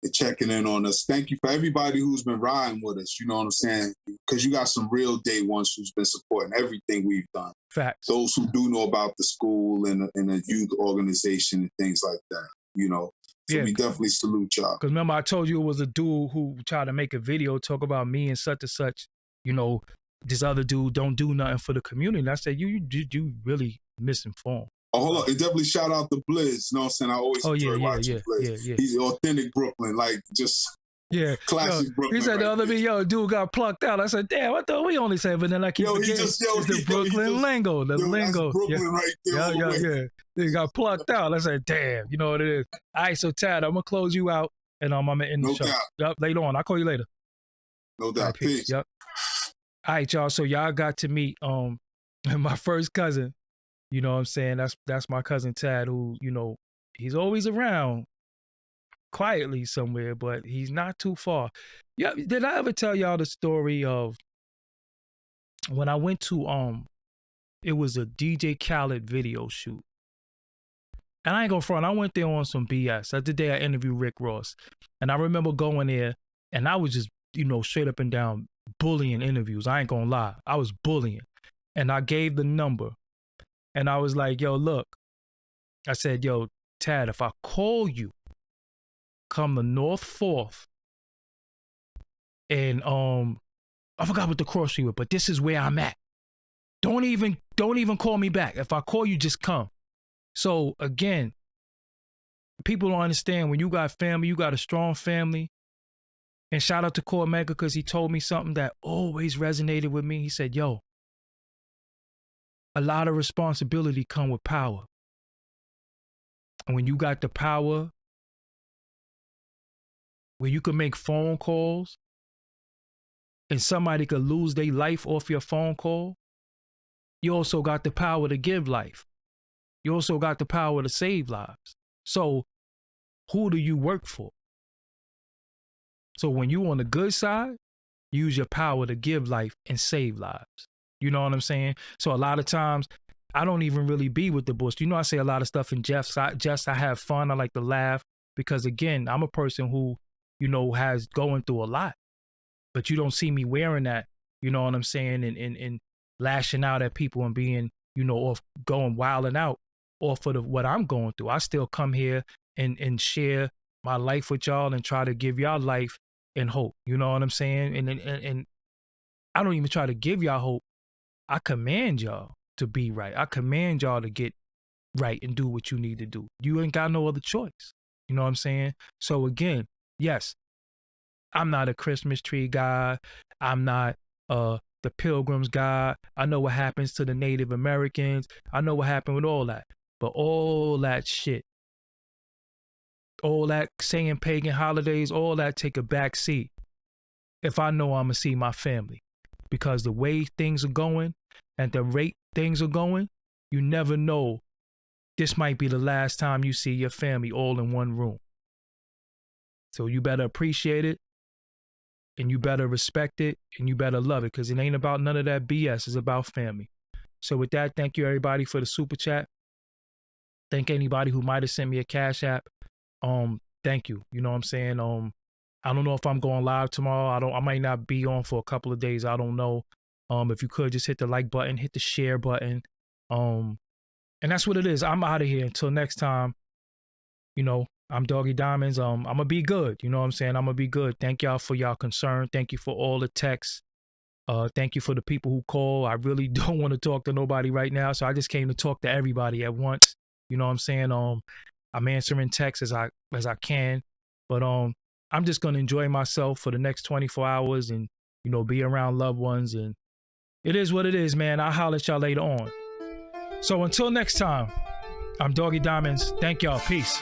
and checking in on us. Thank you for everybody who's been riding with us, you know what I'm saying? Because you got some real day ones who's been supporting everything we've done. Facts. Those who do know about the school and the youth organization and things like that, you know. So we definitely salute y'all. Because remember, I told you it was a dude who tried to make a video talk about me and such, you know, this other dude don't do nothing for the community. And I said, you really misinformed. Oh, hold on. It definitely shout out to Blizz. You know what I'm saying? I always enjoy watching Blizz. Yeah. He's authentic Brooklyn, like just classic Brooklyn. He said the other video, dude got plucked out. I said, damn, I thought we only said, but then I keep forgetting. It's the Brooklyn lingo. The lingo. Brooklyn right there. He got plucked out. I said, damn, you know what it is. All right, so Tad, I'm going to close you out and I'm going to end the show. Yep, later on. I'll call you later. No doubt. Right, peace. Yep. All right, y'all. So y'all got to meet my first cousin. You know what I'm saying? That's my cousin Tad, who, you know, he's always around quietly somewhere, but he's not too far. Yeah, did I ever tell y'all the story of when I went to it was a DJ Khaled video shoot. And I ain't gonna front, I went there on some BS. That's the day I interviewed Rick Ross. And I remember going there and I was just, you know, straight up and down bullying interviews. I ain't gonna lie. I was bullying. And I gave the number. And I was like, yo, look, I said, yo, Tad, if I call you, come to North 4th, and I forgot what the cross street was, but this is where I'm at. Don't even call me back. If I call you, just come. So again, people don't understand when you got family, you got a strong family. And shout out to Core Mega because he told me something that always resonated with me. He said, yo, a lot of responsibility come with power. And when you got the power where you can make phone calls and somebody could lose their life off your phone call, you also got the power to give life. You also got the power to save lives. So who do you work for? So when you on the good side, use your power to give life and save lives. You know what I'm saying? So a lot of times, I don't even really be with the bush. You know, I say a lot of stuff in jest. I have fun. I like to laugh because, again, I'm a person who, you know, has going through a lot. But you don't see me wearing that, you know what I'm saying, and lashing out at people and being, you know, off going wilding out off of what I'm going through. I still come here and share my life with y'all and try to give y'all life and hope. You know what I'm saying? And I don't even try to give y'all hope. I command y'all to be right. I command y'all to get right and do what you need to do. You ain't got no other choice. You know what I'm saying? So again, yes, I'm not a Christmas tree guy. I'm not the Pilgrims guy. I know what happens to the Native Americans. I know what happened with all that. But all that shit, all that saying pagan holidays, all that take a back seat if I know I'm going to see my family. Because the way things are going and the rate things are going, you never know. This might be the last time you see your family all in one room. So you better appreciate it, and you better respect it, and you better love it, because it ain't about none of that BS. It's about family. So with that, thank you everybody for the super chat. Thank anybody who might have sent me a Cash App. Thank you. You know what I'm saying? I don't know if I'm going live tomorrow. I might not be on for a couple of days. I don't know. If you could just hit the like button, hit the share button. And that's what it is. I'm out of here. Until next time, you know, I'm Doggie Diamonds. I'm going to be good. You know what I'm saying? I'm going to be good. Thank y'all for y'all concern. Thank you for all the texts. Thank you for the people who call. I really don't want to talk to nobody right now. So I just came to talk to everybody at once. You know what I'm saying? I'm answering texts as I can. But I'm just going to enjoy myself for the next 24 hours and, you know, be around loved ones. And it is what it is, man. I'll holler at y'all later on. So until next time, I'm Doggie Diamonds. Thank y'all. Peace.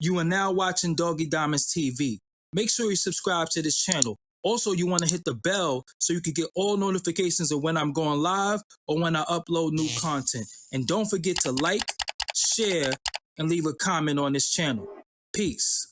You are now watching Doggie Diamonds TV. Make sure you subscribe to this channel. Also, you want to hit the bell so you can get all notifications of when I'm going live or when I upload new content. And don't forget to like, share, and leave a comment on this channel. Peace.